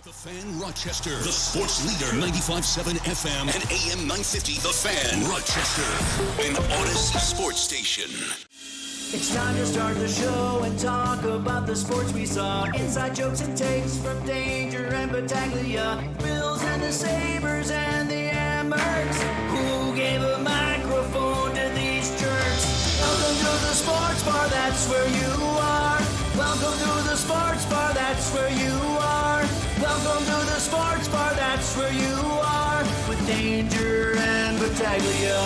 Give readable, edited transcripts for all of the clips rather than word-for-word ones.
The Fan Rochester, the sports leader, 95.7 FM and AM 950. The Fan Rochester, an Odyssey sports station. It's time to start the show and talk about the sports we saw. Inside jokes and takes from Danger and Battaglia. Bills and the Sabres and the Amherst. Who gave a microphone to these jerks? Welcome to the sports bar, that's where you are. Welcome to the sports bar, that's where you are. Welcome to the sports bar, that's where you are. With Danger and Battaglia.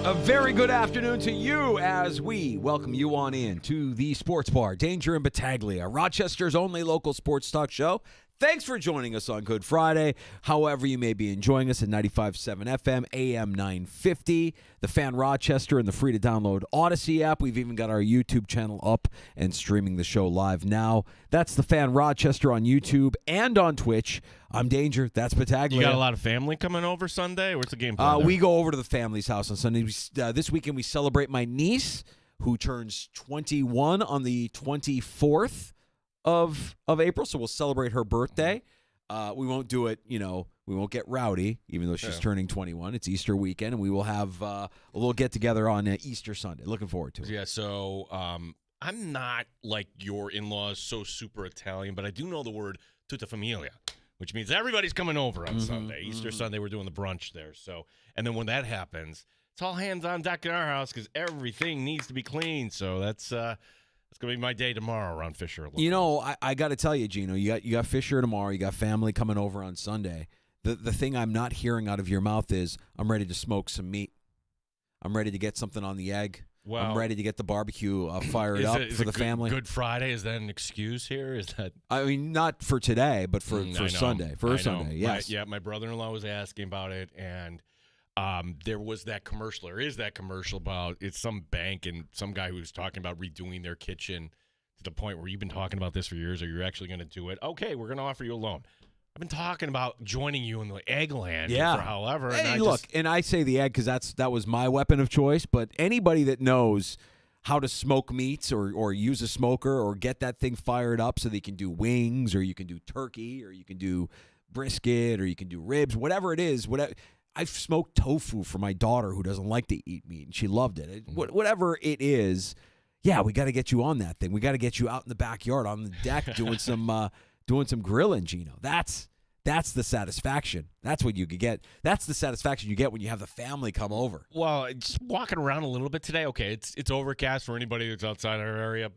A very good afternoon to you as we welcome you on in to the Sports Bar, Danger and Battaglia, Rochester's only local sports talk show. Thanks for joining us on Good Friday. However, you may be enjoying us at 95.7 FM, AM 950, the Fan Rochester, and the free-to-download Odyssey app. We've even got our YouTube channel up and streaming the show live now. That's the Fan Rochester on YouTube and on Twitch. I'm Danger. That's Battaglia. You got a lot of family coming over Sunday? What's the game plan? We go over to the family's house on Sunday. This weekend we celebrate my niece, who turns 21 on the 24th of April, so we'll celebrate her birthday. We won't do it, we won't get rowdy, even though she's turning 21. It's Easter weekend, and we will have a little get-together on Easter Sunday. Looking forward to it. Yeah, so I'm not like your in-laws, so super Italian, but I do know the word tutta familia, which means everybody's coming over on Sunday. Easter Sunday, we're doing the brunch there. So, and then when that happens, it's all hands on deck in our house because everything needs to be clean. So that's going to be my day tomorrow around Fisher. I got to tell you, Gino, you got Fisher tomorrow. You got family coming over on Sunday. The thing I'm not hearing out of your mouth is I'm ready to smoke some meat. I'm ready to get something on the egg. Well, I'm ready to get the barbecue fired up for the family. Good Friday, is that an excuse here? Is that? I mean, not for today, but for Sunday. For Sunday, yes. My brother-in-law was asking about it, and there was that commercial. There is that commercial about it's some bank and some guy who's talking about redoing their kitchen to the point where you've been talking about this for years. Or you're actually going to do it? Okay, we're going to offer you a loan. I've been talking about joining you in the egg land for however. Hey, and I say the egg because that was my weapon of choice. But anybody that knows how to smoke meats or use a smoker or get that thing fired up so they can do wings or you can do turkey or you can do brisket or you can do ribs, whatever it is, I've smoked tofu for my daughter who doesn't like to eat meat, and she loved it. Whatever it is, we got to get you on that thing. We got to get you out in the backyard on the deck doing some grilling, Gino. That's the satisfaction. That's what you could get. That's the satisfaction you get when you have the family come over. Well, just walking around a little bit today. Okay, it's overcast for anybody that's outside our area,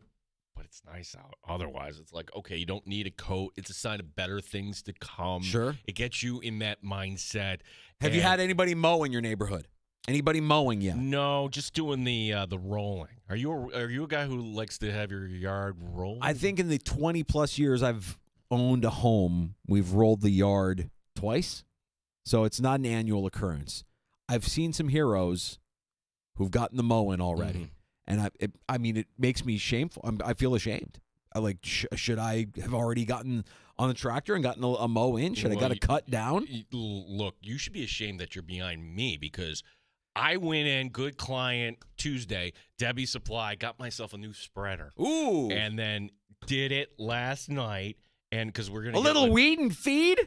but it's nice out. Otherwise, it's like, okay, you don't need a coat. It's a sign of better things to come. Sure. It gets you in that mindset. Have you had anybody mow in your neighborhood? Anybody mowing yet? No, just doing the rolling. Are you a guy who likes to have your yard rolled? I think in the 20-plus years I've owned a home, we've rolled the yard twice. So it's not an annual occurrence. I've seen some heroes who've gotten the mowing already. And it makes me shameful. I feel ashamed. Should I have already gotten on the tractor and gotten a mow in? Should I got to cut down? Look, you should be ashamed that you're behind me because I went in, good client, Tuesday, Debbie Supply, got myself a new spreader. Ooh. And then did it last night. And because we're going to a little weed and feed?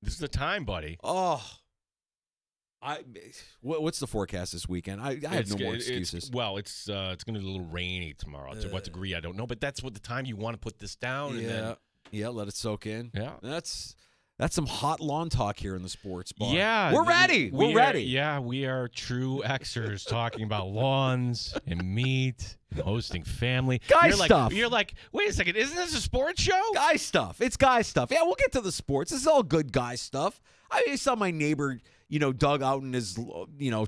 This is the time, buddy. Oh. What's the forecast this weekend? I have no more excuses. It's going to be a little rainy tomorrow. To what degree, I don't know. But that's what the time you want to put this down. Yeah, let it soak in. Yeah. That's some hot lawn talk here in the sports bar. Yeah. We're ready. We're ready. Yeah, we are true Xers talking about lawns and meat and hosting family. Guy stuff. You're like, wait a second, isn't this a sports show? Guy stuff. It's guy stuff. Yeah, we'll get to the sports. This is all good guy stuff. I saw my neighbor, dug out in his,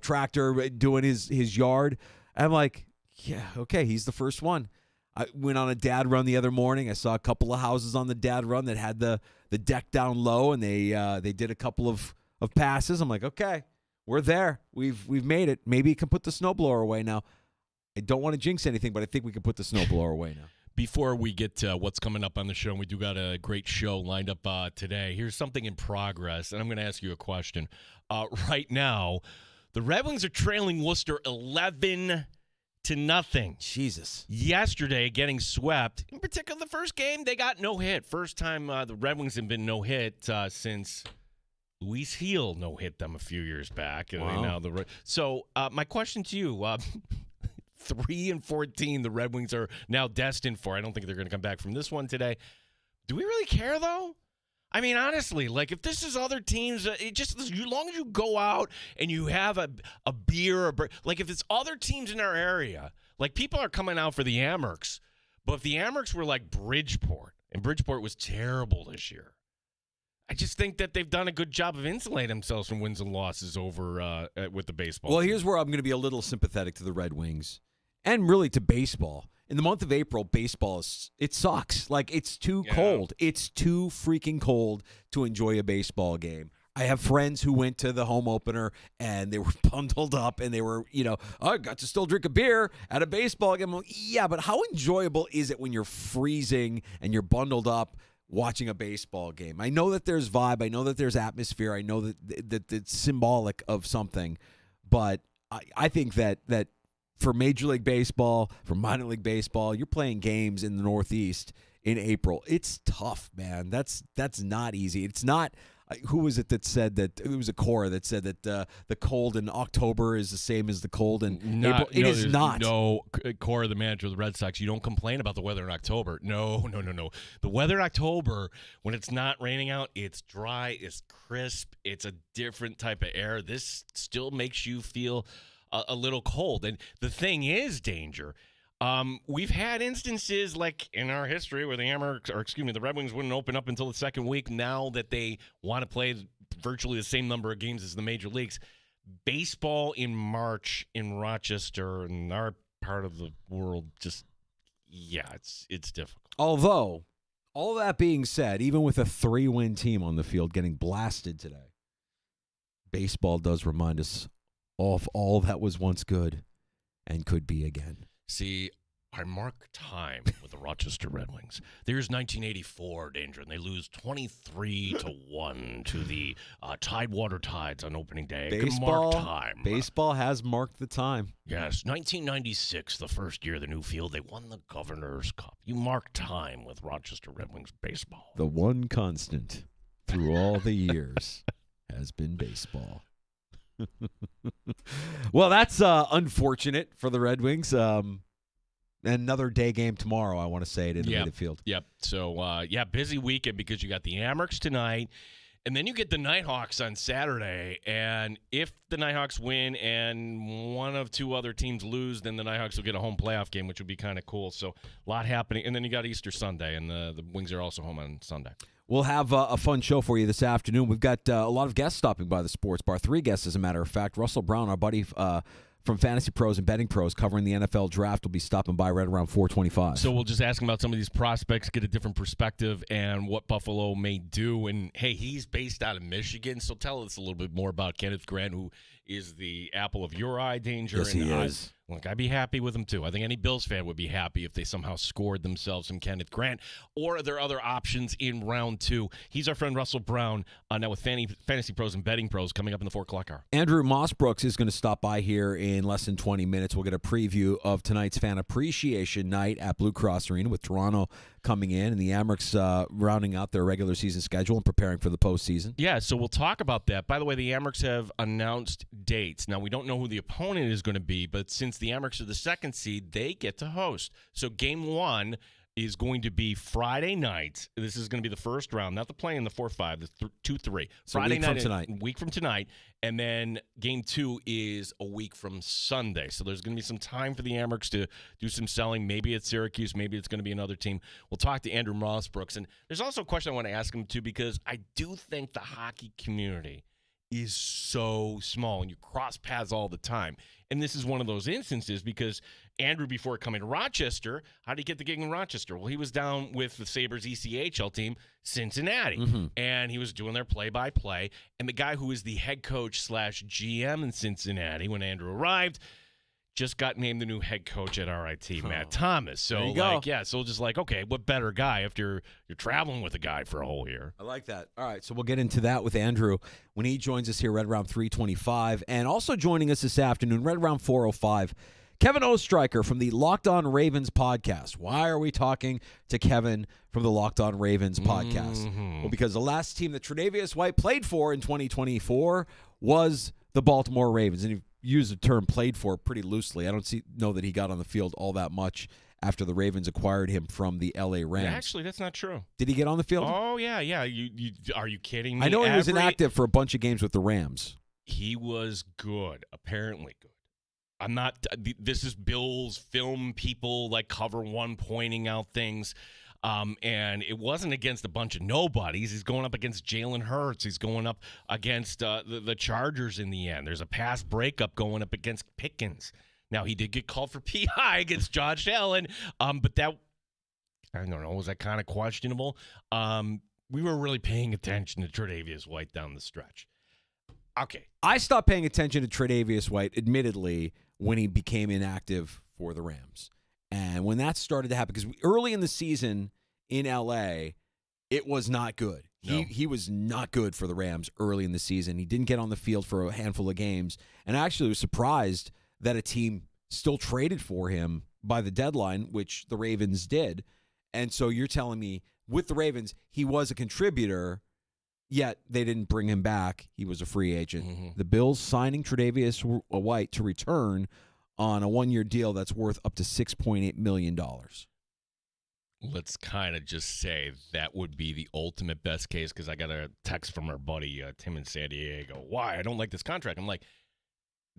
tractor doing his yard. I'm like, yeah, okay, he's the first one. I went on a dad run the other morning. I saw a couple of houses on the dad run that had the deck down low, and they did a couple of passes. I'm like, okay, we're there. We've made it. Maybe you can put the snowblower away now. I don't want to jinx anything, but I think we can put the snowblower away now. Before we get to what's coming up on the show, and we do got a great show lined up today, here's something in progress, and I'm going to ask you a question. Right now, the Red Wings are trailing Worcester 11-10 8-0. Jesus. Yesterday, getting swept. In particular, the first game, they got no hit. First time the Red Wings have been no hit since Luis Heel no hit them a few years back. Wow. So my question to you: 3-14, the Red Wings are now destined for. I don't think they're going to come back from this one today. Do we really care though? I mean, honestly, like if this is other teams, it just as long as you go out and you have a beer, like if it's other teams in our area, like people are coming out for the Amerks, but if the Amerks were like Bridgeport, and Bridgeport was terrible this year, I just think that they've done a good job of insulating themselves from wins and losses over with the baseball. Well, team. here's where I'm going to be a little sympathetic to the Red Wings and really to baseball. In the month of April, baseball it sucks. Like it's too cold. It's too freaking cold to enjoy a baseball game. I have friends who went to the home opener and they were bundled up and they were, I got to still drink a beer at a baseball game. Well, yeah, but how enjoyable is it when you're freezing and you're bundled up watching a baseball game? I know that there's vibe. I know that there's atmosphere. I know that it's symbolic of something. But I think that for Major League Baseball, for minor league baseball, you're playing games in the Northeast in April. It's tough, man. That's not easy. It's not. Who was it that said that? It was a Cora that said that the cold in October is the same as the cold in April. It is not. No, Cora, the manager of the Red Sox, you don't complain about the weather in October. No. The weather in October, when it's not raining out, it's dry, it's crisp, it's a different type of air. This still makes you feel a little cold. And the thing is, Danger, we've had instances like in our history where the Red Wings wouldn't open up until the second week. Now that they want to play virtually the same number of games as the major leagues, baseball in March in Rochester and our part of the world it's difficult. Although, all that being said, even with a 3-win team on the field getting blasted today, baseball does remind us of all that was once good and could be again. See, I mark time with the Rochester Red Wings. There's 1984, Danger, and they lose 23-1 to the Tidewater Tides on opening day. Baseball, mark time. Baseball has marked the time. Yes, 1996, the first year of the new field, they won the Governor's Cup. You mark time with Rochester Red Wings baseball. The one constant through all the years has been baseball. Well, that's unfortunate for the Red Wings. Another day game tomorrow, I want to say, at Innovative Field. Yep. So, busy weekend because you got the Amerks tonight, and then you get the Nighthawks on Saturday. And if the Nighthawks win and one of two other teams lose, then the Nighthawks will get a home playoff game, which would be kind of cool. So, a lot happening. And then you got Easter Sunday, and the Wings are also home on Sunday. We'll have a fun show for you this afternoon. We've got a lot of guests stopping by the Sports Bar. 3 guests, as a matter of fact. Russell Brown, our buddy from Fantasy Pros and Betting Pros, covering the NFL Draft, will be stopping by right around 4:25. So we'll just ask him about some of these prospects, get a different perspective, and what Buffalo may do. And, hey, he's based out of Michigan, so tell us a little bit more about Kenneth Grant, who is the apple of your eye, Danger. Yes, he is. Look, I'd be happy with him, too. I think any Bills fan would be happy if they somehow scored themselves some Kenneth Grant. Or are there other options in round 2? He's our friend Russell Brown, now with Fantasy Pros and Betting Pros, coming up in the 4 o'clock hour. Andrew Mossbrooks is going to stop by here in less than 20 minutes. We'll get a preview of tonight's Fan Appreciation Night at Blue Cross Arena with Toronto coming in and the Amerks rounding out their regular season schedule and preparing for the postseason. Yeah, so we'll talk about that. By the way, the Amerks have announced dates. Now, we don't know who the opponent is going to be, but since the Amerks are the 2nd seed, they get to host. So game 1 is going to be Friday night. This is going to be the first round, not the play in the 4-5, the 2-3. So Friday night, week from tonight, and then game 2 is a week from Sunday. So there's going to be some time for the Amerks to do some selling. Maybe it's Syracuse, maybe it's going to be another team. We'll talk to Andrew Mossbrooks, and there's also a question I want to ask him too, because I do think the hockey community is so small, and you cross paths all the time. And this is one of those instances because Andrew, before coming to Rochester, how did he get the gig in Rochester? Well, he was down with the Sabres ECHL team, Cincinnati, and he was doing their play-by-play. And the guy who is the head coach / GM in Cincinnati when Andrew arrived just got named the new head coach at RIT, Matt Thomas. So, okay, what better guy after you're traveling with a guy for a whole year? I like that. All right, so we'll get into that with Andrew when he joins us here right around 3:25. And also joining us this afternoon, right around 4:05, Kevin Ostreicher from the Locked On Ravens podcast. Why are we talking to Kevin from the Locked On Ravens podcast? Well, because the last team that Tre'Davious White played for in 2024 was the Baltimore Ravens. And you use the term played for pretty loosely. I don't know that he got on the field all that much after the Ravens acquired him from the L.A. Rams. Actually, that's not true. Did he get on the field? Oh, yeah. You are you kidding me? I know he was inactive for a bunch of games with the Rams. He was good, apparently good. I'm not – this is Bill's film people, like Cover One pointing out things. And it wasn't against a bunch of nobodies. He's going up against Jalen Hurts. He's going up against the Chargers in the end. There's a pass breakup going up against Pickens. Now, he did get called for PI against Josh Allen, but that, I don't know, was that kind of questionable? We were really paying attention to Tre'Davious White down the stretch. Okay. I stopped paying attention to Tre'Davious White, admittedly, when he became inactive for the Rams. And when that started to happen, because early in the season in L.A., it was not good. No. He was not good for the Rams early in the season. He didn't get on the field for a handful of games. And I actually was surprised that a team still traded for him by the deadline, which the Ravens did. And so you're telling me with the Ravens, he was a contributor, yet they didn't bring him back. He was a free agent. Mm-hmm. The Bills signing Tre'Davious White to return on a one-year deal that's worth up to $6.8 million. Let's kind of just say that would be the ultimate best case, because I got a text from our buddy Tim in San Diego. Why? I don't like this contract. I'm like,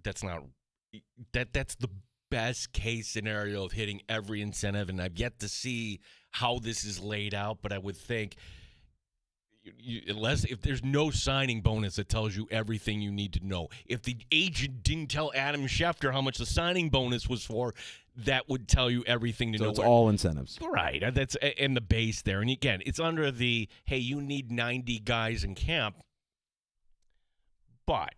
that's the best case scenario of hitting every incentive, and I've yet to see how this is laid out, but I would think unless if there's no signing bonus that tells you everything you need to know. If the agent didn't tell Adam Schefter how much the signing bonus was for, that would tell you everything to know. So it's all incentives. Right. That's in the base there. And again, it's under the, hey, you need 90 guys in camp. But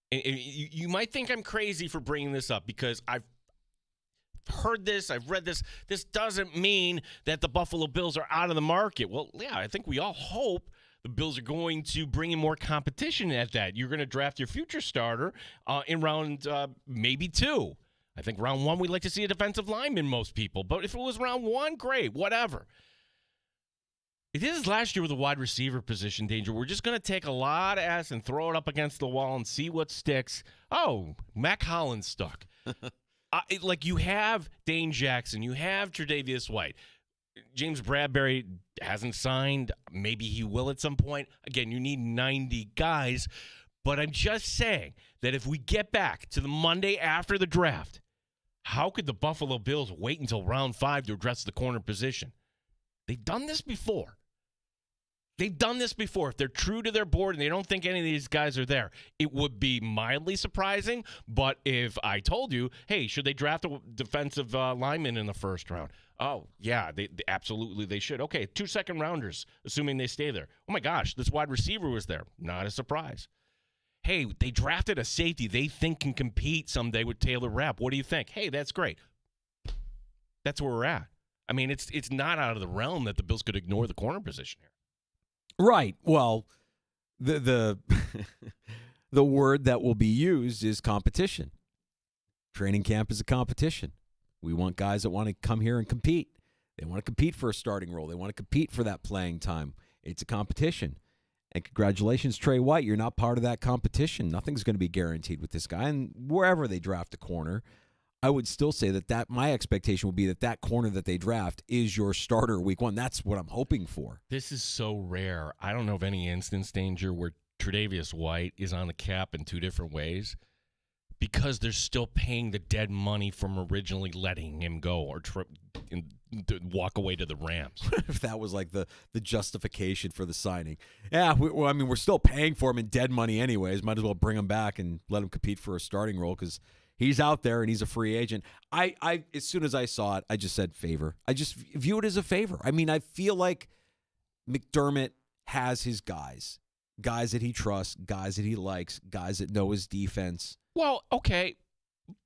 and you might think I'm crazy for bringing this up, because I've heard this, I've read this. This doesn't mean that the Buffalo Bills are out of the market. Well, yeah, I think we all hope the Bills are going to bring in more competition at that. You're going to draft your future starter in round maybe 2. I think round 1, we'd like to see a defensive lineman, most people. But if it was round 1, great, whatever. It is last year with the wide receiver position, Danger. We're just going to take a lot of ass and throw it up against the wall and see what sticks. Oh, Mac Hollins stuck. Like, you have Dane Jackson, you have Tre'Davious White. James Bradbury hasn't signed. Maybe he will at some point. Again, you need 90 guys. But I'm just saying that if we get back to the Monday after the draft, how could the Buffalo Bills wait until round 5 to address the corner position? They've done this before. If they're true to their board and they don't think any of these guys are there, it would be mildly surprising. But if I told you, hey, should they draft a defensive lineman in the first round? Oh, yeah, they absolutely they should. Okay, 2 second-rounders, assuming they stay there. Oh, my gosh, this wide receiver was there. Not a surprise. Hey, they drafted a safety they think can compete someday with Taylor Rapp. What do you think? Hey, that's great. That's where we're at. I mean, it's not out of the realm that the Bills could ignore the corner position here. Right. Well, the the word that will be used is competition. Training camp is a competition. We want guys that want to come here and compete. They want to compete for a starting role. They want to compete for that playing time. It's a competition. And congratulations, Trey White. You're not part of that competition. Nothing's going to be guaranteed with this guy. And wherever they draft a corner, I would still say that my expectation would be that corner that they draft is your starter week 1. That's what I'm hoping for. This is so rare. I don't know of any instance, Danger, where Tre'Davious White is on the cap in 2 different ways, because they're still paying the dead money from originally letting him go or walk away to the Rams. If that was like the justification for the signing. Yeah, we're still paying for him in dead money anyways. Might as well bring him back and let him compete for a starting role, because he's out there and he's a free agent. I as soon as I saw it, I just said favor. I just view it as a favor. I mean, I feel like McDermott has his guys that he trusts, guys that he likes, guys that know his defense. Well, okay,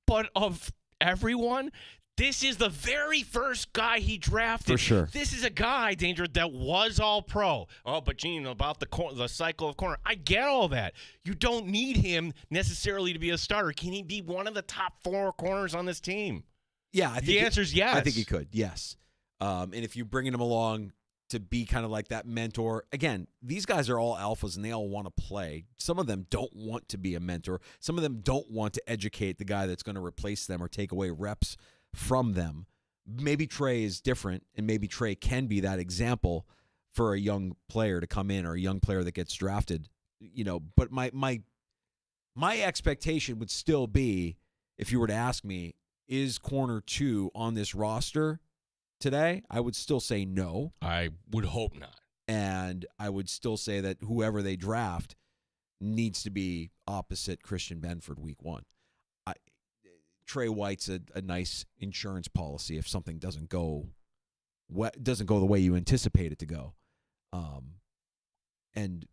but of everyone, This is the very first guy he drafted. For sure. This is a guy, Danger, that was all pro. Oh, but Gene, about the cycle of corner. I get all that. You don't need him necessarily to be a starter. Can he be one of the top 4 corners on this team? Yeah, I think the answer is yes. I think he could, yes. And if you're bringing him along to be kind of like that mentor, again, these guys are all alphas and they all want to play. Some of them don't want to be a mentor. Some of them don't want to educate the guy that's going to replace them or take away reps from them. Maybe Trey is different, and maybe Trey can be that example for a young player to come in or a young player that gets drafted. But my expectation would still be, if you were to ask me, is corner 2 on this roster today? I would still say no. I would hope not. And I would still say that whoever they draft needs to be opposite Christian Benford week 1. Trey White's a nice insurance policy if something doesn't go the way you anticipate it to go. And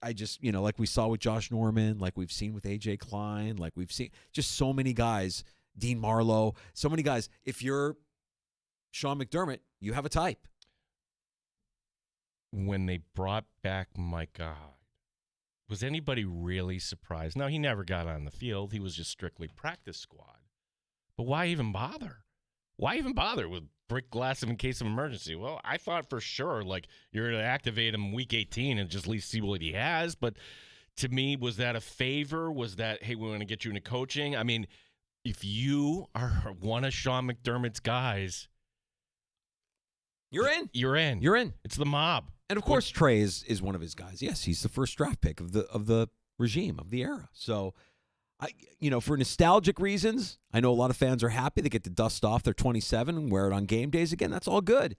I just, like we saw with Josh Norman, like we've seen with AJ Klein, like we've seen just so many guys, Dean Marlowe, so many guys. If you're Sean McDermott, you have a type. When they brought back Mike Hyde, was anybody really surprised? No, he never got on the field. He was just strictly practice squad. But why even bother? Why even bother with brick glass in case of emergency? Well, I thought for sure, like, you're going to activate him week 18 and just at least see what he has. But to me, was that a favor? Was that, hey, we want to get you into coaching? I mean, if you are one of Sean McDermott's guys, you're in. You're in. You're in. It's the mob. And of course, Trey is one of his guys. Yes, he's the first draft pick of the regime, of the era. So, for nostalgic reasons, I know a lot of fans are happy they get to dust off their 27 and wear it on game days again. That's all good.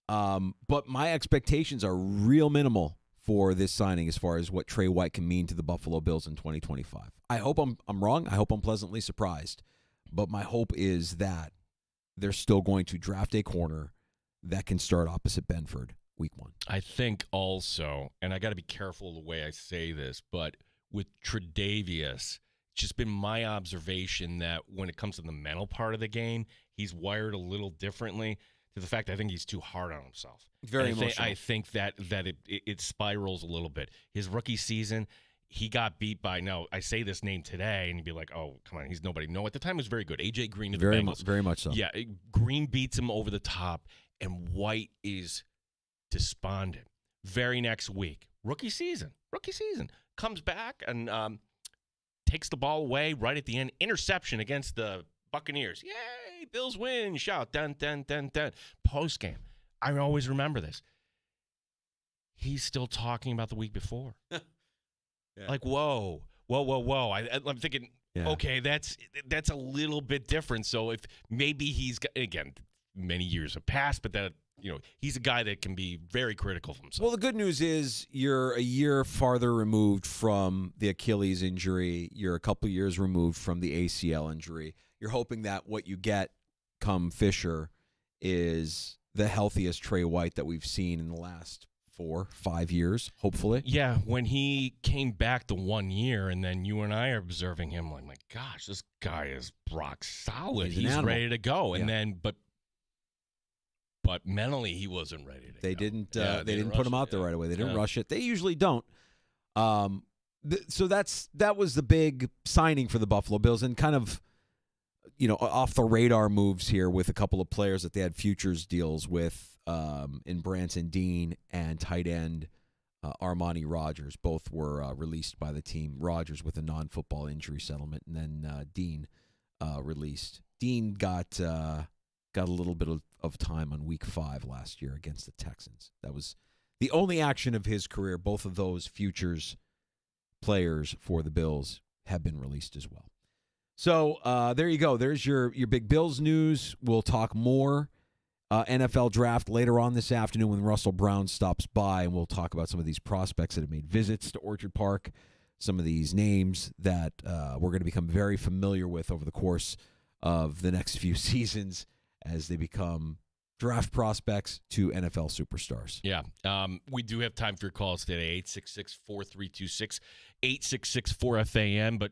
But my expectations are real minimal for this signing as far as what Trey White can mean to the Buffalo Bills in 2025. I hope I'm wrong. I hope I'm pleasantly surprised. But my hope is that they're still going to draft a corner that can start opposite Benford week 1. I think also, and I got to be careful of the way I say this, but with Tre'Davious, it's just been my observation that when it comes to the mental part of the game, he's wired a little differently to the fact I think he's too hard on himself. Very emotional. I think that it spirals a little bit. His rookie season, he got beat by, no, I say this name today, and you'd be like, oh, come on, he's nobody. No, at the time it was very good. A.J. Green to the Bengals. Very much so. Yeah, Green beats him over the top, and White is despondent. Very next week, rookie season, comes back and takes the ball away right at the end. Interception against the Buccaneers. Yay, Bills win. Shout, dun, dun, dun, dun. Post game. I always remember this. He's still talking about the week before. Yeah. Like, whoa. I'm thinking, okay, that's a little bit different. So if maybe he's got, again, many years have passed, but that, he's a guy that can be very critical of himself. Well, the good news is you're a year farther removed from the Achilles injury. You're a couple years removed from the ACL injury. You're hoping that what you get come Fisher is the healthiest Trey White that we've seen in the last 4-5 years, hopefully. Yeah, when he came back the 1 year, and then you and I are observing him, like, my gosh, this guy is rock solid. He's ready to go. And then, but mentally he wasn't ready to go. They didn't put him out there right away. They didn't rush it. They usually don't. So that was the big signing for the Buffalo Bills, and kind of, off the radar moves here with a couple of players that they had futures deals with in Branson Dean and tight end Armani Rogers. Both were released by the team. Rogers with a non-football injury settlement, and then Dean released. Dean got a little bit of time on week 5 last year against the Texans. That was the only action of his career. Both of those futures players for the Bills have been released as well. So there you go. There's your big Bills news. We'll talk more NFL draft later on this afternoon when Russell Brown stops by, and we'll talk about some of these prospects that have made visits to Orchard Park, some of these names that we're going to become very familiar with over the course of the next few seasons as they become draft prospects to NFL superstars. Yeah. We do have time for your calls today, 866-4326, 866-4FAN. But,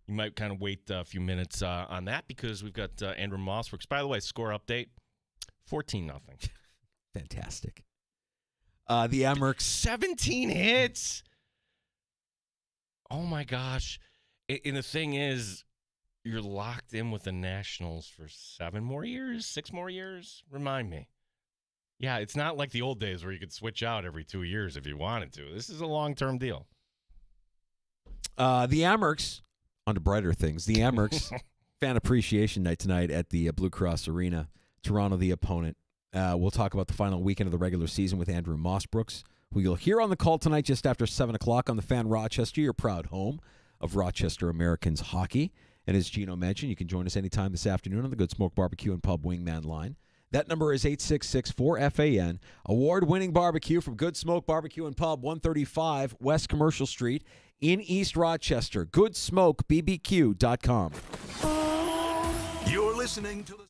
you might kind of wait a few minutes on that because we've got Andrew Mossbrooks. By the way, score update, 14-0. Fantastic. The Amerks. 17 hits. Oh, my gosh. And the thing is, you're locked in with the Nationals for 7 more years, 6 more years? Remind me. Yeah, it's not like the old days where you could switch out every 2 years if you wanted to. This is a long-term deal. The Amerks, on to brighter things. The Amerks fan appreciation night tonight at the Blue Cross Arena. Toronto, the opponent. We'll talk about the final weekend of the regular season with Andrew Mossbrooks, who you'll hear on the call tonight just after 7 o'clock on the Fan Rochester, your proud home of Rochester Americans hockey. And as Gino mentioned, you can join us anytime this afternoon on the Good Smoke Barbecue and Pub Wingman line. That number is 866-4FAN. Award-winning barbecue from Good Smoke Barbecue and Pub, 135 West Commercial Street in East Rochester. GoodSmokeBBQ.com. You're listening to the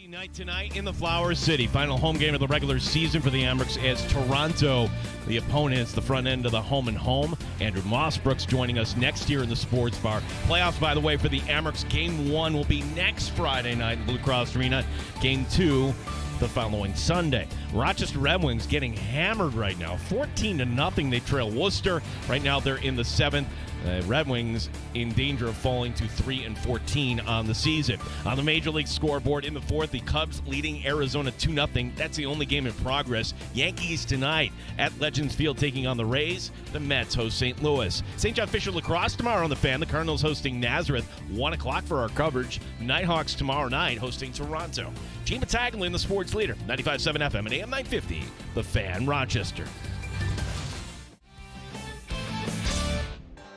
Night tonight in the Flower City. Final home game of the regular season for the Amherst as Toronto, the opponents, the front end of the home and home. Andrew Mossbrook's joining us next year in the Sports Bar. Playoffs, by the way, for the Amherst Game 1 will be next Friday night in Blue Cross Arena. Game 2 the following Sunday. Rochester Red Wings getting hammered right now. 14-0. They trail Worcester. Right now they're in the 7th. Red Wings in danger of falling to 3-14 on the season. On the Major League scoreboard in the 4th, the Cubs leading Arizona 2-0. That's the only game in progress. Yankees tonight at Legends Field taking on the Rays. The Mets host St. Louis. St. John Fisher Lacrosse tomorrow on the Fan. The Cardinals hosting Nazareth. 1 o'clock for our coverage. Nighthawks tomorrow night hosting Toronto. Gene Battaglia in the sports leader. 95.7 FM and AM 950. The Fan, Rochester.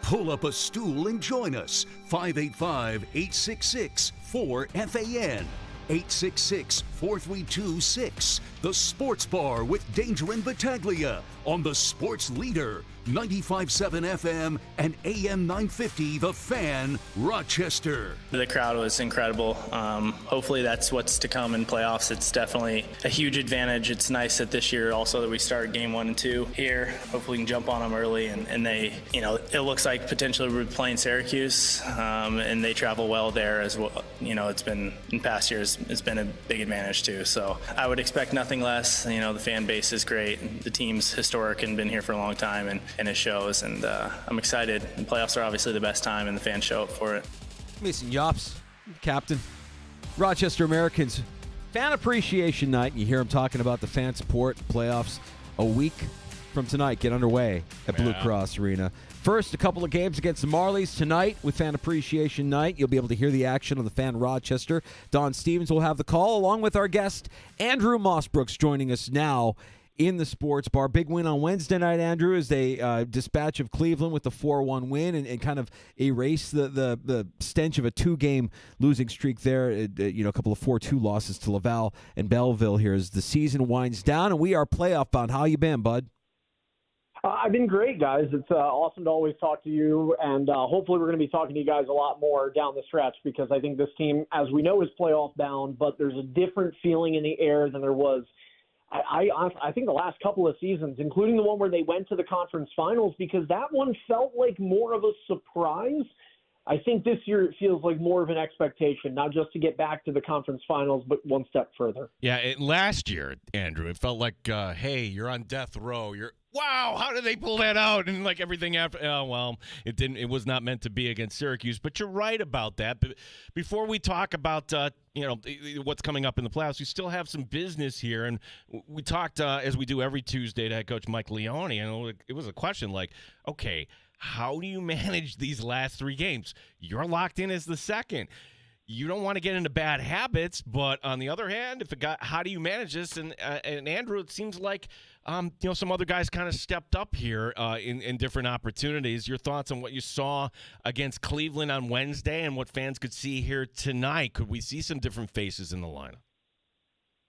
Pull up a stool and join us. 585-866-4FAN. 866-4326. The Sports Bar with Danger and Battaglia on the Sports Leader. 95.7 FM and AM 950, The Fan, Rochester. The crowd was incredible. Hopefully that's what's to come in playoffs. It's definitely a huge advantage. It's nice that this year also that we start game 1 and 2 here. Hopefully we can jump on them early and they, it looks like potentially we're playing Syracuse and they travel well there as well. It's been in past years, it's been a big advantage too. So I would expect nothing less. The fan base is great. The team's historic and been here for a long time and it shows, and I'm excited. The playoffs are obviously the best time, and the fans show up for it. Mason Yops, captain. Rochester Americans Fan Appreciation Night. You hear him talking about the fan support playoffs a week from tonight. Get underway at Blue Cross Arena. First, a couple of games against the Marlies tonight with Fan Appreciation Night. You'll be able to hear the action on the Fan Rochester. Don Stevens will have the call, along with our guest, Andrew Mossbrooks, joining us now in the Sports Bar. Big win on Wednesday night, Andrew, as they dispatch of Cleveland with the 4-1 win and kind of erase the stench of a 2-game losing streak there. A couple of 4-2 losses to Laval and Belleville here as the season winds down, and we are playoff bound. How you been, bud? I've been great, guys. It's awesome to always talk to you, and hopefully we're going to be talking to you guys a lot more down the stretch because I think this team, as we know, is playoff bound, but there's a different feeling in the air than there was I think the last couple of seasons, including the one where they went to the conference finals, because that one felt like more of a surprise. I think this year it feels like more of an expectation, not just to get back to the conference finals, but one step further. Yeah, last year, Andrew, it felt like, hey, you're on death row. Wow, how did they pull that out? And like everything after, it didn't. It was not meant to be against Syracuse. But you're right about that. But before we talk about what's coming up in the playoffs, we still have some business here. And we talked as we do every Tuesday to head coach Mike Leone, and it was a question like, okay, how do you manage these last 3 games? You're locked in as the second. You don't want to get into bad habits, but on the other hand, how do you manage this? And Andrew, it seems like some other guys kind of stepped up here in different opportunities. Your thoughts on what you saw against Cleveland on Wednesday and what fans could see here tonight? Could we see some different faces in the lineup?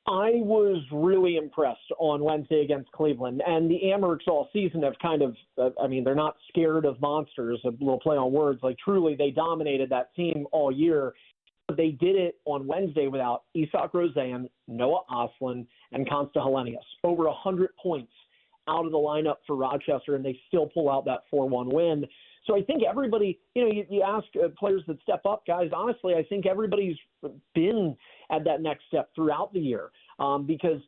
I was really impressed on Wednesday against Cleveland, and the Amherst all season have kind of, they're not scared of monsters, a little play on words. Like, truly, they dominated that team all year. They did it on Wednesday without Isak Roseanne, Noah Ostlund, and Consta Helenius. Over 100 points out of the lineup for Rochester, and they still pull out that 4-1 win. So I think everybody, you ask players that step up, guys, honestly, I think everybody's been at that next step throughout the year because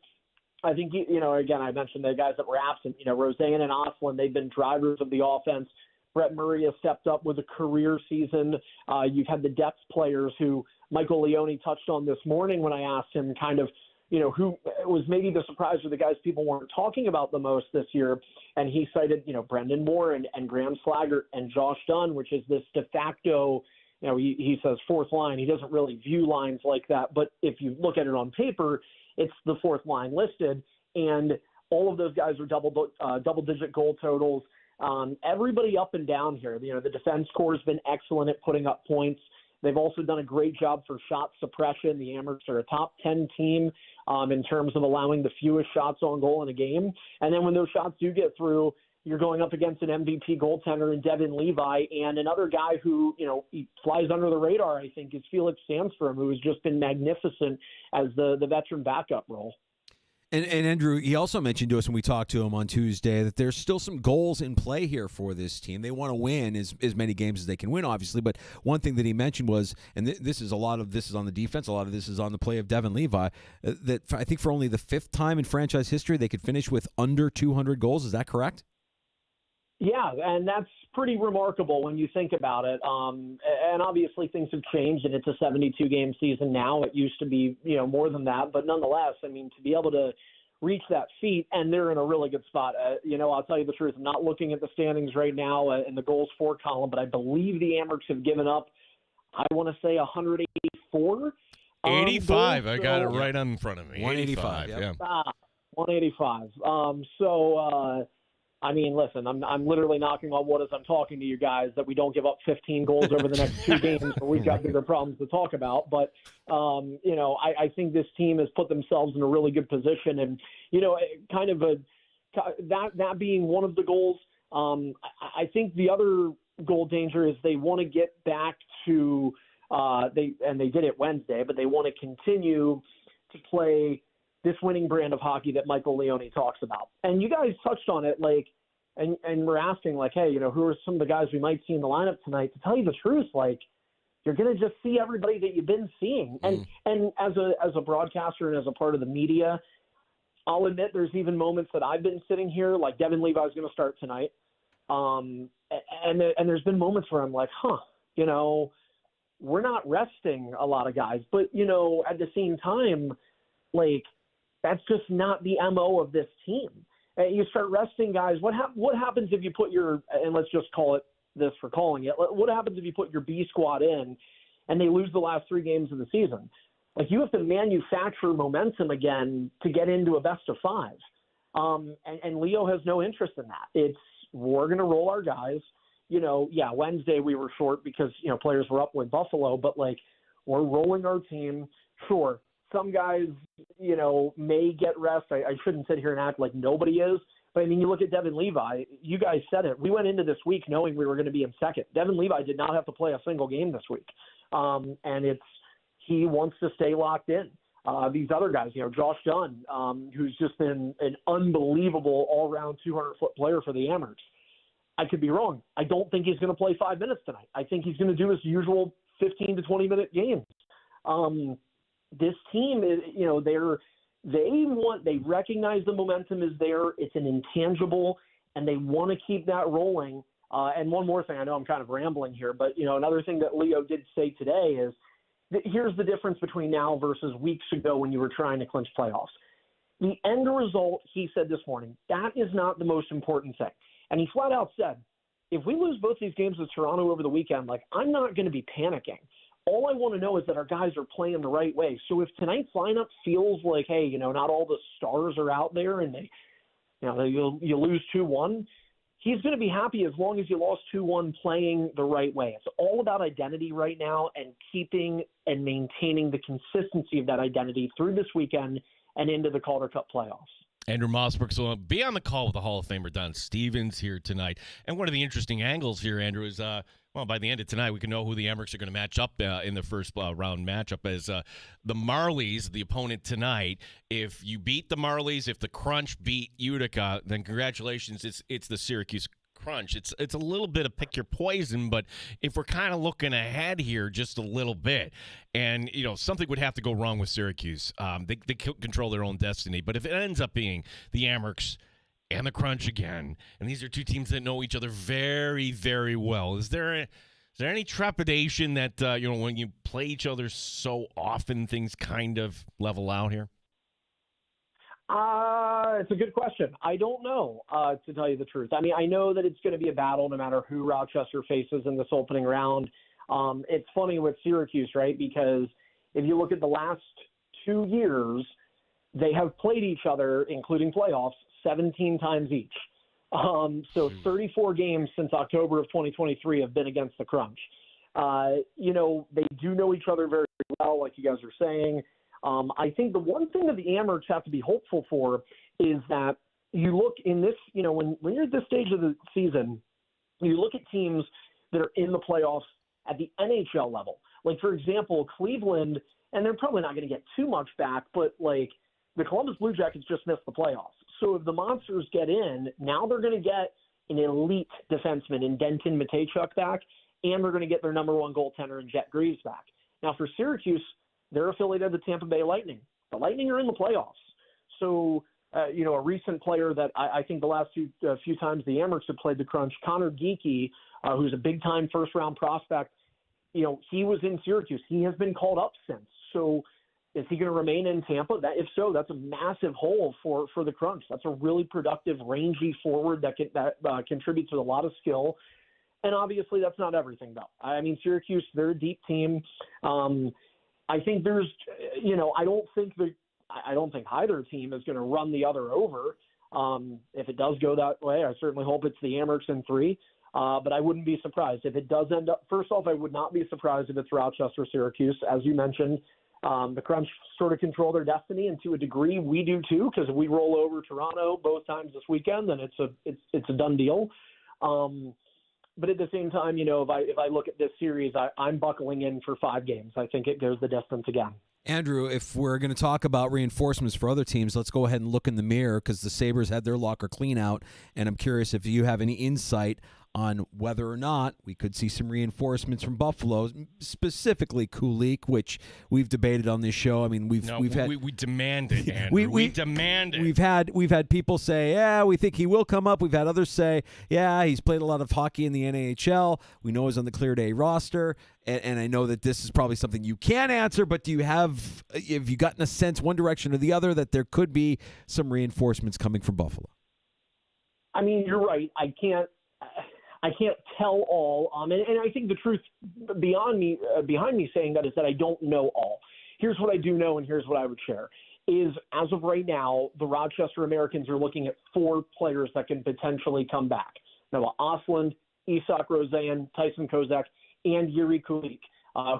I think, again, I mentioned the guys that were absent, Roseanne and Ostlund, they've been drivers of the offense. Brett Murray has stepped up with a career season. You've had the depth players who Michael Leone touched on this morning when I asked him kind of, who was maybe the surprise or the guys people weren't talking about the most this year. And he cited, Brendan Moore and Graham Slaggert and Josh Dunn, which is this de facto, he says fourth line. He doesn't really view lines like that. But if you look at it on paper, it's the fourth line listed. And all of those guys are double-digit goal totals. Everybody up and down here, the defense corps has been excellent at putting up points. They've also done a great job for shot suppression. The Amherst are a top 10 team in terms of allowing the fewest shots on goal in a game. And then when those shots do get through, you're going up against an MVP goaltender in Devin Levi, and another guy who, he flies under the radar, I think, is Felix Sandstrom, who has just been magnificent as the veteran backup role. And Andrew, he also mentioned to us when we talked to him on Tuesday that there's still some goals in play here for this team. They want to win as many games as they can win, obviously. But one thing that he mentioned was, and this is a lot of this is on the defense, a lot of this is on the play of Devin Levi, that I think for only the 5th time in franchise history they could finish with under 200 goals. Is that correct? Yeah, and that's pretty remarkable when you think about it. And obviously things have changed, and it's a 72-game season now. It used to be, more than that. But nonetheless, I mean, to be able to reach that feat, and they're in a really good spot. I'll tell you the truth. I'm not looking at the standings right now in the goals for column, but I believe the Amherst have given up, I want to say, 184. 85. Goals, I got it right in front of me. 185. Yeah. 185. I mean, listen, I'm literally knocking on wood as I'm talking to you guys that we don't give up 15 goals over the next 2 games, or we've got bigger problems to talk about. But, I think this team has put themselves in a really good position. And, that being one of the goals, I think the other goal danger is they want to get back to they did it Wednesday, but they want to continue to play this winning brand of hockey that Michael Leone talks about. And you guys touched on it, and we're asking, hey, who are some of the guys we might see in the lineup tonight? To tell you the truth, you're going to just see everybody that you've been seeing. And as a broadcaster and as a part of the media, I'll admit there's even moments that I've been sitting here, like Devin Levi's going to start tonight. And there's been moments where I'm like, we're not resting a lot of guys. But, at the same time, that's just not the MO of this team. You start resting guys. What happens if you put and let's just call it this for calling it, what happens if you put your B squad in and they lose the last 3 games of the season? You have to manufacture momentum again to get into a best of 5. And Leo has no interest in that. We're going to roll our guys. Wednesday we were short because, players were up with Buffalo, but we're rolling our team. Sure. Some guys, may get rest. I shouldn't sit here and act like nobody is. But, I mean, you look at Devin Levi. You guys said it. We went into this week knowing we were going to be in second. Devin Levi did not have to play a single game this week. And he wants to stay locked in. These other guys, Josh Dunn, who's just been an unbelievable all-round 200-foot player for the Amherst. I could be wrong. I don't think he's going to play 5 minutes tonight. I think he's going to do his usual 15 to 20-minute games. This team is, they recognize the momentum is there. It's an intangible, and they want to keep that rolling. And one more thing, I know I'm kind of rambling here, but, another thing that Leo did say today is that here's the difference between now versus weeks ago when you were trying to clinch playoffs. The end result, he said this morning, that is not the most important thing. And he flat out said, if we lose both these games with Toronto over the weekend, I'm not going to be panicking. All I want to know is that our guys are playing the right way. So if tonight's lineup feels like, hey, not all the stars are out there and you lose 2-1, he's going to be happy as long as you lost 2-1 playing the right way. It's all about identity right now and keeping and maintaining the consistency of that identity through this weekend and into the Calder Cup playoffs. Andrew Mossberg will be on the call with the Hall of Famer Don Stevens here tonight. And one of the interesting angles here, Andrew, is by the end of tonight, we can know who the Amherst are going to match up in the first round matchup as the Marlies, the opponent tonight. If you beat the Marlies, if the Crunch beat Utica, then congratulations, it's the Syracuse Crunch. It's a little bit of pick your poison, but if we're kind of looking ahead here just a little bit, and something would have to go wrong with Syracuse, they control their own destiny. But if it ends up being the Amherst and the Crunch again, and these are two teams that know each other very, very well, is there any trepidation that when you play each other so often, things kind of level out here? It's a good question. I don't know, to tell you the truth. I mean, I know that it's going to be a battle no matter who Rochester faces in this opening round. It's funny with Syracuse, right? Because if you look at the last 2 years, they have played each other, including playoffs, 17 times each. So 34 games since October of 2023 have been against the Crunch. They do know each other very well, like you guys are saying. I think the one thing that the Amherst have to be hopeful for is that you look in this, when you're at this stage of the season, you look at teams that are in the playoffs at the NHL level. Like, for example, Cleveland, and they're probably not going to get too much back, but, like, the Columbus Blue Jackets just missed the playoffs. So if the Monsters get in, now they're going to get an elite defenseman in Denton Matejchuk back, and they're going to get their number one goaltender in Jet Greaves back. Now, for Syracuse, they're affiliated of the Tampa Bay Lightning. The Lightning are in the playoffs. So, a recent player that I think the last few times the Amerks have played the Crunch, Connor Geekie, who's a big-time first-round prospect, he was in Syracuse. He has been called up since. So is he going to remain in Tampa? If so, that's a massive hole for the Crunch. That's a really productive, rangy forward that contributes with a lot of skill. And obviously that's not everything, though. I mean, Syracuse, they're a deep team. I think there's, I don't think either team is going to run the other over. If it does go that way, I certainly hope it's the Amerks in 3. But I wouldn't be surprised if it does end up. First off, I would not be surprised if it's Rochester, Syracuse. As you mentioned, the Crunch sort of control their destiny, and to a degree, we do too. Because if we roll over Toronto both times this weekend, then it's a done deal. But at the same time, if I look at this series, I'm buckling in for 5 games. I think it goes the distance again. Andrew, if we're going to talk about reinforcements for other teams, let's go ahead and look in the mirror because the Sabres had their locker clean out, and I'm curious if you have any insight on whether or not we could see some reinforcements from Buffalo, specifically Kulik, which we've debated on this show. I mean, we demand it, Andrew. We demand it. We've had people say, yeah, we think he will come up. We've had others say, yeah, he's played a lot of hockey in the NHL. We know he's on the clear day roster. And I know that this is probably something you can't answer, but have you gotten a sense one direction or the other that there could be some reinforcements coming from Buffalo? I mean, you're right. I can't tell all. And I think the truth behind me saying that is that I don't know all. Here's what I do know, and here's what I would share. Is as of right now, the Rochester Americans are looking at 4 players that can potentially come back. Noah Ostlund, Isak Rosean, Tyson Kozak, and Yuri Kulik,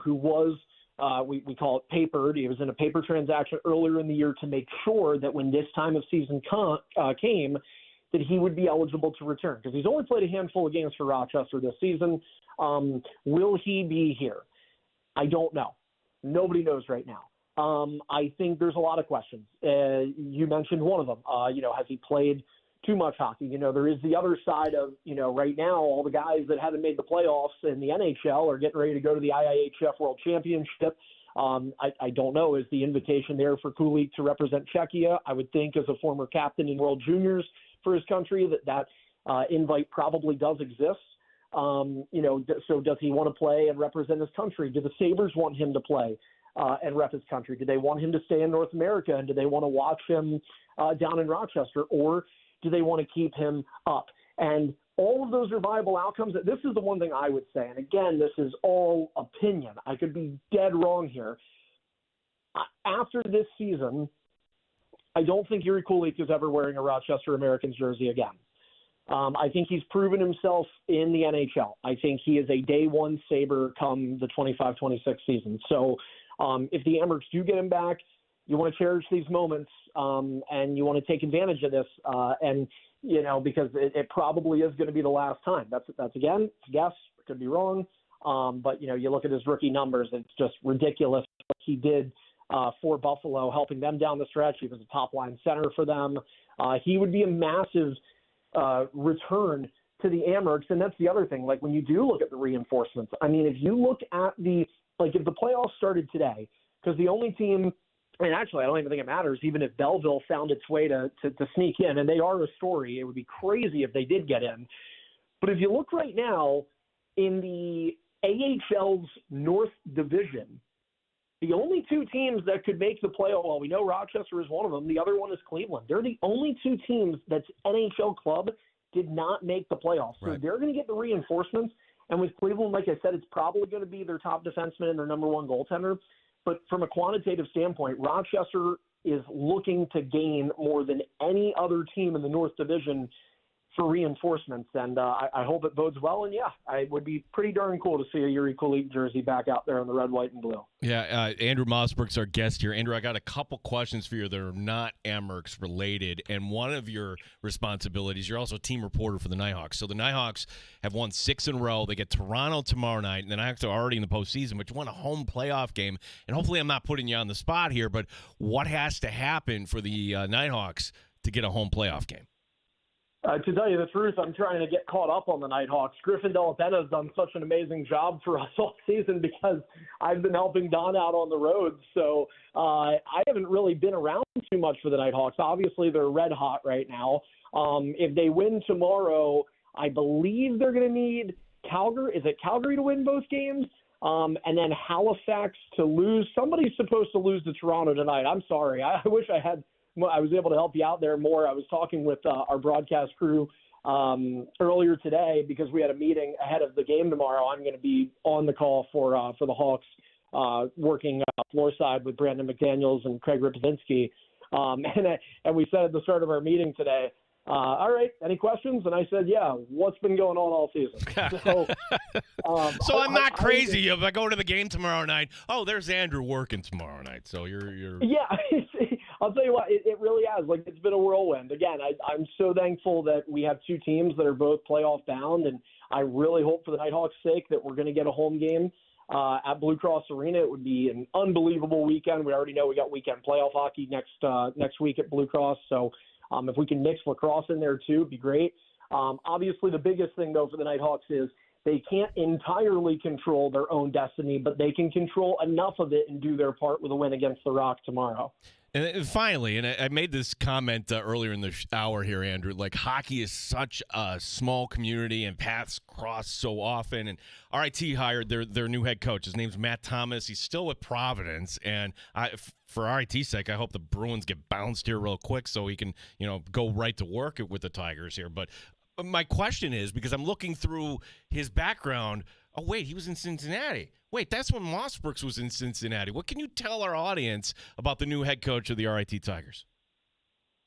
who was, we call it papered. He was in a paper transaction earlier in the year to make sure that when this time of season came, that he would be eligible to return, because he's only played a handful of games for Rochester this season. Will he be here? I don't know. Nobody knows right now. I think there's a lot of questions. You mentioned one of them. Has he played too much hockey? There is the other side of, right now, all the guys that haven't made the playoffs in the NHL are getting ready to go to the IIHF World Championship. I don't know. Is the invitation there for Kulik to represent Czechia? I would think as a former captain in World Juniors for his country that invite probably does exist. So does he want to play and represent his country? Do the Sabres want him to play and rep his country? Do they want him to stay in North America? And do they want to watch him down in Rochester? Or do they want to keep him up? And all of those are viable outcomes. This is the one thing I would say. And again, this is all opinion. I could be dead wrong here. After this season, I don't think Yuri Kulik is ever wearing a Rochester Americans jersey again. I think he's proven himself in the NHL. I think he is a day one Sabre come the 25-26 season. So if the Amerks do get him back, you want to cherish these moments and you want to take advantage of this. Because it probably is going to be the last time. That's again, it's a guess. It could be wrong. But, you look at his rookie numbers, it's just ridiculous what he did for Buffalo, helping them down the stretch. He was a top-line center for them. He would be a massive return to the Amerks, and that's the other thing. Like, when you do look at the reinforcements, I mean, if you look at if the playoffs started today, because the only team – and actually, I don't even think it matters, even if Belleville found its way to sneak in, and they are a story. It would be crazy if they did get in. But if you look right now in the AHL's North Division, the only 2 teams that could make the playoff, well, we know Rochester is one of them. The other one is Cleveland. They're the only 2 teams that's NHL club did not make the playoffs. So They're going to get the reinforcements. And with Cleveland, like I said, it's probably going to be their top defenseman and their number one goaltender. But from a quantitative standpoint, Rochester is looking to gain more than any other team in the North Division reinforcements, and I hope it bodes well. And yeah, it would be pretty darn cool to see a Yuri Kulich jersey back out there in the red, white, and blue. Yeah, Andrew Mossberg's our guest here. Andrew, I got a couple questions for you that are not Amerks related, and one of your responsibilities, you're also a team reporter for the Nighthawks. So the Nighthawks have won 6 in a row. They get Toronto tomorrow night, and the Nighthawks are already in the postseason, but you won a home playoff game. And hopefully I'm not putting you on the spot here, but what has to happen for the Nighthawks to get a home playoff game? To tell you the truth, I'm trying to get caught up on the Nighthawks. Griffin Della Penna has done such an amazing job for us all season because I've been helping Don out on the road. So I haven't really been around too much for the Nighthawks. Obviously, they're red hot right now. If they win tomorrow, I believe they're going to need Calgary. Is it Calgary to win both games? And then Halifax to lose. Somebody's supposed to lose to Toronto tonight. I'm sorry. I wish I was able to help you out there more. I was talking with our broadcast crew earlier today because we had a meeting ahead of the game tomorrow. I'm going to be on the call for the Hawks, working floor side with Brandon McDaniels and Craig Ripzinski. And we said at the start of our meeting today, all right, any questions? And I said, yeah, what's been going on all season? So, I'm not crazy if I go to the game tomorrow night. Oh, there's Andrew working tomorrow night. So you're Yeah, I'll tell you what, it really has. Like, it's been a whirlwind. Again, I'm so thankful that we have two teams that are both playoff bound, and I really hope for the Nighthawks' sake that we're going to get a home game at Blue Cross Arena. It would be an unbelievable weekend. We already know we got weekend playoff hockey next week at Blue Cross, so if we can mix lacrosse in there too, it'd be great. Obviously, the biggest thing, though, for the Nighthawks is they can't entirely control their own destiny, but they can control enough of it and do their part with a win against the Rock tomorrow. And finally, and I made this comment earlier in the hour here, Andrew, like hockey is such a small community and paths cross so often. And RIT hired their new head coach. His name's Matt Thomas. He's still with Providence. And for RIT's sake, I hope the Bruins get bounced here real quick so he can, go right to work with the Tigers here. But my question is, because I'm looking through his background, oh, wait, he was in Cincinnati. Wait, that's when Mossbergs was in Cincinnati. What can you tell our audience about the new head coach of the RIT Tigers?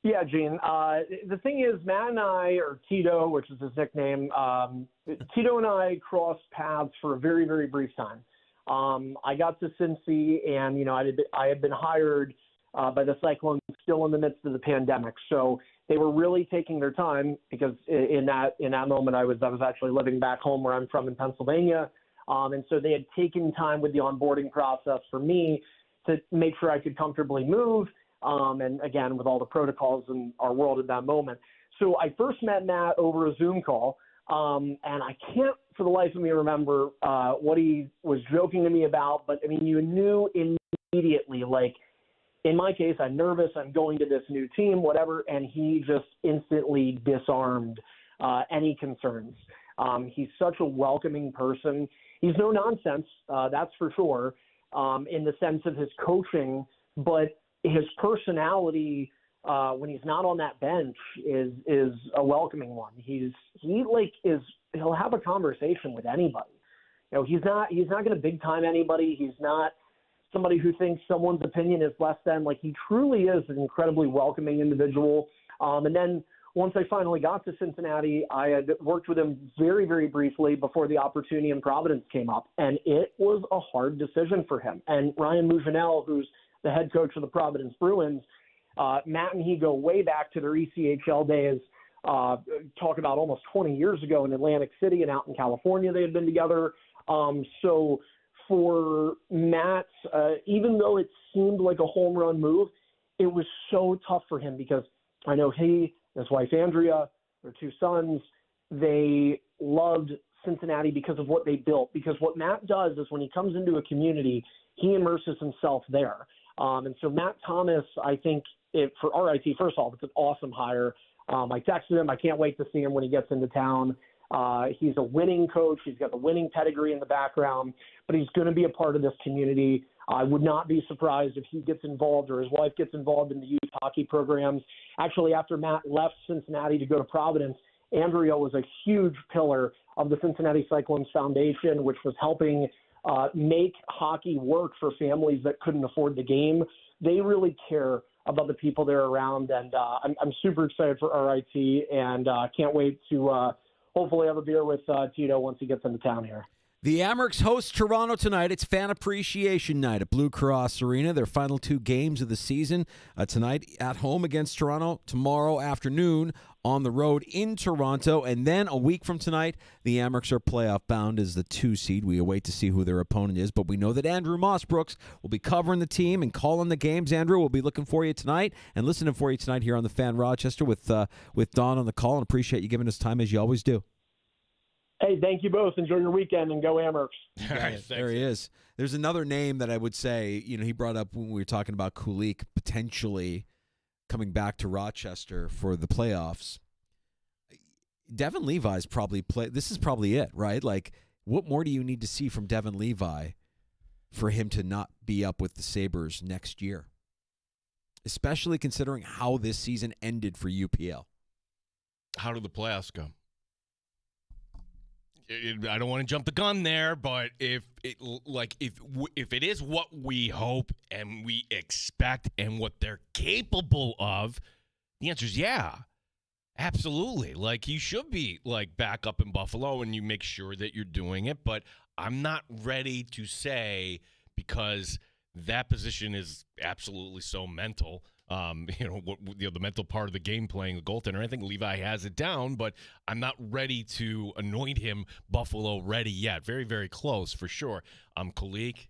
Yeah, Gene. The thing is, Matt and I, or Tito, which is his nickname, Tito and I crossed paths for a very, very brief time. I got to Cincy, and, I had been hired by the Cyclones still in the midst of the pandemic. So they were really taking their time because in that moment I was actually living back home where I'm from in Pennsylvania. And so they had taken time with the onboarding process for me to make sure I could comfortably move. And again, with all the protocols in our world at that moment. So I first met Matt over a Zoom call. And I can't for the life of me remember what he was joking to me about, but I mean, you knew immediately, like, in my case, I'm nervous, I'm going to this new team, whatever, and he just instantly disarmed any concerns. He's such a welcoming person. He's no nonsense, that's for sure, in the sense of his coaching, but his personality when he's not on that bench is a welcoming one. He'll have a conversation with anybody. He's not going to big time anybody. He's not somebody who thinks someone's opinion is less than. Like, he truly is an incredibly welcoming individual. And then once I finally got to Cincinnati, I had worked with him very, very briefly before the opportunity in Providence came up. And it was a hard decision for him. And Ryan Mougenel, who's the head coach of the Providence Bruins, Matt and he go way back to their ECHL days, talk about almost 20 years ago in Atlantic City and out in California they had been together. So for Matt, even though it seemed like a home run move, it was so tough for him because I know he, his wife Andrea, their two sons, they loved Cincinnati because of what they built. Because what Matt does is when he comes into a community, he immerses himself there. And so Matt Thomas, I think for RIT, first of all, it's an awesome hire. I texted him. I can't wait to see him when he gets into town. He's a winning coach. He's got the winning pedigree in the background, but he's going to be a part of this community. I would not be surprised if he gets involved or his wife gets involved in the youth hockey programs. Actually, after Matt left Cincinnati to go to Providence, Andrea was a huge pillar of the Cincinnati Cyclones Foundation, which was helping make hockey work for families that couldn't afford the game. They really care about the people they're around, and I'm super excited for RIT, and can't wait to hopefully have a beer with Tito once he gets into town here. The Amherst host Toronto tonight. It's Fan Appreciation Night at Blue Cross Arena. Their final 2 games of the season. Tonight at home against Toronto. Tomorrow afternoon on the road in Toronto. And then a week from tonight, the Amherst are playoff bound as the 2 seed. We await to see who their opponent is. But we know that Andrew Mossbrooks will be covering the team and calling the games. Andrew, we'll be looking for you tonight and listening for you tonight here on the Fan Rochester with Don on the call. And appreciate you giving us time as you always do. Hey, thank you both. Enjoy your weekend and go Amherst. There he is. There's another name that I would say, he brought up when we were talking about Kulik potentially coming back to Rochester for the playoffs. Devin Levi's probably this is probably it, right? Like, what more do you need to see from Devin Levi for him to not be up with the Sabres next year? Especially considering how this season ended for UPL. How did the playoffs go? I don't want to jump the gun there, but if it is what we hope and we expect and what they're capable of, the answer is yeah, absolutely. Like, you should be back up in Buffalo, and you make sure that you're doing it. But I'm not ready to say, because that position is absolutely so mental. The mental part of the game, playing the goaltender. I think Levi has it down, but I'm not ready to anoint him Buffalo ready yet. Very, very close for sure. Kulik,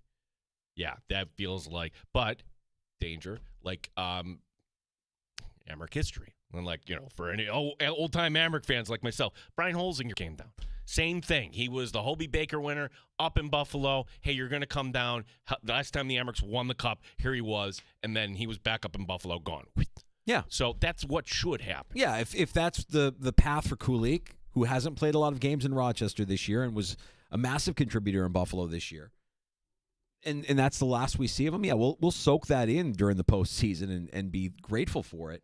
yeah, that feels like, but danger, Amherst history. And for any old-time Amherst fans like myself, Brian Holzinger came down. Same thing. He was the Hobie Baker winner up in Buffalo. Hey, you're going to come down. Last time the Amherst won the cup, here he was, and then he was back up in Buffalo, gone. Yeah. So that's what should happen. Yeah, if that's the path for Kulik, who hasn't played a lot of games in Rochester this year and was a massive contributor in Buffalo this year, and that's the last we see of him, yeah, we'll soak that in during the postseason and be grateful for it.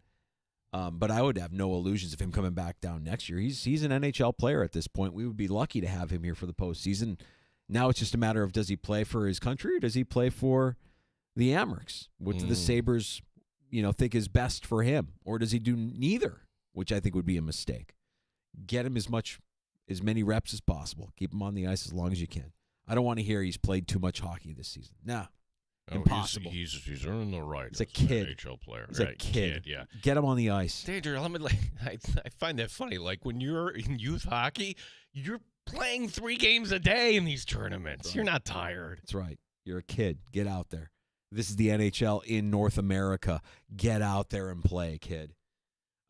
But I would have no illusions of him coming back down next year. He's an NHL player at this point. We would be lucky to have him here for the postseason. Now it's just a matter of, does he play for his country or does he play for the Amherst? What do the Sabres, think is best for him? Or does he do neither, which I think would be a mistake? Get him as many reps as possible. Keep him on the ice as long as you can. I don't want to hear he's played too much hockey this season. Nah. Impossible. He's earning the right. He's a kid. An NHL player. He's a kid. Yeah. Get him on the ice. Danger. I find that funny. Like, when you're in youth hockey, you're playing 3 games a day in these tournaments. Right. You're not tired. That's right. You're a kid. Get out there. This is the NHL in North America. Get out there and play, kid.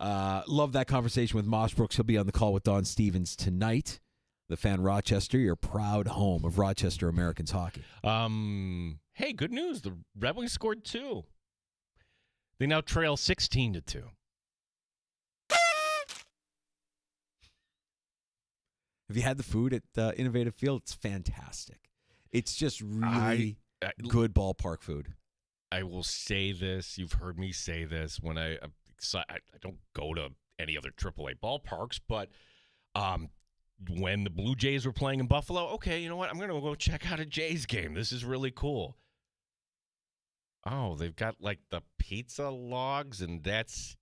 Love that conversation with Mossbrooks. He'll be on the call with Don Stevens tonight. The Fan Rochester, your proud home of Rochester Americans hockey. Hey, good news. The Red Wings scored 2. They now trail 16-2. Have you had the food at Innovative Field? It's fantastic. It's just really good ballpark food. I will say this. You've heard me say this when I don't go to any other AAA ballparks, but when the Blue Jays were playing in Buffalo, okay, you know what? I'm going to go check out a Jays game. This is really cool. Oh, they've got the pizza logs, and that's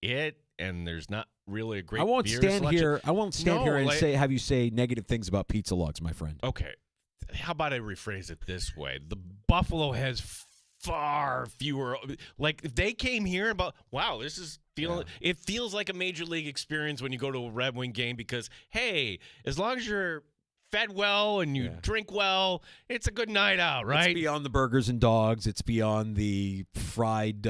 it. And there's not really a great. I won't beer stand selection. here. I won't stand here and have you say negative things about pizza logs, my friend. Okay, how about I rephrase it this way? The Buffalo has far fewer. If they came here wow, this is feeling. Yeah. It feels like a major league experience when you go to a Red Wing game because, hey, as long as you're fed well and you drink well, it's a good night out, right? It's beyond the burgers and dogs. It's beyond the fried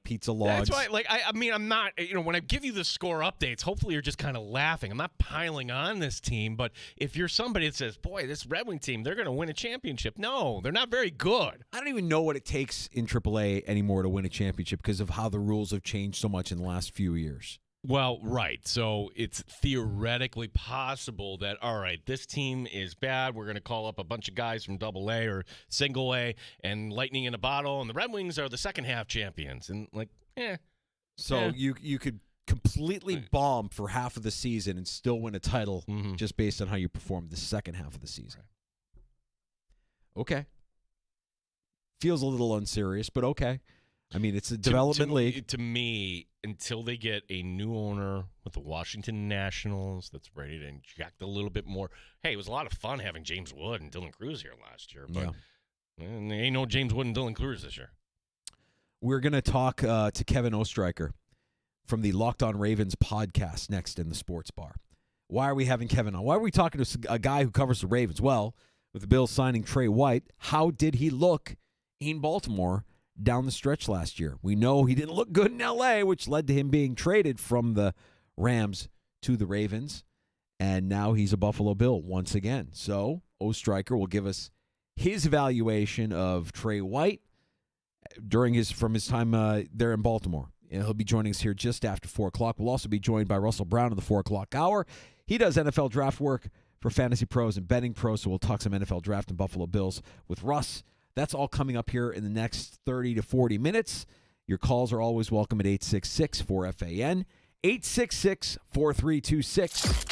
pizza logs. That's why, I'm not, when I give you the score updates, hopefully you're just kind of laughing. I'm not piling on this team, but if you're somebody that says, boy, this Red Wing team, they're going to win a championship. No, they're not very good. I don't even know what it takes in AAA anymore to win a championship because of how the rules have changed so much in the last few years. Well, right. So it's theoretically possible that, all right, this team is bad. We're going to call up a bunch of guys from AA or single A and lightning in a bottle, and the Red Wings are the second half champions. And So you could completely bomb for half of the season and still win a title just based on how you performed the second half of the season. Right. Okay. feels a little unserious, but okay. I mean, it's a development league. To me, until they get a new owner with the Washington Nationals that's ready to inject a little bit more. Hey, it was a lot of fun having James Wood and Dylan Cruz here last year, but there ain't no James Wood and Dylan Cruz this year. We're going to talk to Kevin Ostreicher from the Locked On Ravens podcast next in the Sports Bar. Why are we having Kevin on? Why are we talking to a guy who covers the Ravens? Well, with the Bills signing Trey White, how did he look in Baltimore down the stretch last year? We know he didn't look good in L.A., which led to him being traded from the Rams to the Ravens, and now he's a Buffalo Bill once again. So Ostreicher will give us his evaluation of Trey White from his time there in Baltimore. And he'll be joining us here just after 4 o'clock. We'll also be joined by Russell Brown in the 4 o'clock hour. He does NFL draft work for Fantasy Pros and Betting Pros, so we'll talk some NFL draft and Buffalo Bills with Russ. That's all coming up here in the next 30 to 40 minutes. Your calls are always welcome at 866-4FAN, 866-4326.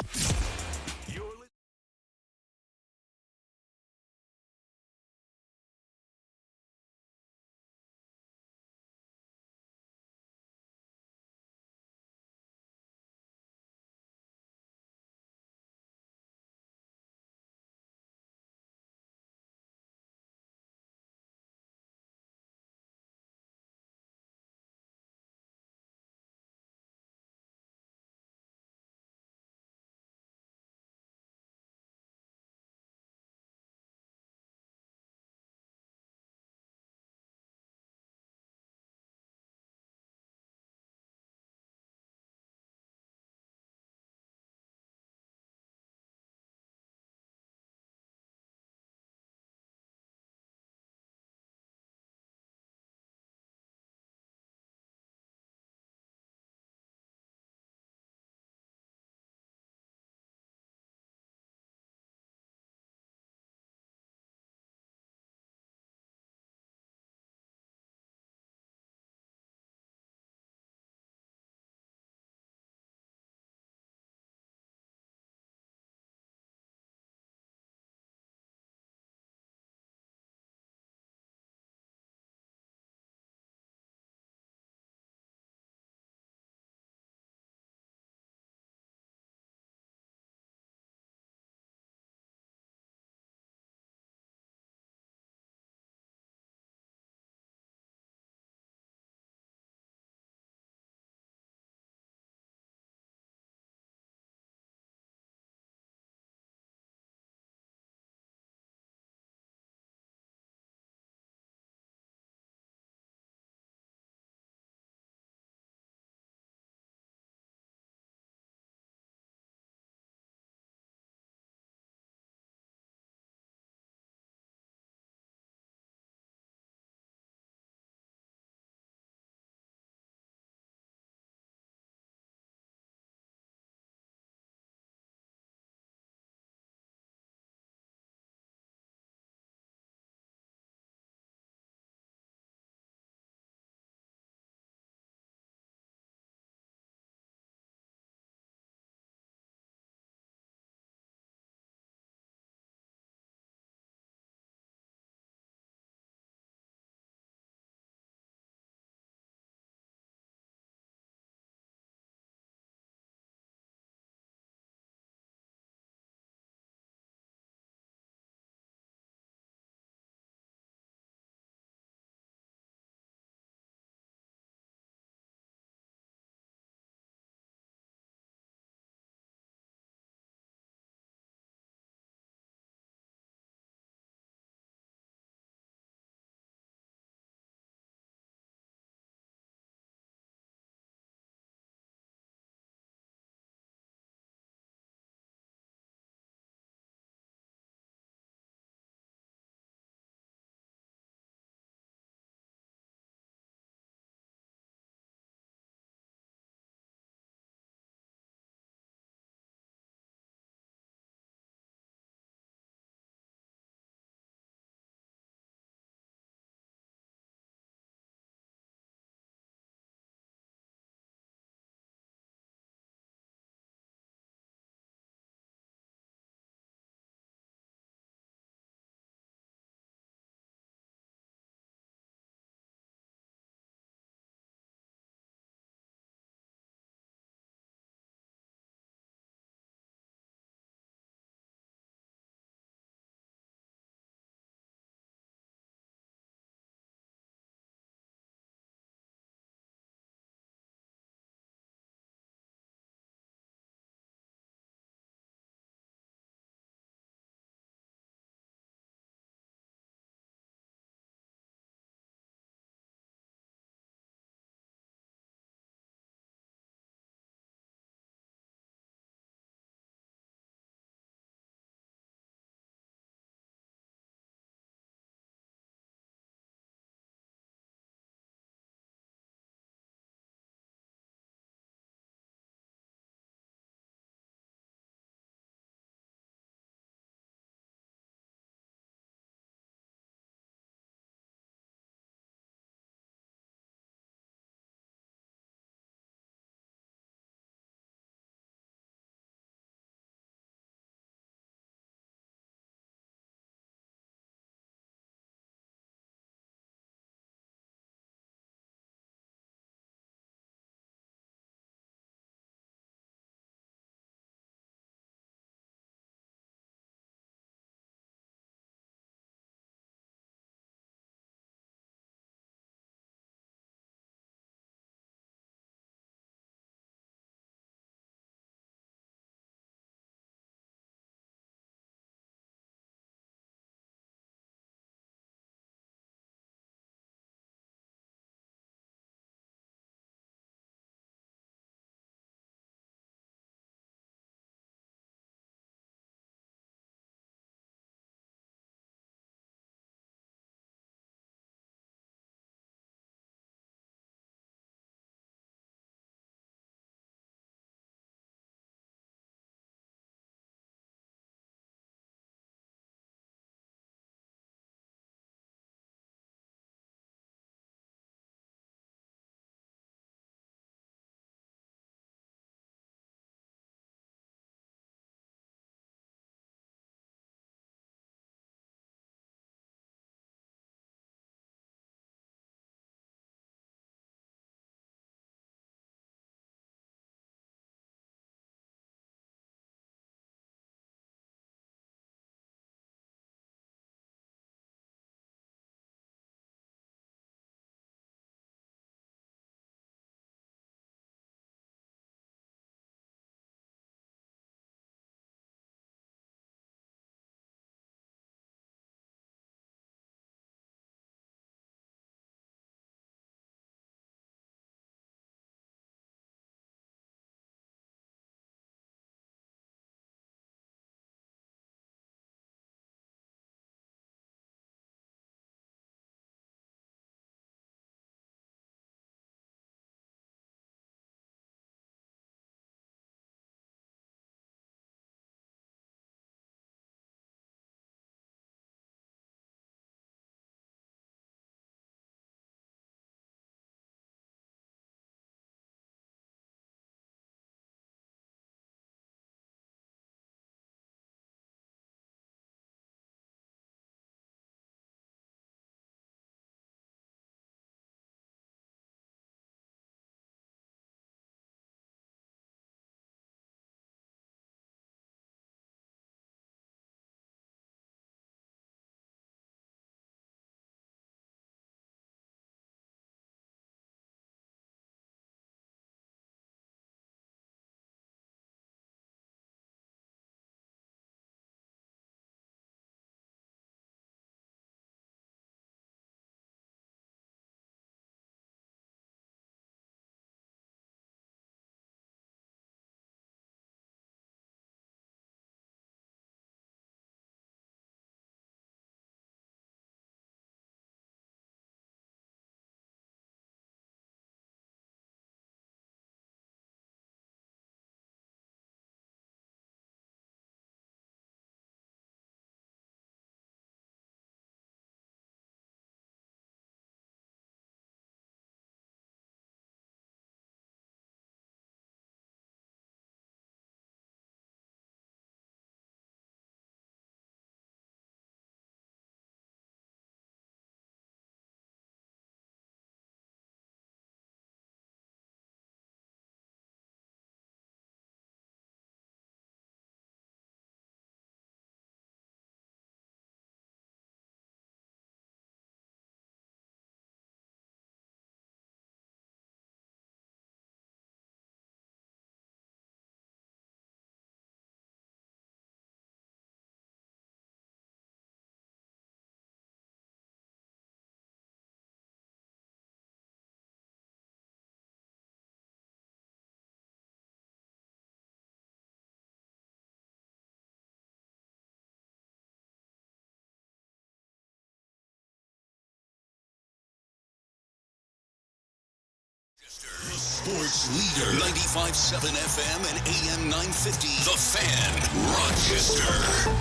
sports leader. 95.7 FM and AM 950. The Fan, Rochester.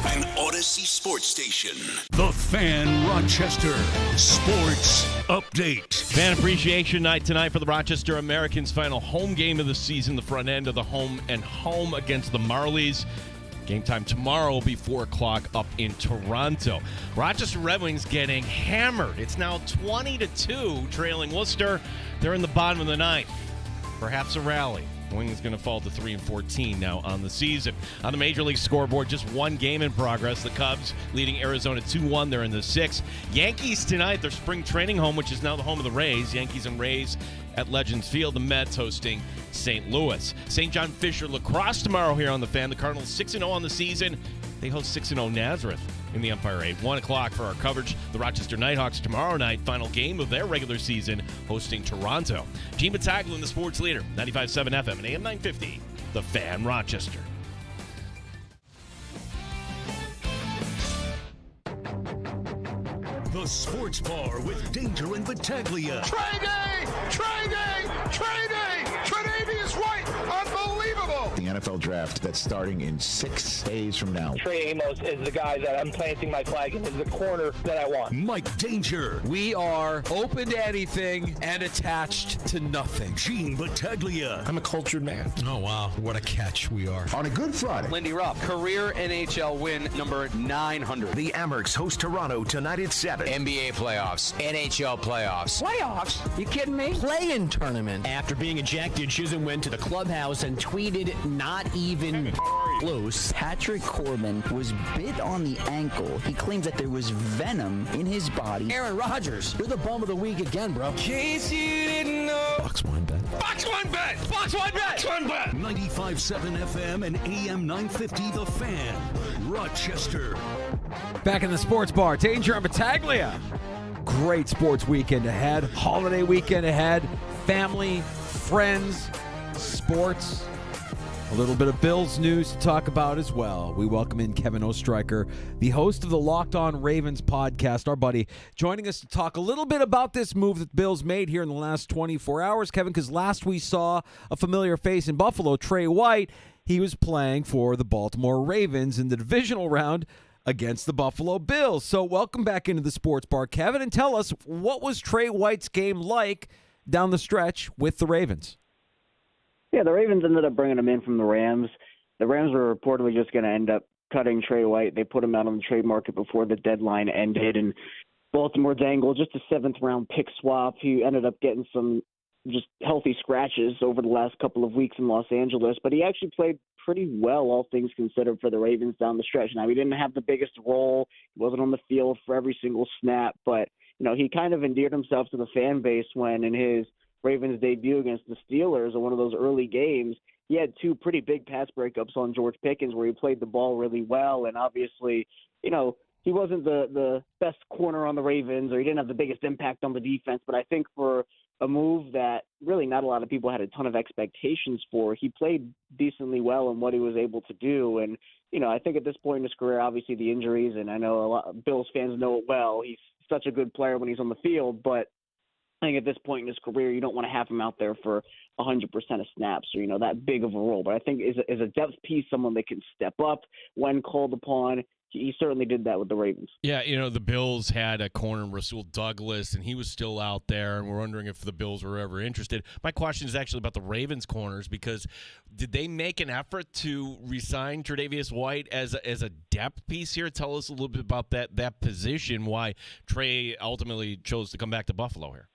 An Odyssey sports station. The Fan, Rochester. Sports update. Fan Appreciation Night tonight for the Rochester Americans' final home game of the season, the front end of the home and home against the Marlies. Game time tomorrow will be 4 o'clock up in Toronto. Rochester Red Wings getting hammered. It's now 20-2, trailing Worcester. They're in the bottom of the ninth. Perhaps a rally. Wings going to fall to 3-14 now on the season. On the Major League scoreboard, just one game in progress. The Cubs leading Arizona 2-1. They're in the sixth. Yankees tonight, their spring training home, which is now the home of the Rays. Yankees and Rays at Legends Field. The Mets hosting St. Louis. St. John Fisher lacrosse tomorrow here on the Fan. The Cardinals 6-0 on the season. They host 6-0 Nazareth in the Empire 8. 1 o'clock for our coverage. The Rochester Nighthawks tomorrow night, final game of their regular season, hosting Toronto. Gene Battaglia in the sports leader, 95.7 FM and AM 950, The Fan, Rochester. The Sports Bar with Danger and Battaglia. Tre'Davious White, unbelievable! The NFL draft that's starting in 6 days from now. Trey Amos is the guy that I'm planting my flag in, is the corner that I want. Mike Danger. We are open to anything and attached to nothing. Gene Battaglia. I'm a cultured man. Oh, wow. What a catch we are. On a Good Friday. Lindy Ruff, career NHL win number 900. The Amerks host Toronto tonight at 7. NBA playoffs, NHL playoffs. Playoffs? You kidding me? Play-in tournament. After being ejected, Chisholm went to the clubhouse and tweeted, "Not even close." Patrick Corbin was bit on the ankle. He claims that there was venom in his body. Aaron Rodgers, you're the bum of the week again, bro. Case you didn't know. Box one bet. Box one bet! Box one bet! Box one bet! 95.7 FM and AM 950, The Fan, Rochester. Back in the sports bar, Danger and Battaglia. Great sports weekend ahead. Holiday weekend ahead. Family, friends, sports. A little bit of Bills news to talk about as well. We welcome in Kevin Ostreicher, the host of the Locked On Ravens podcast, our buddy, joining us to talk a little bit about this move that the Bills made here in the last 24 hours, Kevin, because last we saw a familiar face in Buffalo, Trey White. He was playing for the Baltimore Ravens in the divisional round against the Buffalo Bills. So welcome back into the sports bar, Kevin, and tell us, what was Trey White's game like down the stretch with the Ravens? Yeah, the Ravens ended up bringing him in from the Rams. The Rams were reportedly just going to end up cutting Trey White. They put him out on the trade market before the deadline ended, and Baltimore dangled just a seventh-round pick swap. He ended up getting some just healthy scratches over the last couple of weeks in Los Angeles, but he actually played pretty well, all things considered, for the Ravens down the stretch. Now, he didn't have the biggest role. He wasn't on the field for every single snap, but he kind of endeared himself to the fan base when, in his Ravens debut against the Steelers in one of those early games, he had two pretty big pass breakups on George Pickens where he played the ball really well. And obviously, he wasn't the best corner on the Ravens, or he didn't have the biggest impact on the defense. But I think for a move that really not a lot of people had a ton of expectations for, he played decently well in what he was able to do. And, I think at this point in his career, obviously the injuries, and I know a lot of Bills fans know it well, he's such a good player when he's on the field, but I think at this point in his career, you don't want to have him out there for 100% of snaps or, that big of a role. But I think is a depth piece, someone that can step up when called upon. He certainly did that with the Ravens. Yeah, the Bills had a corner, Rasul Douglas, and he was still out there, and we're wondering if the Bills were ever interested. My question is actually about the Ravens corners, because did they make an effort to re-sign Tre'Davious White as a depth piece here? Tell us a little bit about that position, why Trey ultimately chose to come back to Buffalo here.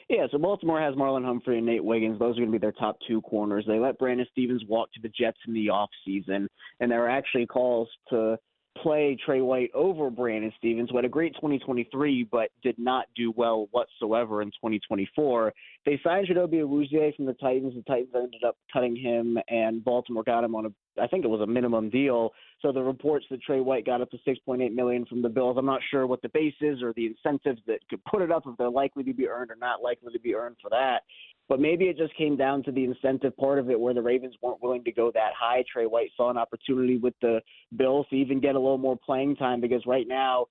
Yeah, so Baltimore has Marlon Humphrey and Nate Wiggins. Those are going to be their top two corners. They let Brandon Stevens walk to the Jets in the offseason, and there were actually calls to play Trey White over Brandon Stevens, who had a great 2023 but did not do well whatsoever in 2024. They signed Chidobe Awuzie from the Titans. The Titans ended up cutting him, and Baltimore got him on I think it was a minimum deal. So the reports that Trey White got up to $6.8 million from the Bills, I'm not sure what the base is or the incentives that could put it up, if they're likely to be earned or not likely to be earned for that. But maybe it just came down to the incentive part of it, where the Ravens weren't willing to go that high. Trey White saw an opportunity with the Bills to even get a little more playing time, because right now,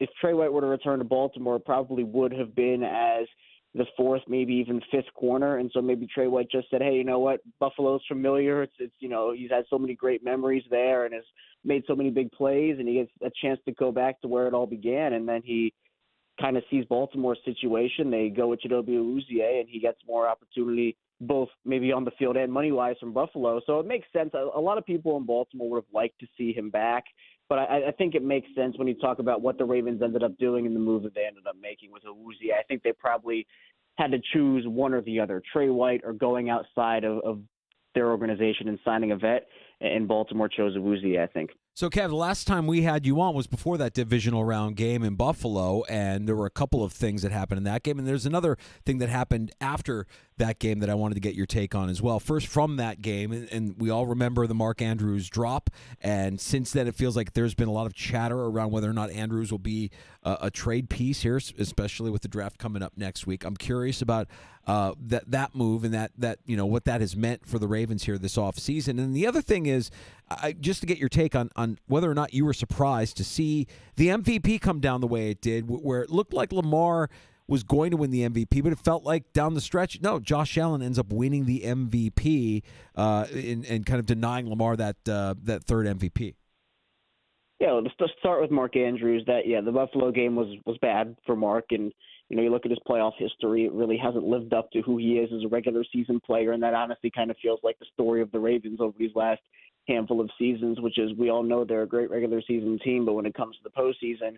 if Trey White were to return to Baltimore, it probably would have been as the fourth, maybe even fifth corner. And so maybe Trey White just said, hey, you know what? Buffalo's familiar. It's he's had so many great memories there and has made so many big plays, and he gets a chance to go back to where it all began. And then he kind of sees Baltimore's situation. They go with Chidobe Awuzie, and he gets more opportunity both maybe on the field and money-wise from Buffalo. So it makes sense. A lot of people in Baltimore would have liked to see him back, but I think it makes sense when you talk about what the Ravens ended up doing and the move that they ended up making with Awuzie. I think they probably had to choose one or the other, Trey White or going outside of their organization and signing a vet, and Baltimore chose Awuzie, I think. So, Kev, the last time we had you on was before that divisional round game in Buffalo, and there were a couple of things that happened in that game, and there's another thing that happened after that game that I wanted to get your take on as well. First, from that game, and we all remember the Mark Andrews drop, and since then it feels like there's been a lot of chatter around whether or not Andrews will be a trade piece here, especially with the draft coming up next week. I'm curious about that move and that what that has meant for the Ravens here this offseason. And the other thing is, just to get your take on whether or not you were surprised to see the MVP come down the way it did, where it looked like Lamar was going to win the MVP, but it felt like down the stretch, no, Josh Allen ends up winning the MVP and kind of denying Lamar that third MVP. Yeah, let's start with Mark Andrews. The Buffalo game was bad for Mark, and you look at his playoff history, it really hasn't lived up to who he is as a regular season player, and that honestly kind of feels like the story of the Ravens over these last handful of seasons, which is we all know they're a great regular season team, but when it comes to the postseason,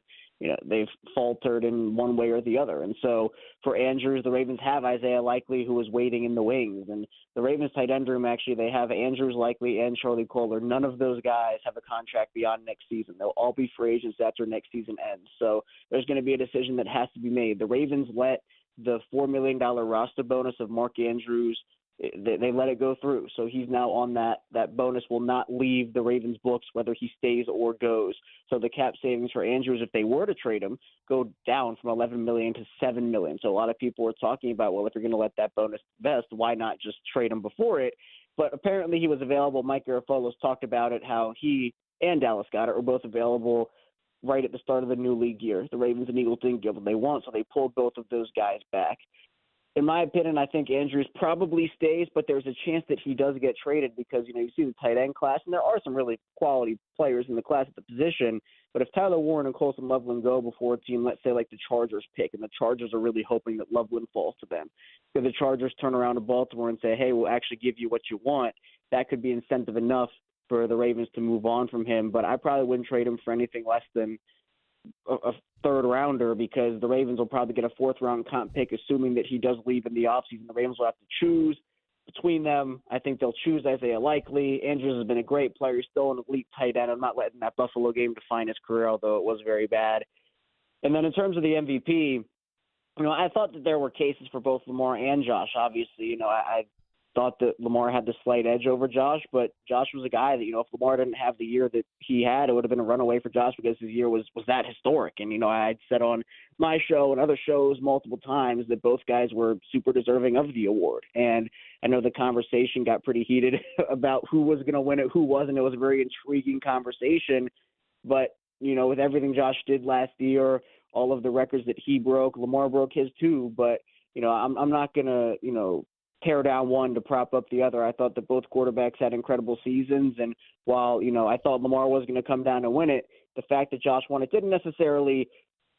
they've faltered in one way or the other. And so for Andrews, the Ravens have Isaiah Likely, who is waiting in the wings. And the Ravens tight end room, actually, they have Andrews, Likely, and Charlie Kolar. None of those guys have a contract beyond next season. They'll all be free agents after next season ends. So there's going to be a decision that has to be made. The Ravens let the $4 million roster bonus of Mark Andrews, they let it go through. So he's now on that bonus will not leave the Ravens books whether he stays or goes. So the cap savings for Andrews, if they were to trade him, go down from $11 million to $7 million. So a lot of people were talking about, well, if you're going to let that bonus vest, why not just trade him before it? But apparently he was available. Mike Garafolo's talked about it, how he and Dallas Goedert were both available right at the start of the new league year. The Ravens and Eagles didn't get what they want, so they pulled both of those guys back. In my opinion, I think Andrews probably stays, but there's a chance that he does get traded because, you see the tight end class, and there are some really quality players in the class at the position. But if Tyler Warren and Colson Loveland go before a team, let's say like the Chargers pick, and the Chargers are really hoping that Loveland falls to them, if the Chargers turn around to Baltimore and say, hey, we'll actually give you what you want, that could be incentive enough for the Ravens to move on from him. But I probably wouldn't trade him for anything less than a third rounder because the Ravens will probably get a fourth round comp pick, assuming that he does leave in the offseason. The Ravens will have to choose between them. I think they'll choose Isaiah Likely. Andrews has been a great player. He's still an elite tight end. I'm not letting that Buffalo game define his career, although it was very bad. And then in terms of the MVP, I thought that there were cases for both Lamar and Josh. Obviously, I thought that Lamar had the slight edge over Josh, but Josh was a guy that, if Lamar didn't have the year that he had, it would have been a runaway for Josh because his year was that historic. And, I'd said on my show and other shows multiple times that both guys were super deserving of the award. And I know the conversation got pretty heated about who was going to win it, who wasn't. It was a very intriguing conversation. But, with everything Josh did last year, all of the records that he broke, Lamar broke his too. But, I'm not going to, tear down one to prop up the other. I thought that both quarterbacks had incredible seasons, and while I thought Lamar was going to come down and win it, the fact that Josh won it didn't necessarily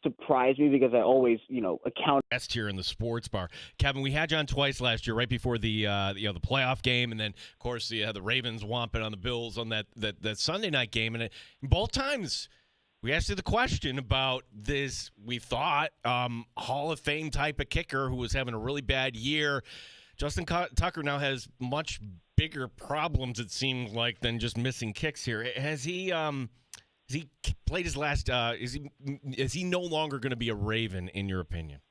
surprise me because I always account. Best here in the sports bar, Kevin. We had you on twice last year, right before the the playoff game, and then of course the Ravens whomping on the Bills on that Sunday night game, and both times. We asked you the question about this, we thought, Hall of Fame type of kicker who was having a really bad year. Justin Tucker now has much bigger problems, it seems like, than just missing kicks here. Has he played his last is he no longer going to be a Raven, in your opinion?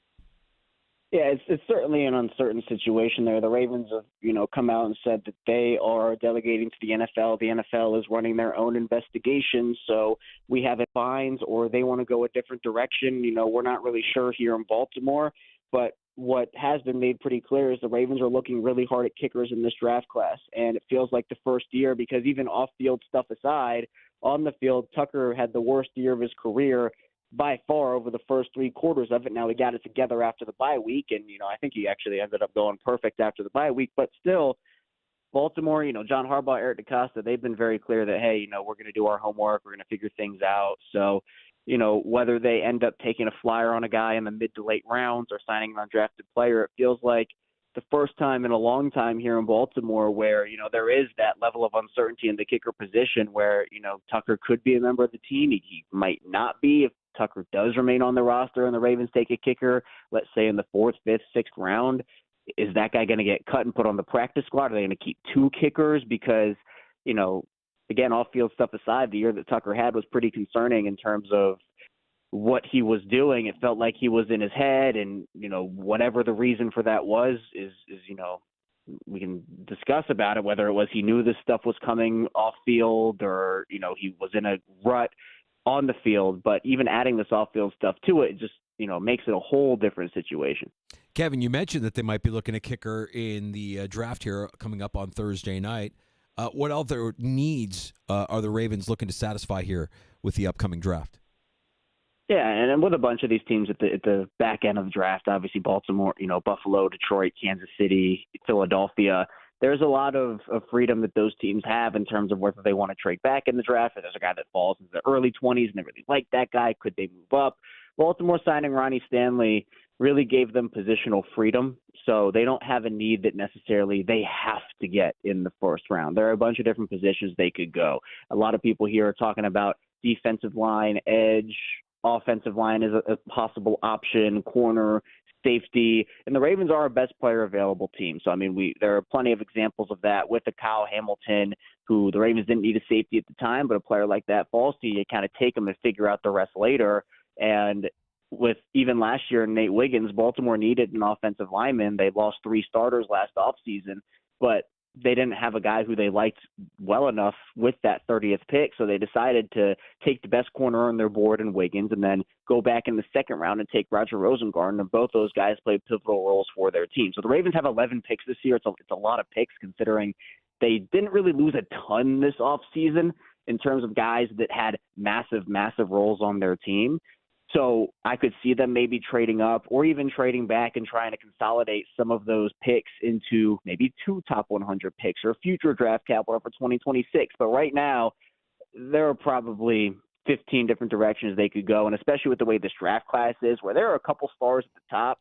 Yeah, it's certainly an uncertain situation there. The Ravens have, come out and said that they are delegating to the NFL. The NFL is running their own investigation, so we have fines or they want to go a different direction. We're not really sure here in Baltimore, but what has been made pretty clear is the Ravens are looking really hard at kickers in this draft class, and it feels like the first year because even off-field stuff aside, on the field, Tucker had the worst year of his career by far over the first 3 quarters of it. Now we got it together after the bye week, and, I think he actually ended up going perfect after the bye week. But still, Baltimore, John Harbaugh, Eric DeCosta, they've been very clear that, hey, we're going to do our homework. We're going to figure things out. So, whether they end up taking a flyer on a guy in the mid to late rounds or signing an undrafted player, it feels like the first time in a long time here in Baltimore where, there is that level of uncertainty in the kicker position where, Tucker could be a member of the team. He might not be if Tucker does remain on the roster and the Ravens take a kicker, let's say in the 4th, 5th, 6th round. Is that guy going to get cut and put on the practice squad? Are they going to keep 2 kickers? Because, again, off-field stuff aside, the year that Tucker had was pretty concerning in terms of what he was doing. It felt like he was in his head, and, whatever the reason for that was is we can discuss about it, whether it was he knew this stuff was coming off field or, he was in a rut on the field. But even adding this off-field stuff to it just, makes it a whole different situation. Kevin, you mentioned that they might be looking at kicker in the draft here coming up on Thursday night. What other needs are the Ravens looking to satisfy here with the upcoming draft? Yeah, and with a bunch of these teams at the back end of the draft, obviously Baltimore, Buffalo, Detroit, Kansas City, Philadelphia, there's a lot of freedom that those teams have in terms of whether they want to trade back in the draft. If there's a guy that falls into the early 20s and they really like that guy, could they move up? Baltimore signing Ronnie Stanley really gave them positional freedom, so they don't have a need that necessarily they have to get in the first round. There are a bunch of different positions they could go. A lot of people here are talking about defensive line, edge, offensive line is a possible option, corner, safety, and the Ravens are our best player available team. So, there are plenty of examples of that with a Kyle Hamilton, who the Ravens didn't need a safety at the time, but a player like that falls to you, you kind of take them and figure out the rest later. And with even last year, Nate Wiggins, Baltimore needed an offensive lineman. They lost 3 starters last offseason, but they didn't have a guy who they liked well enough with that 30th pick, so they decided to take the best corner on their board in Wiggins and then go back in the 2nd round and take Roger Rosengarten, and both those guys played pivotal roles for their team. So the Ravens have 11 picks this year. It's a lot of picks considering they didn't really lose a ton this offseason in terms of guys that had massive, massive roles on their team. So I could see them maybe trading up or even trading back and trying to consolidate some of those picks into maybe 2 top 100 picks or future draft capital for 2026. But right now, there are probably 15 different directions they could go, and especially with the way this draft class is, where there are a couple stars at the top,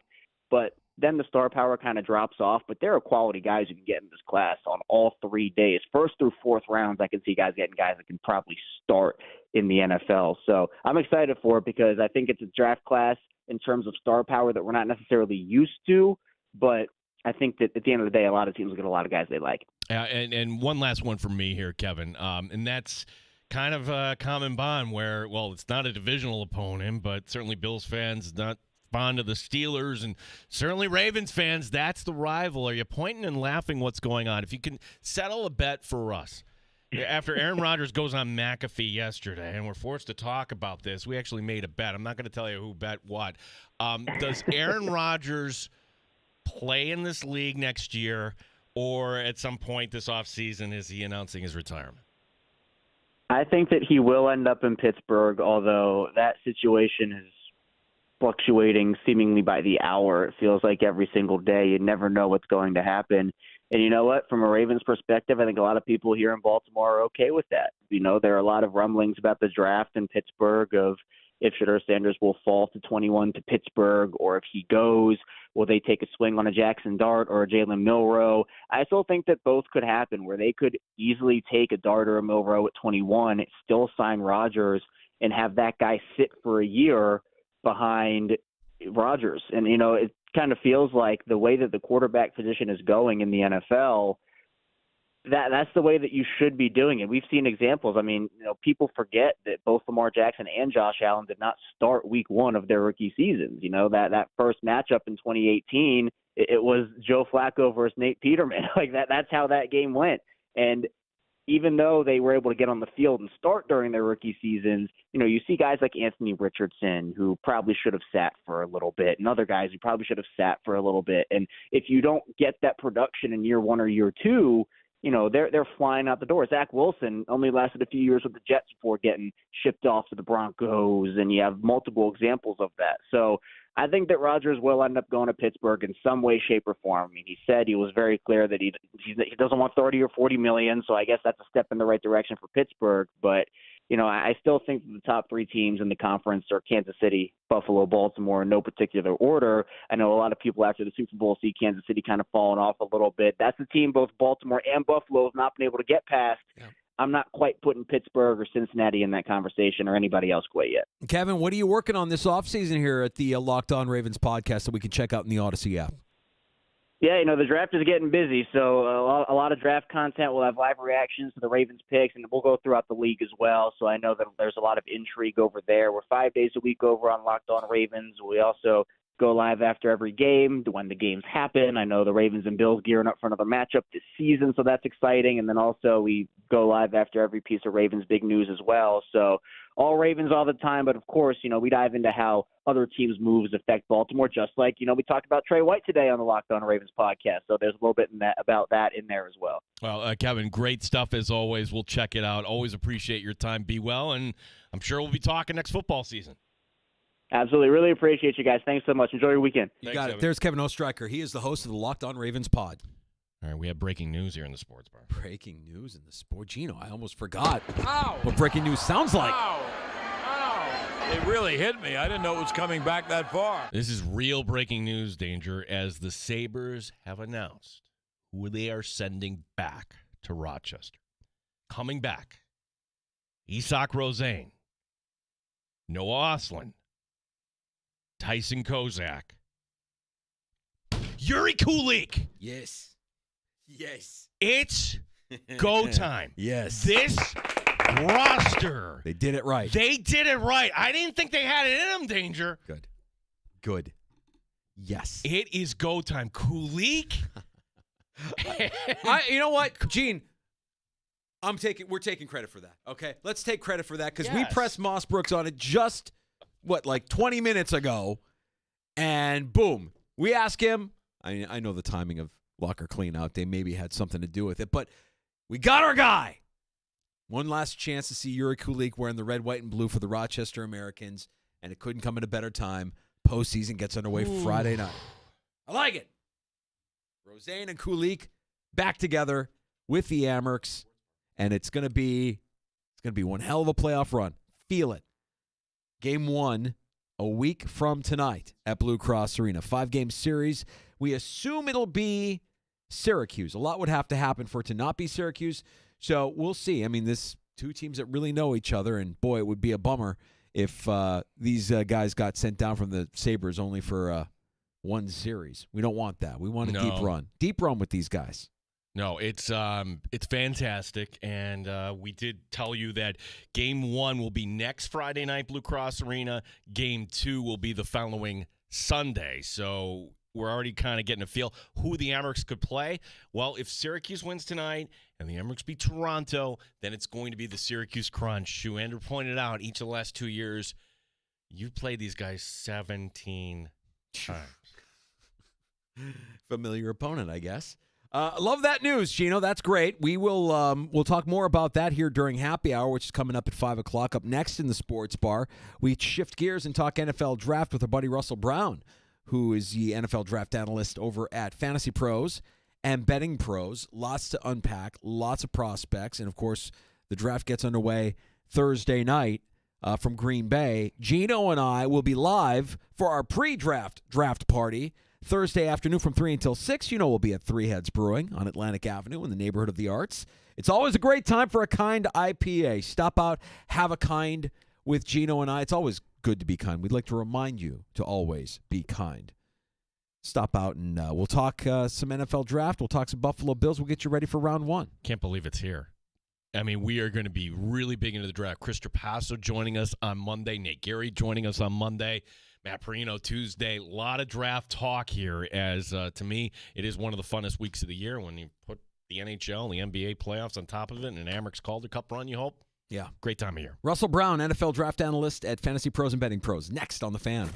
but then the star power kind of drops off. But there are quality guys who can get in this class on all 3 days. 1st through 4th rounds, I can see guys getting guys that can probably start in the NFL. So I'm excited for it because I think it's a draft class in terms of star power that we're not necessarily used to. But I think that at the end of the day, a lot of teams will get a lot of guys they like. And one last one for me here, Kevin, and that's kind of a common bond where, well, it's not a divisional opponent, but certainly Bills fans not fond of the Steelers, and certainly Ravens fans, that's the rival. Are you pointing and laughing what's going on? If you can settle a bet for us. After Aaron Rodgers goes on McAfee yesterday, and we're forced to talk about this, we actually made a bet. I'm not going to tell you who bet what. Does Aaron Rodgers play in this league next year, or at some point this offseason is he announcing his retirement? I think that he will end up in Pittsburgh, although that situation is fluctuating seemingly by the hour. It feels like every single day. You never know what's going to happen. And you know what? From a Ravens perspective, I think a lot of people here in Baltimore are okay with that. There are a lot of rumblings about the draft in Pittsburgh of if Shedeur Sanders will fall to 21 to Pittsburgh, or if he goes, will they take a swing on a Jackson Dart or a Jalen Milroe? I still think that both could happen, where they could easily take a Dart or a Milroe at 21, still sign Rodgers, and have that guy sit for a year behind Rodgers. And, it kind of feels like the way that the quarterback position is going in the NFL, that's the way that you should be doing it. We've seen examples. People forget that both Lamar Jackson and Josh Allen did not start week 1 of their rookie seasons. That first matchup in 2018, it was Joe Flacco versus Nate Peterman. That's how that game went. And even though they were able to get on the field and start during their rookie seasons, you see guys like Anthony Richardson, who probably should have sat for a little bit, and other guys who probably should have sat for a little bit. And if you don't get that production in year 1 or year 2, they're flying out the door. Zach Wilson only lasted a few years with the Jets before getting shipped off to the Broncos, and you have multiple examples of that. So I think that Rodgers will end up going to Pittsburgh in some way, shape, or form. I mean, he said he was very clear that he doesn't want 30 or 40 million, so I guess that's a step in the right direction for Pittsburgh. But, I still think that the top three teams in the conference are Kansas City, Buffalo, Baltimore, in no particular order. I know a lot of people after the Super Bowl see Kansas City kind of falling off a little bit. That's the team both Baltimore and Buffalo have not been able to get past. Yeah. I'm not quite putting Pittsburgh or Cincinnati in that conversation or anybody else quite yet. Kevin, what are you working on this offseason here at the Locked On Ravens podcast that we can check out in the Odyssey app? Yeah, the draft is getting busy, so a lot of draft content. We'll have live reactions to the Ravens picks, and we'll go throughout the league as well. So I know that there's a lot of intrigue over there. We're 5 days a week over on Locked On Ravens. We also go live after every game when the games happen. I know the Ravens and Bills gearing up for another matchup this season, so that's exciting. And then also we go live after every piece of Ravens big news as well. So all Ravens all the time, but of course, we dive into how other teams' moves affect Baltimore, just like, we talked about Trey White today on the Locked On Ravens podcast. So there's a little bit about that in there as well. Well, Kevin, great stuff as always. We'll check it out. Always appreciate your time. Be well, and I'm sure we'll be talking next football season. Absolutely. Really appreciate you guys. Thanks so much. Enjoy your weekend. You got it. There's Kevin Ostreicher. He is the host of the Locked On Ravens pod. All right, we have breaking news here in the sports bar. Breaking news in the sport. Gino, I almost forgot what breaking news sounds like. Ow. It really hit me. I didn't know it was coming back that far. This is real breaking news, Danger, as the Sabres have announced who they are sending back to Rochester. Coming back, Isak Rosén, Noah Ostlund, Tyson Kozak, Yuri Kulik. Yes. It's go time. Yes. This roster. They did it right. I didn't think they had it in them, Danger. Good. Yes. It is go time. Kulik. You know what, Gene? We're taking credit for that. Okay, let's take credit for that because we pressed Moss Brooks on it just 20 minutes ago, and boom, we ask him. I know the timing of locker clean out day maybe had something to do with it, but we got our guy. One last chance to see Yuri Kulik wearing the red, white, and blue for the Rochester Americans, and it couldn't come at a better time. Postseason gets underway Friday night. I like it. Rosén and Kulik back together with the Amerks, and it's gonna be one hell of a playoff run. Feel it. Game 1 a week from tonight at Blue Cross Arena. 5-game series. We assume it'll be Syracuse. A lot would have to happen for it to not be Syracuse. So we'll see. I mean, this two teams that really know each other, and boy, it would be a bummer if these guys got sent down from the Sabres only for one series. We don't want that. We want a deep run with these guys. No, it's fantastic, and we did tell you that Game 1 will be next Friday night, Blue Cross Arena. Game 2 will be the following Sunday. So we're already kind of getting a feel who the Amerks could play. Well, if Syracuse wins tonight and the Amerks beat Toronto, then it's going to be the Syracuse Crunch, who Andrew pointed out each of the last 2 years, you've played these guys 17 times. Familiar opponent, I guess. Love that news, Gino. That's great. We will we'll talk more about that here during happy hour, which is coming up at 5 o'clock. Up next in the sports bar, we shift gears and talk NFL draft with our buddy Russell Brown, who is the NFL draft analyst over at Fantasy Pros and Betting Pros. Lots to unpack, lots of prospects, and of course, the draft gets underway Thursday night from Green Bay. Gino and I will be live for our pre-draft draft party Thursday afternoon from 3 until 6. You know we'll be at Three Heads Brewing on Atlantic Avenue in the neighborhood of the arts. It's always a great time for a Kind IPA. Stop out, have a Kind with Gino and I. It's always good to be kind. We'd like to remind you to always be kind. Stop out and we'll talk some NFL draft. We'll talk some Buffalo Bills. We'll get you ready for round 1. Can't believe it's here. I mean, we are going to be really big into the draft. Chris Trapasso joining us on Monday. Nate Gary joining us on Monday. Matt Perino Tuesday. A lot of draft talk here as, to me, it is one of the funnest weeks of the year when you put the NHL and the NBA playoffs on top of it and an Amerks Calder Cup run, you hope. Yeah. Great time of year. Russell Brown, NFL draft analyst at Fantasy Pros and Betting Pros. Next on The Fan.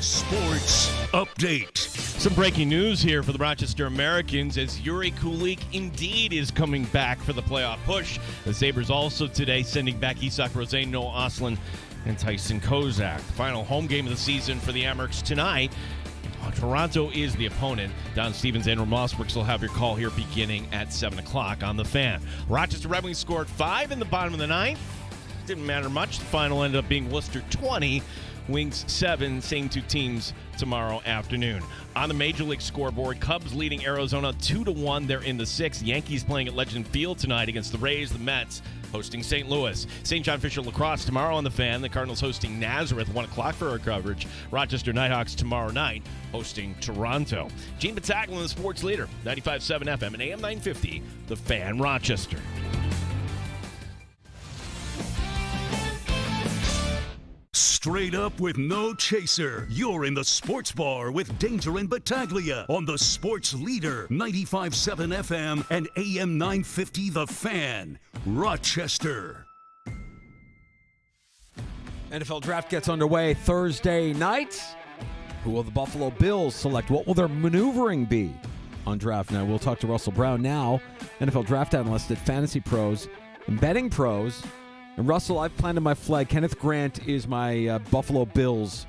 Sports Update. Some breaking news here for the Rochester Americans as Yuri Kulik indeed is coming back for the playoff push. The Sabres also today sending back Isak Rosén, Noah Ostlund, and Tyson Kozak. The final home game of the season for the Amerks tonight. Toronto is the opponent. Don Stevens, Andrew Mossbergs will have your call here beginning at 7 o'clock on The Fan. Rochester Red Wings scored 5 in the bottom of the ninth. Didn't matter much. The final ended up being Worcester 20. Wings 7, same two teams tomorrow afternoon. On the Major League scoreboard, Cubs leading Arizona 2-1. They're in the 6th. Yankees playing at Legend Field tonight against the Rays. The Mets hosting St. Louis. St. John Fisher Lacrosse tomorrow on The Fan. The Cardinals hosting Nazareth, 1 o'clock for our coverage. Rochester Nighthawks tomorrow night hosting Toronto. Gene Battaglin, the sports leader, 95.7 FM and AM 950, The Fan, Rochester. Straight up with no chaser. You're in the sports bar with Danger and Battaglia on the sports leader, 95.7 FM and AM 950 The Fan, Rochester. NFL draft gets underway Thursday night. Who will the Buffalo Bills select? What will their maneuvering be on draft night? We'll talk to Russell Brown now, NFL draft analyst at Fantasy Pros and Betting Pros. And Russell, I've planted my flag. Kenneth Grant is my Buffalo Bills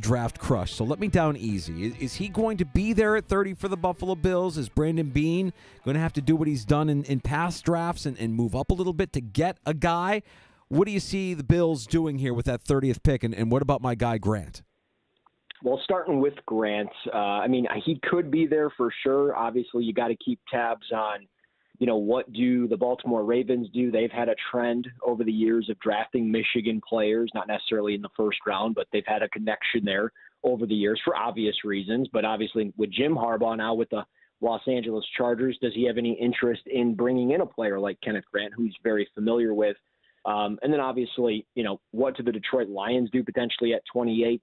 draft crush. So let me down easy. Is he going to be there at 30 for the Buffalo Bills? Is Brandon Beane going to have to do what he's done in past drafts and move up a little bit to get a guy? What do you see the Bills doing here with that 30th pick? And what about my guy Grant? Well, starting with Grant, he could be there for sure. Obviously, you got to keep tabs on what do the Baltimore Ravens do? They've had a trend over the years of drafting Michigan players, not necessarily in the first round, but they've had a connection there over the years for obvious reasons. But obviously with Jim Harbaugh now with the Los Angeles Chargers, does he have any interest in bringing in a player like Kenneth Grant, who he's very familiar with? And then obviously, what do the Detroit Lions do potentially at 28?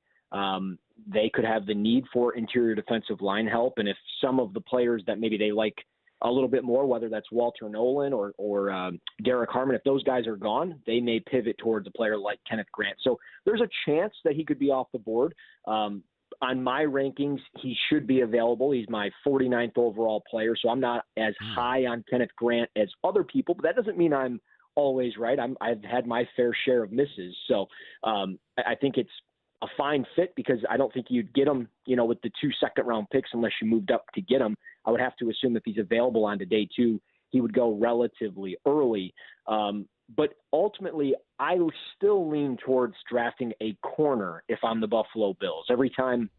They could have the need for interior defensive line help. And if some of the players that maybe they like a little bit more, whether that's Walter Nolan or Derek Harmon, if those guys are gone, they may pivot towards a player like Kenneth Grant. So there's a chance that he could be off the board. On my rankings, he should be available. He's my 49th overall player, so I'm not as high on Kenneth Grant as other people, but that doesn't mean I'm always right. I've had my fair share of misses. So I think it's a fine fit because I don't think you'd get him, with the 2 second-round picks unless you moved up to get him. I would have to assume if he's available on to day 2, he would go relatively early. But ultimately, I still lean towards drafting a corner if I'm the Buffalo Bills. Every time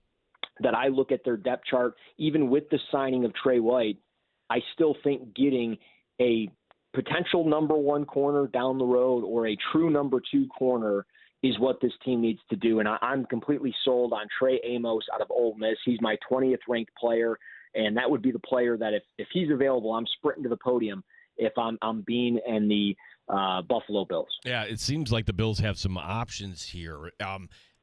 that I look at their depth chart, even with the signing of Trey White, I still think getting a potential number 1 corner down the road or a true number 2 corner is what this team needs to do. And I'm completely sold on Trey Amos out of Ole Miss. He's my 20th ranked player. And that would be the player that if he's available, I'm sprinting to the podium if I'm Beane and the Buffalo Bills. Yeah, it seems like the Bills have some options here.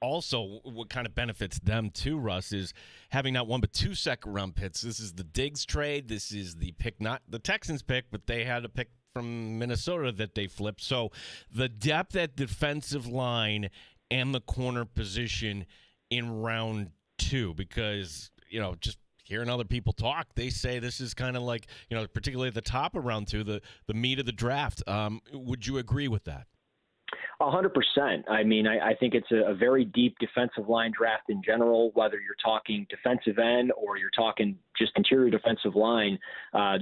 Also, what kind of benefits them too, Russ, is having not 1 but 2 second-round picks. This is the Diggs trade. This is the pick, not the Texans pick, but they had a pick from Minnesota that they flipped. So the depth at defensive line and the corner position in round 2, because, just hearing other people talk, they say this is kind of like, particularly at the top of round 2, the meat of the draft. Would you agree with that? 100%. I think it's a very deep defensive line draft in general, whether you're talking defensive end or you're talking just interior defensive line.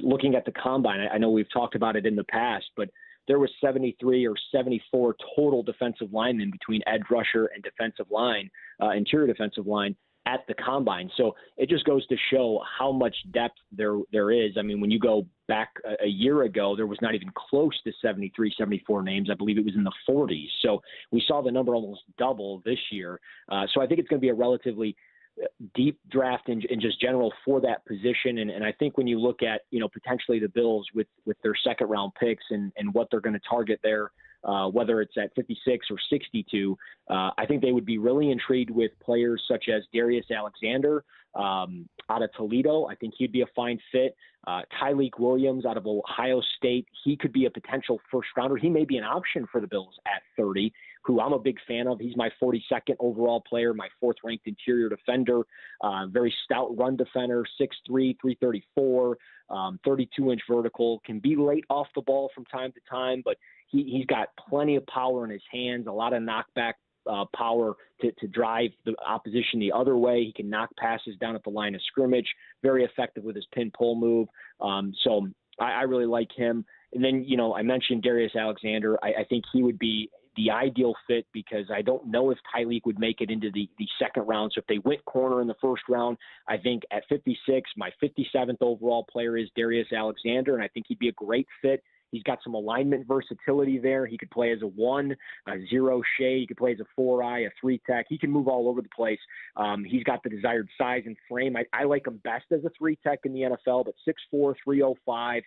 Looking at the combine, I know we've talked about it in the past, but there was 73 or 74 total defensive linemen between edge rusher and defensive line, interior defensive line, at the combine. So it just goes to show how much depth there is. When you go back a year ago, there was not even close to 73, 74 names. I believe it was in the 40s. So we saw the number almost double this year. So I think it's going to be a relatively deep draft in just general for that position. And I think when you look at, potentially the Bills with their second round picks and what they're going to target there, whether it's at 56 or 62, I think they would be really intrigued with players such as Darius Alexander out of Toledo. I think he'd be a fine fit. Tyleik Williams out of Ohio State, he could be a potential first rounder. He may be an option for the Bills at 30. who I'm a big fan of. He's my 42nd overall player, my 4th-ranked interior defender, very stout run defender, 6'3", 334, 32-inch vertical, can be late off the ball from time to time, but he's got plenty of power in his hands, a lot of knockback power to drive the opposition the other way. He can knock passes down at the line of scrimmage, very effective with his pin-pull move. So I really like him. And then, I mentioned Darius Alexander. I think he would be the ideal fit because I don't know if Tyleik would make it into the second round. So if they went corner in the first round, I think at 56, my 57th overall player is Darius Alexander, and I think he'd be a great fit. He's got some alignment versatility there. He could play as a 1, a 0 shade. He could play as a 4-eye, a 3-tech. He can move all over the place. He's got the desired size and frame. I like him best as a 3-tech in the NFL, but 6'4", 305.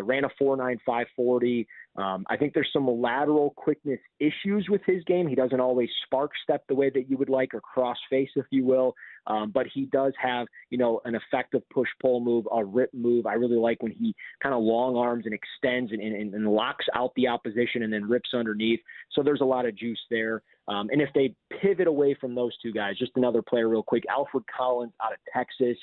Ran a 4.9 540. I think there's some lateral quickness issues with his game. He doesn't always spark step the way that you would like, or cross face, if you will. But he does have, an effective push-pull move, a rip move. I really like when he kind of long arms and extends and locks out the opposition and then rips underneath. So there's a lot of juice there. And if they pivot away from those two guys, just another player real quick, Alfred Collins out of Texas.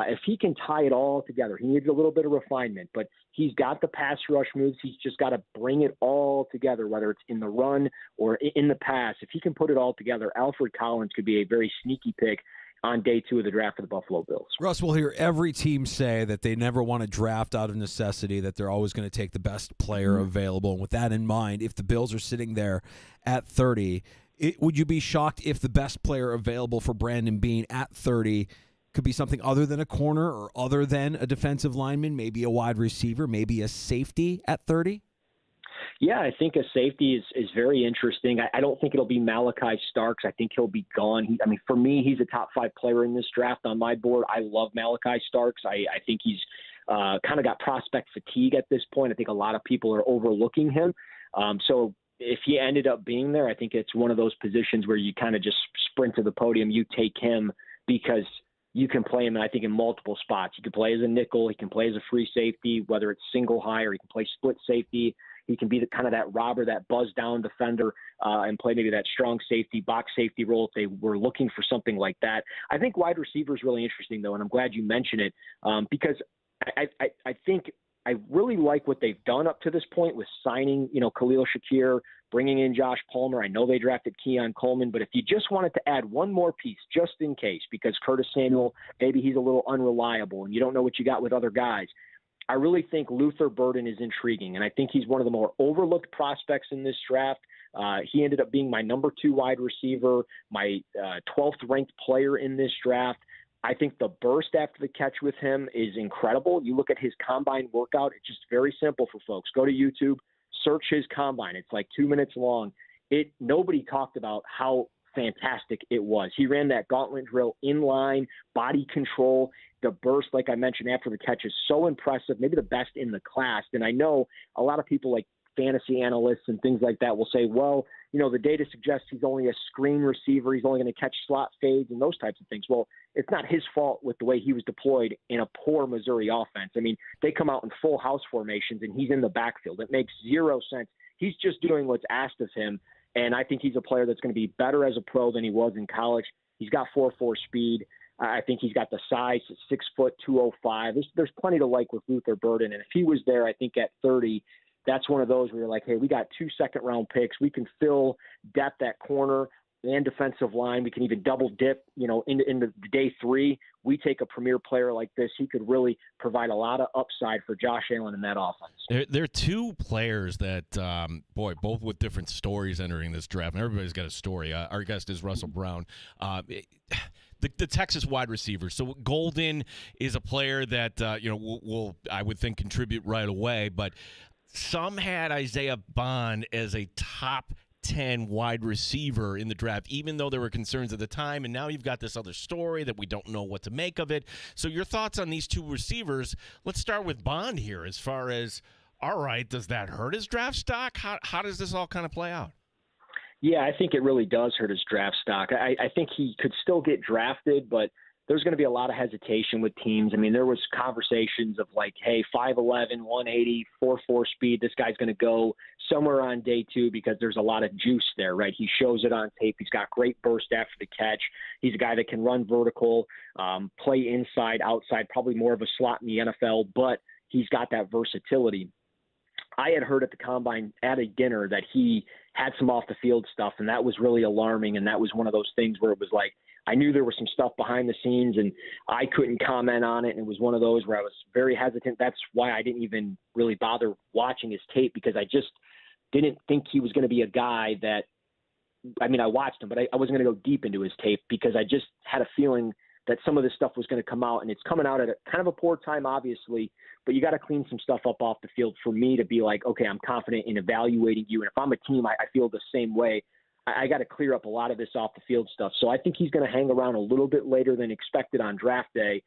If he can tie it all together, he needs a little bit of refinement, but he's got the pass rush moves. He's just got to bring it all together, whether it's in the run or in the pass. If he can put it all together, Alfred Collins could be a very sneaky pick on day 2 of the draft for the Buffalo Bills. Russ, we'll hear every team say that they never want to draft out of necessity, that they're always going to take the best player available. And with that in mind, if the Bills are sitting there at 30, would you be shocked if the best player available for Brandon Beane at 30 could be something other than a corner or other than a defensive lineman, maybe a wide receiver, maybe a safety at 30? Yeah, I think a safety is very interesting. I don't think it'll be Malachi Starks. I think he'll be gone. For me, he's a top 5 player in this draft on my board. I love Malachi Starks. I think he's kind of got prospect fatigue at this point. I think a lot of people are overlooking him. So if he ended up being there, I think it's one of those positions where you kind of just sprint to the podium. You take him because you can play him, I think, in multiple spots. He can play as a nickel. He can play as a free safety, whether it's single high or he can play split safety. He can be the kind of that robber, that buzz down defender, and play maybe that strong safety, box safety role if they were looking for something like that. I think wide receiver is really interesting, though, and I'm glad you mentioned it because I think I really like what they've done up to this point with signing, Khalil Shakir, bringing in Josh Palmer. I know they drafted Keon Coleman, but if you just wanted to add one more piece just in case, because Curtis Samuel, maybe he's a little unreliable and you don't know what you got with other guys, I really think Luther Burden is intriguing, and I think he's one of the more overlooked prospects in this draft. He ended up being my number 2 wide receiver, my 12th ranked player in this draft. I think the burst after the catch with him is incredible. You look at his combine workout, it's just very simple for folks. Go to YouTube, search his combine. It's like 2 minutes long. Nobody talked about how fantastic it was. He ran that gauntlet drill in line, body control. The burst, like I mentioned, after the catch is so impressive, maybe the best in the class. And I know a lot of people like fantasy analysts and things like that will say, well, the data suggests he's only a screen receiver. He's only going to catch slot fades and those types of things. Well, it's not his fault with the way he was deployed in a poor Missouri offense. They come out in full house formations and he's in the backfield. It makes zero sense. He's just doing what's asked of him. And I think he's a player that's going to be better as a pro than he was in college. He's got 4.4 speed. I think he's got the size, 6 foot, 205. There's plenty to like with Luther Burden. And if he was there, I think at 30, that's one of those where you're like, hey, we got 2 second-round picks. We can fill depth at corner and defensive line. We can even double dip, into day 3. We take a premier player like this. He could really provide a lot of upside for Josh Allen in that offense. There are 2 players that, both with different stories entering this draft. And everybody's got a story. Our guest is Russell Brown. The Texas wide receivers. So Golden is a player that, will I would think, contribute right away. But some had Isaiah Bond as a top 10 wide receiver in the draft, even though there were concerns at the time. And now you've got this other story that we don't know what to make of it. So your thoughts on these 2 receivers? Let's start with Bond here as far as, all right, does that hurt his draft stock? How does this all kind of play out? Yeah, I think it really does hurt his draft stock. I think he could still get drafted, but there's going to be a lot of hesitation with teams. I mean, there was conversations of like, hey, 5'11", 180, 4.4 speed. This guy's going to go somewhere on day 2 because there's a lot of juice there, right? He shows it on tape. He's got great burst after the catch. He's a guy that can run vertical, play inside, outside, probably more of a slot in the NFL, but he's got that versatility. I had heard at the Combine at a dinner that he had some off-the-field stuff, and that was really alarming, and that was one of those things where it was like, I knew there was some stuff behind the scenes, and I couldn't comment on it, and it was one of those where I was very hesitant. That's why I didn't even really bother watching his tape, because I just didn't think he was going to be a guy that – I mean, I watched him, but I wasn't going to go deep into his tape because I just had a feeling that some of this stuff was going to come out, and it's coming out at kind of a poor time, obviously, but you got to clean some stuff up off the field for me to be like, okay, I'm confident in evaluating you. And if I'm a team, I feel the same way. I got to clear up a lot of this off the field stuff. So I think he's going to hang around a little bit later than expected on draft day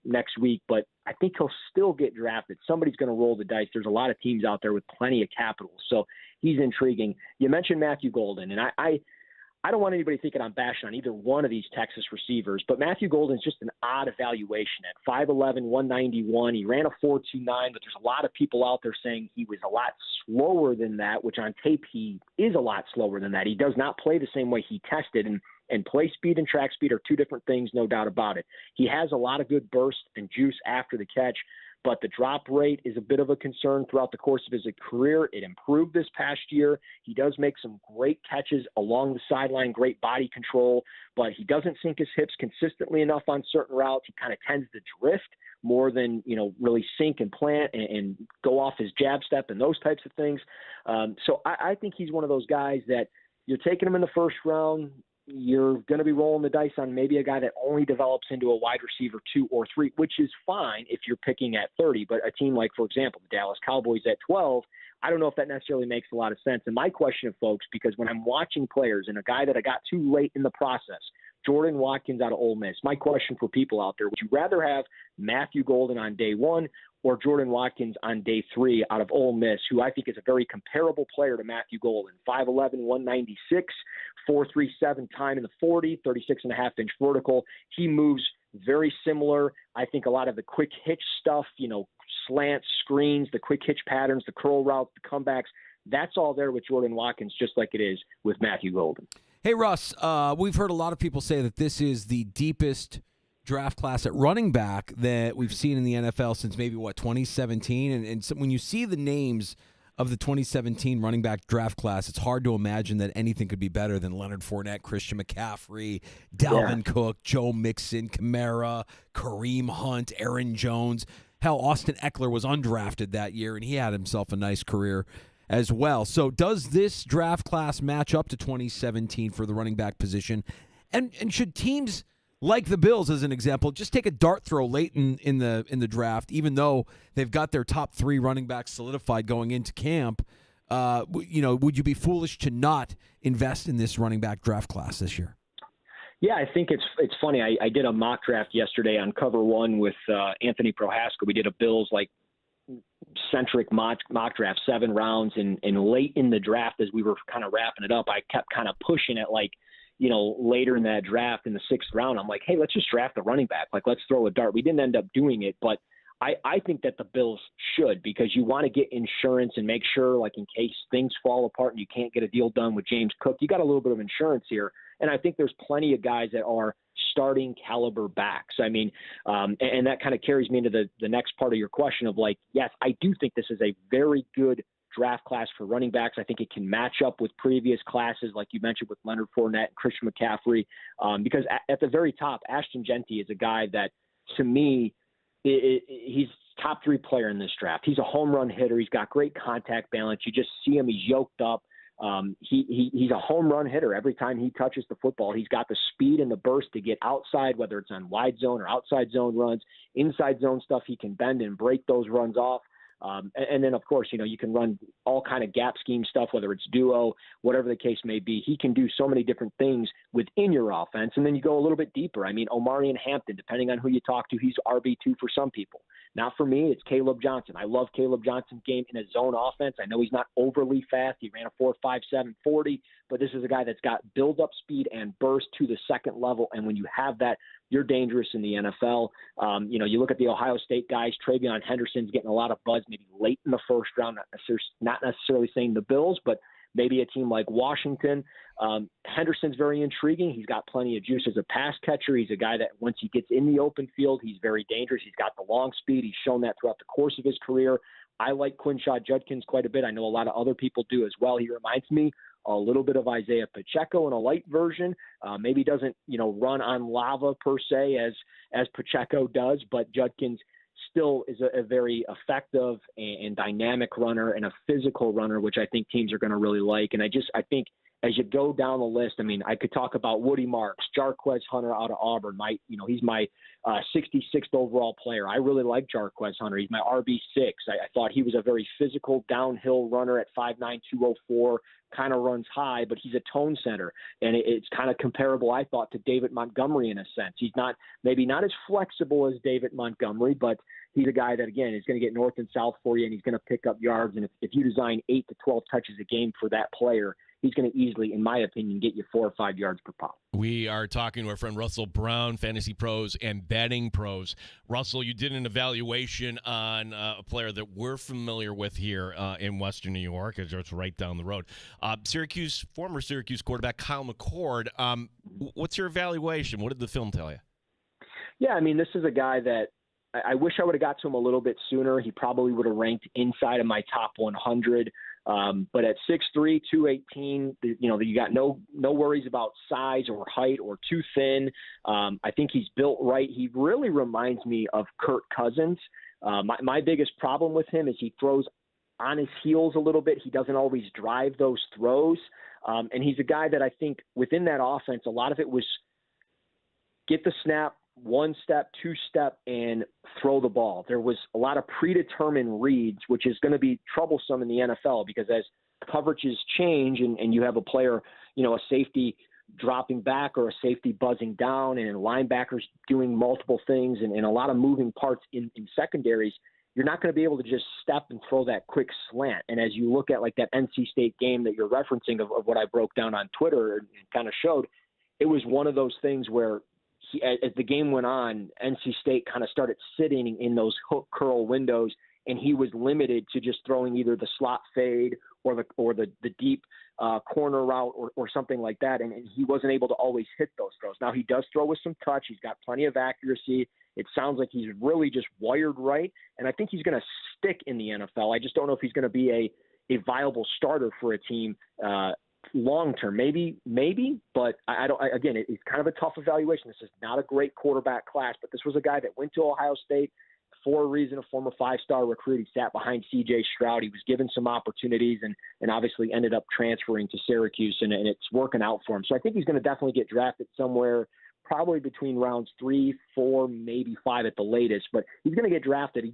next week, but I think he'll still get drafted. Somebody's going to roll the dice. There's a lot of teams out there with plenty of capital. So he's intriguing. You mentioned Matthew Golden, and I don't want anybody thinking I'm bashing on either one of these Texas receivers, but Matthew Golden's just an odd evaluation at 5'11", 191. He ran a 4.29, but there's a lot of people out there saying he was a lot slower than that, which on tape he is a lot slower than that. He does not play the same way he tested, and play speed and track speed are two different things, no doubt about it. He has a lot of good burst and juice after the catch, but the drop rate is a bit of a concern throughout the course of his career. It improved this past year. He does make some great catches along the sideline, great body control, but he doesn't sink his hips consistently enough on certain routes. He kind of tends to drift more than, really sink and plant and go off his jab step and those types of things. So I think he's one of those guys that you're taking him in the first round. You're going to be rolling the dice on maybe a guy that only develops into a wide receiver 2 or 3, which is fine if you're picking at 30. But a team like, for example, the Dallas Cowboys at 12, I don't know if that necessarily makes a lot of sense. And my question, folks, because when I'm watching players and a guy that I got too late in the process, Jordan Watkins out of Ole Miss, my question for people out there, would you rather have Matthew Golden on day 1 or Jordan Watkins on day 3 out of Ole Miss, who I think is a very comparable player to Matthew Golden, 5'11", 196, 4.37 time in the 40, 36.5-inch vertical. He moves very similar. I think a lot of the quick hitch stuff, slant screens, the quick hitch patterns, the curl routes, the comebacks, that's all there with Jordan Watkins, just like it is with Matthew Golden. Hey, Russ, we've heard a lot of people say that this is the deepest draft class at running back that we've seen in the NFL since maybe, 2017? And so when you see the names of the 2017 running back draft class, it's hard to imagine that anything could be better than Leonard Fournette, Christian McCaffrey, Dalvin Cook, Joe Mixon, Kamara, Kareem Hunt, Aaron Jones. Hell, Austin Eckler was undrafted that year, and he had himself a nice career as well. So does this draft class match up to 2017 for the running back position? And should teams like the Bills, as an example, just take a dart throw late in the draft, even though they've got their top 3 running backs solidified going into camp? Would you be foolish to not invest in this running back draft class this year? Yeah, I think it's funny. I did a mock draft yesterday on Cover One with Anthony Prohaska. We did a Bills centric mock draft, 7 rounds, and late in the draft as we were kind of wrapping it up, I kept kind of pushing it later in that draft in the 6th round. I'm like, hey, let's just draft the running back. Let's throw a dart. We didn't end up doing it, but I think that the Bills should, because you want to get insurance and make sure, in case things fall apart and you can't get a deal done with James Cook, you got a little bit of insurance here. And I think there's plenty of guys that are starting caliber backs. I mean, and that kind of carries me into the next part of your question of yes, I do think this is a very good draft class for running backs. I think it can match up with previous classes, like you mentioned with Leonard Fournette and Christian McCaffrey, because at the very top, Ashton Genty is a guy that, to me, he's top 3 player in this draft. He's a home run hitter. He's got great contact balance. You just see him. He's yoked up. He's a home run hitter. Every time he touches the football, he's got the speed and the burst to get outside, whether it's on wide zone or outside zone runs, inside zone stuff. He can bend and break those runs off. And then, of course, you can run all kind of gap scheme stuff, whether it's duo, whatever the case may be. He can do so many different things within your offense. And then you go a little bit deeper. I mean, Omarion Hampton, depending on who you talk to, he's RB2 for some people. Not for me, it's Caleb Johnson. I love Caleb Johnson's game in a zone offense. I know he's not overly fast. He ran a 4.57 40, but this is a guy that's got build-up speed and burst to the second level, and when you have that, you're dangerous in the NFL. You look at the Ohio State guys, Travion Henderson's getting a lot of buzz maybe late in the first round, not necessarily saying the Bills, but maybe a team like Washington. Henderson's very intriguing. He's got plenty of juice as a pass catcher. He's a guy that once he gets in the open field, he's very dangerous. He's got the long speed. He's shown that throughout the course of his career. I like Quinshad Judkins quite a bit. I know a lot of other people do as well. He reminds me a little bit of Isaiah Pacheco in a light version. Maybe doesn't, run on lava per se as Pacheco does, but Judkins still is a very effective and dynamic runner and a physical runner, which I think teams are going to really like. And I think as you go down the list, I mean, I could talk about Woody Marks, Jarquez Hunter out of Auburn. He's my 66th overall player. I really like Jarquez Hunter. He's my RB6. I thought he was a very physical downhill runner at 5'9", 204, kind of runs high, but he's a tone center. And it's kind of comparable, I thought, to David Montgomery in a sense. He's maybe not as flexible as David Montgomery, but he's a guy that, again, is going to get north and south for you, and he's going to pick up yards. And if you design 8 to 12 touches a game for that player, he's going to easily, in my opinion, get you 4 or 5 yards per pop. We are talking to our friend Russell Brown, Fantasy Pros and Betting Pros. Russell, you did an evaluation on a player that we're familiar with here in Western New York, as it's right down the road. Former Syracuse quarterback Kyle McCord. What's your evaluation? What did the film tell you? Yeah, I mean, this is a guy that I wish I would have got to him a little bit sooner. He probably would have ranked inside of my top 100. But at 6'3", 218, you got no worries about size or height or too thin. I think he's built right. He really reminds me of Kirk Cousins. My biggest problem with him is he throws on his heels a little bit. He doesn't always drive those throws. And he's a guy that I think within that offense, a lot of it was get the snap, 1 step, 2 step, and throw the ball. There was a lot of predetermined reads, which is going to be troublesome in the NFL because as coverages change and you have a player, a safety dropping back or a safety buzzing down and linebackers doing multiple things and a lot of moving parts in secondaries, you're not going to be able to just step and throw that quick slant. And as you look at like that NC State game that you're referencing of what I broke down on Twitter and kind of showed, it was one of those things where as the game went on, NC State kind of started sitting in those hook curl windows, and he was limited to just throwing either the slot fade or the deep corner route or something like that, and he wasn't able to always hit those throws. Now he does throw with some touch. He's got plenty of accuracy. It sounds like he's really just wired right, and I think he's going to stick in the NFL. I just don't know if he's going to be a viable starter for a team long term, maybe, but I don't. Again, it's kind of a tough evaluation. This is not a great quarterback class, but this was a guy that went to Ohio State for a reason, a former 5-star recruit. He sat behind C.J. Stroud. He was given some opportunities and obviously ended up transferring to Syracuse, and it's working out for him. So I think he's going to definitely get drafted somewhere, probably between rounds 3, 4, maybe 5 at the latest, but he's going to get drafted.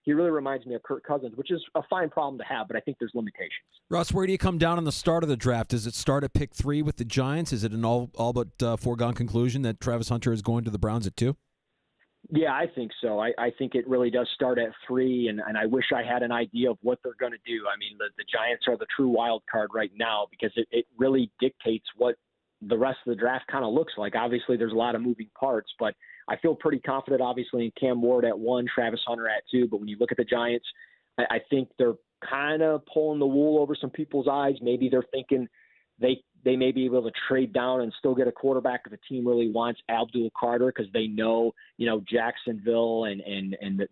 He really reminds me of Kirk Cousins, which is a fine problem to have, but I think there's limitations. Russ, where do you come down on the start of the draft? Does it start at pick 3 with the Giants? Is it an all but foregone conclusion that Travis Hunter is going to the Browns at 2? Yeah, I think so. I think it really does start at 3, and I wish I had an idea of what they're going to do. I mean, the Giants are the true wild card right now because it really dictates what the rest of the draft kind of looks like. Obviously, there's a lot of moving parts, but I feel pretty confident, obviously, in Cam Ward at 1, Travis Hunter at 2. But when you look at the Giants, I think they're kind of pulling the wool over some people's eyes. Maybe they're thinking they may be able to trade down and still get a quarterback if the team really wants Abdul Carter because they know, Jacksonville and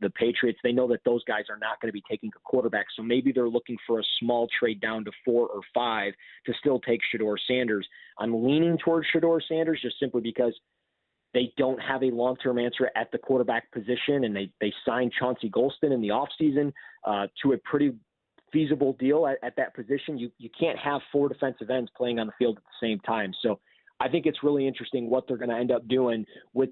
the Patriots, they know that those guys are not going to be taking a quarterback. So maybe they're looking for a small trade down to 4 or 5 to still take Shedeur Sanders. I'm leaning towards Shedeur Sanders just simply because they don't have a long-term answer at the quarterback position, and they signed Chauncey Golston in the offseason to a pretty feasible deal at that position. You can't have 4 defensive ends playing on the field at the same time. So I think it's really interesting what they're going to end up doing with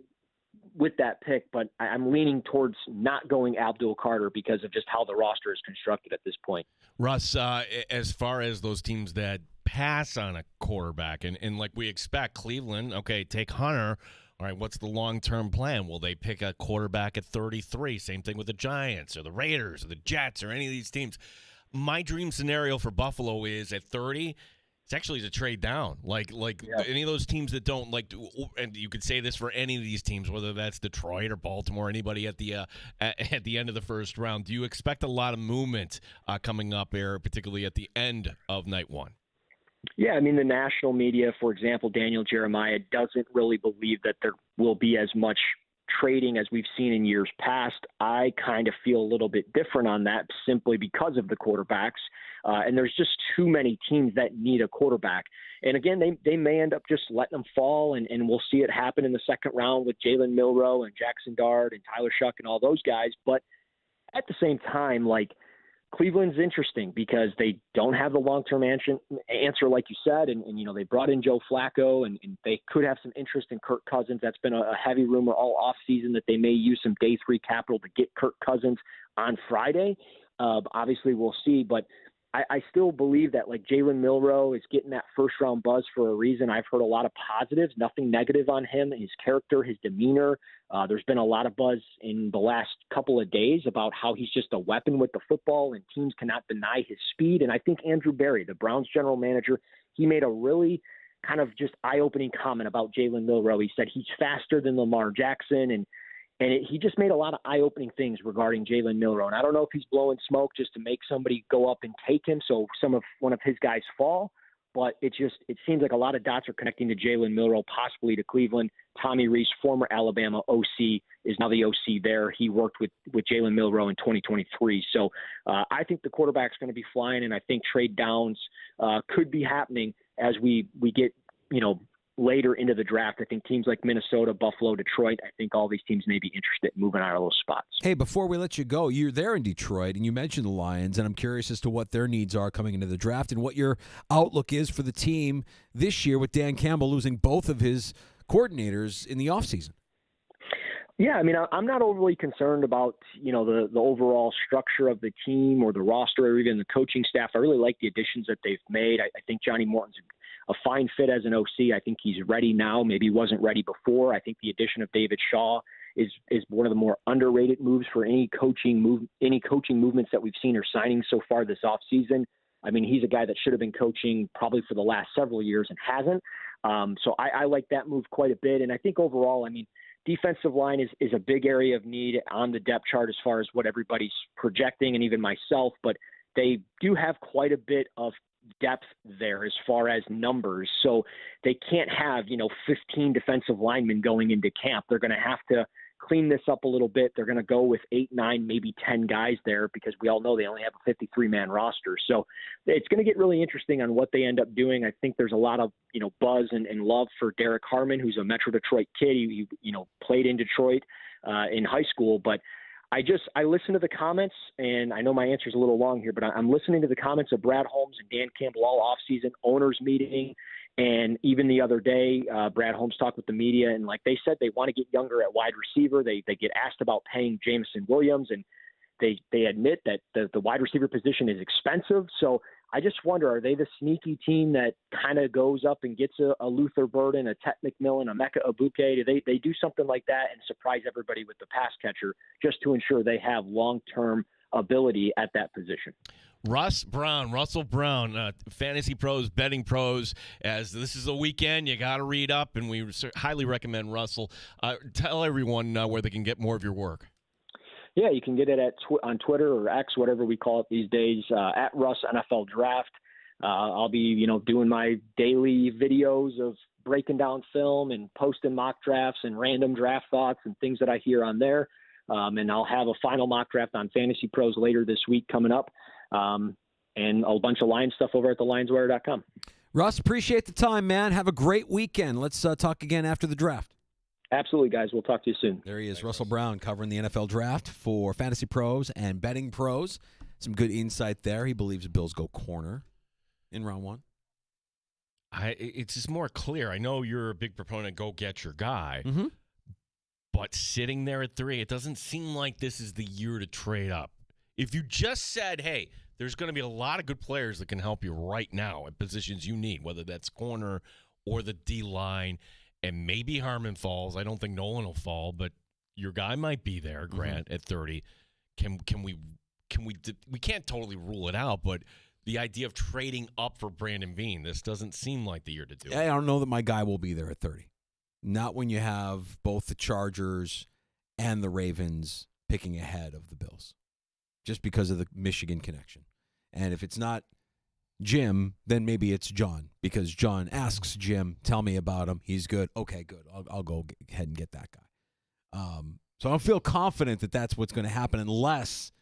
that pick, but I'm leaning towards not going Abdul Carter because of just how the roster is constructed at this point. Russ, as far as those teams that pass on a quarterback, and like we expect, Cleveland, okay, take Hunter. All right, what's the long-term plan? Will they pick a quarterback at 33? Same thing with the Giants or the Raiders or the Jets or any of these teams. My dream scenario for Buffalo is at 30, it's actually to trade down. Like any of those teams that don't and you could say this for any of these teams, whether that's Detroit or Baltimore, anybody at the end of the first round. Do you expect a lot of movement coming up here, particularly at the end of night one? Yeah, I mean, the national media, for example, Daniel Jeremiah doesn't really believe that there will be as much trading as we've seen in years past. I kind of feel a little bit different on that simply because of the quarterbacks. And there's just too many teams that need a quarterback. And again, they may end up just letting them fall, and we'll see it happen in the second round with Jalen Milroe and Jackson Dart and Tyler Shuck and all those guys. But at the same time, Cleveland's interesting because they don't have the long-term answer, like you said, and they brought in Joe Flacco, and they could have some interest in Kirk Cousins. That's been a heavy rumor all offseason that they may use some day three capital to get Kirk Cousins on Friday. Obviously, we'll see, but I still believe that Jalen Milroe is getting that first-round buzz for a reason. I've heard a lot of positives, nothing negative on him, his character, his demeanor. There's been a lot of buzz in the last couple of days about how he's just a weapon with the football and teams cannot deny his speed. And I think Andrew Berry, the Browns general manager, he made a really kind of just eye-opening comment about Jalen Milroe. He said he's faster than Lamar Jackson, and he just made a lot of eye-opening things regarding Jalen Milroe. And I don't know if he's blowing smoke just to make somebody go up and take him so one of his guys fall. But it seems like a lot of dots are connecting to Jalen Milroe, possibly to Cleveland. Tommy Rees, former Alabama OC, is now the OC there. He worked with Jalen Milroe in 2023. So I think the quarterback's going to be flying, and I think trade downs could be happening as we get, later into the draft. I think teams like Minnesota, Buffalo, Detroit, I think all these teams may be interested in moving out of those spots. Hey, before we let you go, you're there in Detroit, and you mentioned the Lions, and I'm curious as to what their needs are coming into the draft and what your outlook is for the team this year with Dan Campbell losing both of his coordinators in the offseason. Yeah, I mean, I'm not overly concerned about, the overall structure of the team or the roster or even the coaching staff. I really like the additions that they've made. I think Johnny Morton's a fine fit as an OC. I think he's ready now. Maybe he wasn't ready before. I think the addition of David Shaw is one of the more underrated moves for any coaching movements that we've seen or signings so far this offseason. I mean, he's a guy that should have been coaching probably for the last several years and hasn't. So I like that move quite a bit. And I think overall, I mean, defensive line is a big area of need on the depth chart as far as what everybody's projecting, and even myself. But they do have quite a bit of depth there as far as numbers. So they can't have, 15 defensive linemen going into camp. They're going to have to clean this up a little bit. They're going to go with 8, 9, maybe 10 guys there because we all know they only have a 53-man roster. So it's going to get really interesting on what they end up doing. I think there's a lot of, buzz and love for Derek Harmon, who's a Metro Detroit kid. He played in Detroit in high school, but I listen to the comments, and I know my answer is a little long here, but I'm listening to the comments of Brad Holmes and Dan Campbell all offseason, owners meeting, and even the other day, Brad Holmes talked with the media, and like they said, they want to get younger at wide receiver. They get asked about paying Jameson Williams, and they admit that the wide receiver position is expensive. So I just wonder, are they the sneaky team that kind of goes up and gets a Luther Burden, a Tet McMillan, a Mecca Abuke? Do they do something like that and surprise everybody with the pass catcher just to ensure they have long-term ability at that position? Russell Brown, Fantasy Pros, Betting Pros. As this is a weekend, you got to read up, and we highly recommend Russell. Tell everyone where they can get more of your work. Yeah, you can get it on Twitter or X, whatever we call it these days, at Russ NFL Draft. I'll be, doing my daily videos of breaking down film and posting mock drafts and random draft thoughts and things that I hear on there. And I'll have a final mock draft on Fantasy Pros later this week coming up, and a bunch of Lions stuff over at thelionswire.com. Russ, appreciate the time, man. Have a great weekend. Let's talk again after the draft. Absolutely, guys. We'll talk to you soon. There he is, Russell Brown, covering the NFL Draft for Fantasy Pros and Betting Pros. Some good insight there. He believes the Bills go corner in round one. It's just more clear. I know you're a big proponent, go get your guy. Mm-hmm. But sitting there at 3, it doesn't seem like this is the year to trade up. If you just said, hey, there's going to be a lot of good players that can help you right now at positions you need, whether that's corner or the D-line, and maybe Harmon falls. I don't think Nolan will fall, but your guy might be there, Grant, at 30. Can we can't totally rule it out, but the idea of trading up for Brandon Beane, this doesn't seem like the year to do it. I don't know that my guy will be there at 30. Not when you have both the Chargers and the Ravens picking ahead of the Bills, just because of the Michigan connection. And if it's not Jim, then maybe it's John, because John asks Jim, tell me about him. He's good. Okay, good. I'll go ahead and get that guy. So I don't feel confident that that's what's going to happen unless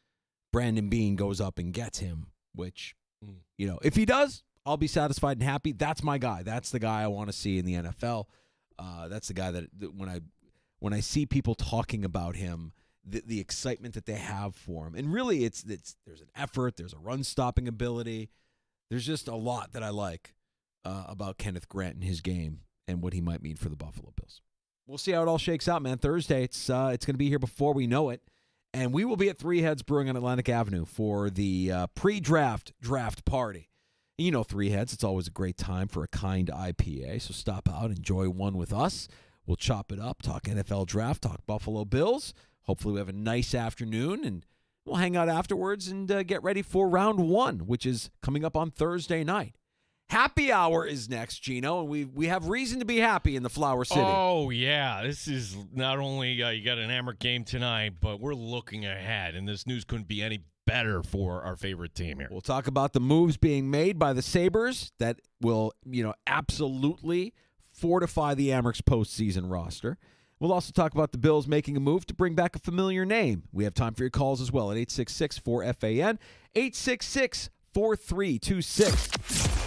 Brandon Beane goes up and gets him, which, if he does, I'll be satisfied and happy. That's my guy. That's the guy I want to see in the NFL. That's the guy that when I see people talking about him, the excitement that they have for him, and really there's an effort, there's a run-stopping ability. There's just a lot that I like about Kenneth Grant and his game and what he might mean for the Buffalo Bills. We'll see how it all shakes out, man. Thursday, it's going to be here before we know it. And we will be at Three Heads Brewing on Atlantic Avenue for the pre-draft draft party. And you know Three Heads, it's always a great time for a kind IPA. So stop out, enjoy one with us. We'll chop it up, talk NFL draft, talk Buffalo Bills. Hopefully we have a nice afternoon, and we'll hang out afterwards and get ready for round one, which is coming up on Thursday night. Happy hour is next, Gino, and we have reason to be happy in the Flower City. Oh, yeah. This is not only you got an Amherst game tonight, but we're looking ahead, and this news couldn't be any better for our favorite team here. We'll talk about the moves being made by the Sabres that will, absolutely fortify the Amherst postseason roster. We'll also talk about the Bills making a move to bring back a familiar name. We have time for your calls as well at 866-4FAN, 866-4326.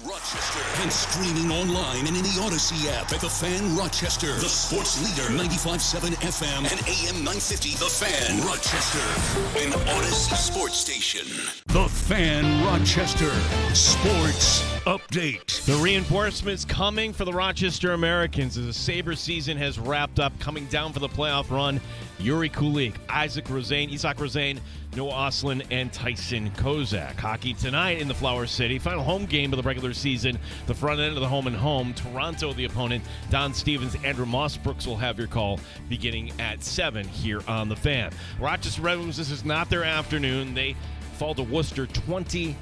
Rochester and streaming online and in the Odyssey app at The Fan Rochester. The sports leader, 95.7 FM and AM 950. The Fan Rochester, an Odyssey sports station. The Fan Rochester Sports Update. The reinforcements coming for the Rochester Americans as the Sabre season has wrapped up, coming down for the playoff run. Yuri Kulik, Isaac Rosane, Noah Oslin, and Tyson Kozak. Hockey tonight in the Flower City. Final home game of the regular season. The front end of the home and home. Toronto, the opponent. Don Stevens, Andrew Mossbrooks will have your call beginning at 7 here on The Fan. Rochester Red Wings, this is not their afternoon. They fall to Worcester 20-7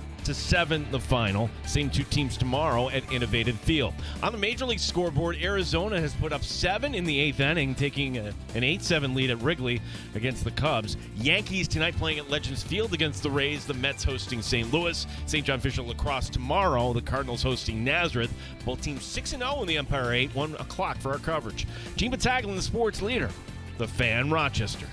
the final. Same two teams tomorrow at Innovative Field. On the Major League scoreboard, Arizona has put up 7 in the 8th inning, taking an 8-7 lead at Wrigley against the Cubs. Yankees tonight playing at Legends Field against the Rays. The Mets hosting St. Louis. St. John Fisher Lacrosse tomorrow. The Cardinals hosting Nazareth. Both teams 6-0 in the Empire 8. 1 o'clock for our coverage. Gene Battaglin, the sports leader. The Fan Rochester.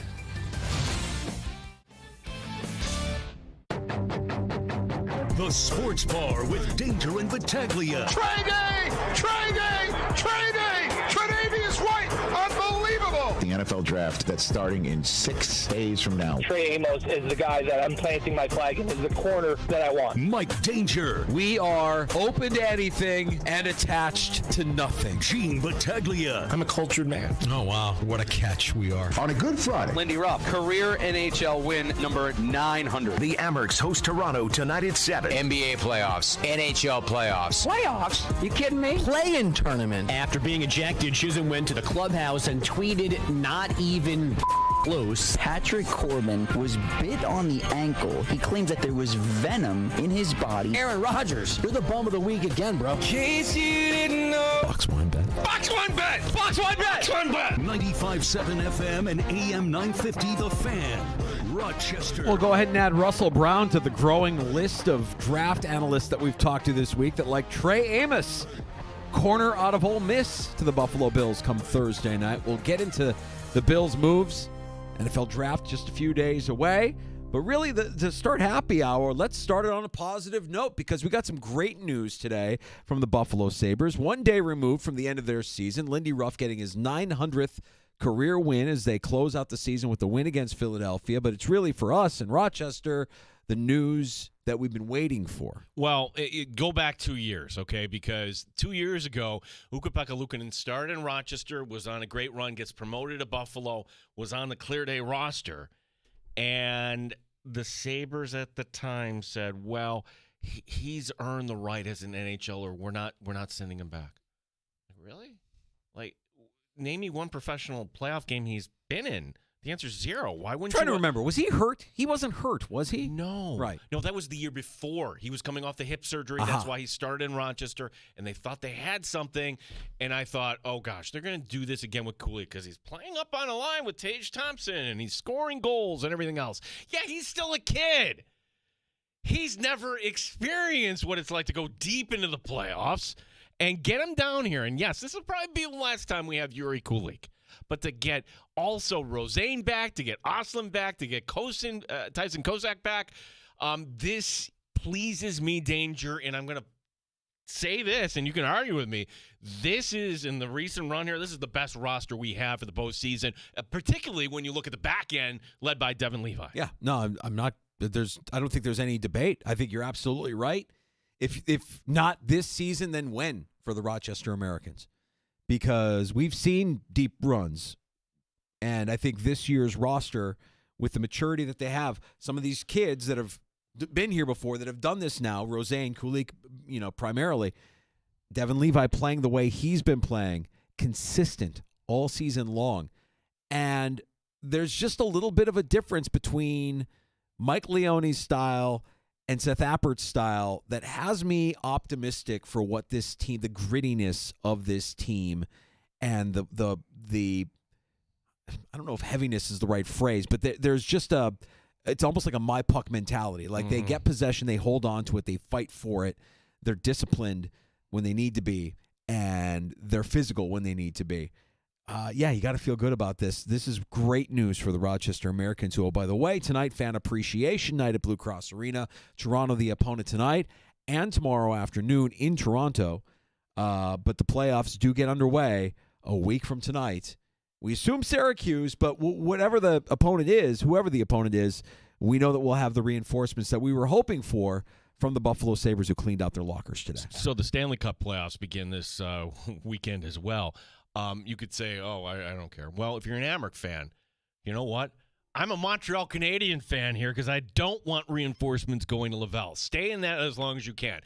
The Sports Bar with Danger and Battaglia. Trading! Tre'Davious White! Unbelievable! The NFL draft that's starting in 6 days from now. Trey Amos is the guy that I'm planting my flag in, is the corner that I want. Mike Danger. We are open to anything and attached to nothing. Gene Battaglia. I'm a cultured man. Oh, wow. What a catch we are. On a Good Friday. Lindy Ruff, career NHL win number 900. The Amerks host Toronto tonight at 7. NBA playoffs, NHL playoffs. Playoffs? You kidding me? Play-in tournament. After being ejected, Chisholm went to the clubhouse and tweeted, "Not even close." Patrick Corbin was bit on the ankle. He claims that there was venom in his body. Aaron Rodgers, you're the bum of the week again, bro. Case you didn't know. Box one bet. Box one bet! Box one bet! Box one bet! 95.7 FM and AM 950. The Fan Rochester. We'll go ahead and add Russell Brown to the growing list of draft analysts that we've talked to this week that like Trey Amos, corner out of Ole Miss, to the Buffalo Bills come Thursday night. We'll get into the Bills' moves. NFL draft just a few days away. But really, to start happy hour, let's start it on a positive note because we got some great news today from the Buffalo Sabres. 1 day removed from the end of their season, Lindy Ruff getting his 900th career win as they close out the season with the win against Philadelphia. But it's really, for us in Rochester, the news that we've been waiting for. Well, go back 2 years, okay? Because 2 years ago, Ukko-Pekka Luukkonen started in Rochester, was on a great run, gets promoted to Buffalo, was on the Clear Day roster, and the Sabres at the time said, well, he's earned the right as an NHLer. We're not sending him back. Really? Like, name me one professional playoff game he's been in. The answer is 0. Why wouldn't you? Trying to remember. Was he hurt? He wasn't hurt, was he? No. Right. No, that was the year before. He was coming off the hip surgery. That's why he started in Rochester, and they thought they had something. And I thought, oh, gosh, they're going to do this again with Cooley because he's playing up on a line with Tage Thompson, and he's scoring goals and everything else. Yeah, he's still a kid. He's never experienced what it's like to go deep into the playoffs and get him down here. And, yes, this will probably be the last time we have Yuri Kulik. But to get also Rosane back, to get Oslin back, to get Tyson Kozak back, this pleases me, Danger, and I'm going to say this, and you can argue with me. This is, in the recent run here, this is the best roster we have for the postseason, particularly when you look at the back end led by Devin Levi. Yeah, no, I'm not. I don't think there's any debate. I think you're absolutely right. If not this season, then when for the Rochester Americans? Because we've seen deep runs, and I think this year's roster, with the maturity that they have, some of these kids that have been here before that have done this now, Rosane, Kulik, primarily, Devin Levi playing the way he's been playing, consistent all season long, and there's just a little bit of a difference between Mike Leone's style and Seth Appert's style that has me optimistic for what this team, the grittiness of this team, and the I don't know if heaviness is the right phrase, but there's just it's almost like a my puck mentality. Like they get possession, they hold on to it, they fight for it, they're disciplined when they need to be, and they're physical when they need to be. Yeah, you got to feel good about this. This is great news for the Rochester Americans, who, oh, by the way, tonight, Fan Appreciation Night at Blue Cross Arena. Toronto, the opponent tonight. and tomorrow afternoon in Toronto. But the playoffs do get underway a week from tonight. We assume Syracuse, but whoever the opponent is, we know that we'll have the reinforcements that we were hoping for from the Buffalo Sabres who cleaned out their lockers today. So the Stanley Cup playoffs begin this weekend as well. You could say, I don't care. Well, if you're an Amherst fan, you know what? I'm a Montreal Canadian fan here because I don't want reinforcements going to Laval. Stay in that as long as you can.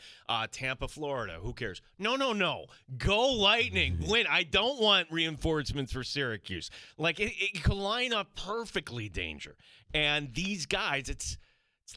Tampa, Florida, who cares? No. Go Lightning. Win. I don't want reinforcements for Syracuse. Like, it could line up perfectly, Danger. And these guys, it's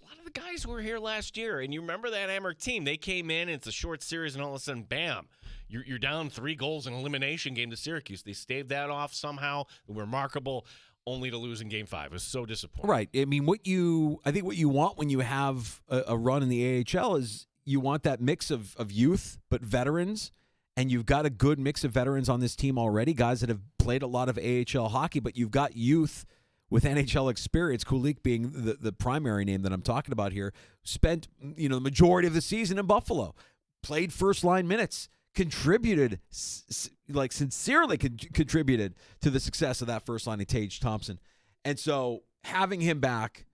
a lot of the guys who were here last year. And you remember that Amherst team. They came in, and it's a short series, and all of a sudden, bam. You're down 3 goals in an elimination game to Syracuse. They staved that off somehow. Remarkable. Only to lose in Game 5. It was so disappointing. Right. I mean, what you want when you have a run in the AHL is you want that mix of youth but veterans, and you've got a good mix of veterans on this team already, guys that have played a lot of AHL hockey, but you've got youth with NHL experience, Kulich being the primary name that I'm talking about here, spent the majority of the season in Buffalo, played first-line minutes, contributed, sincerely contributed to the success of that first line of Tage Thompson. And so having him back,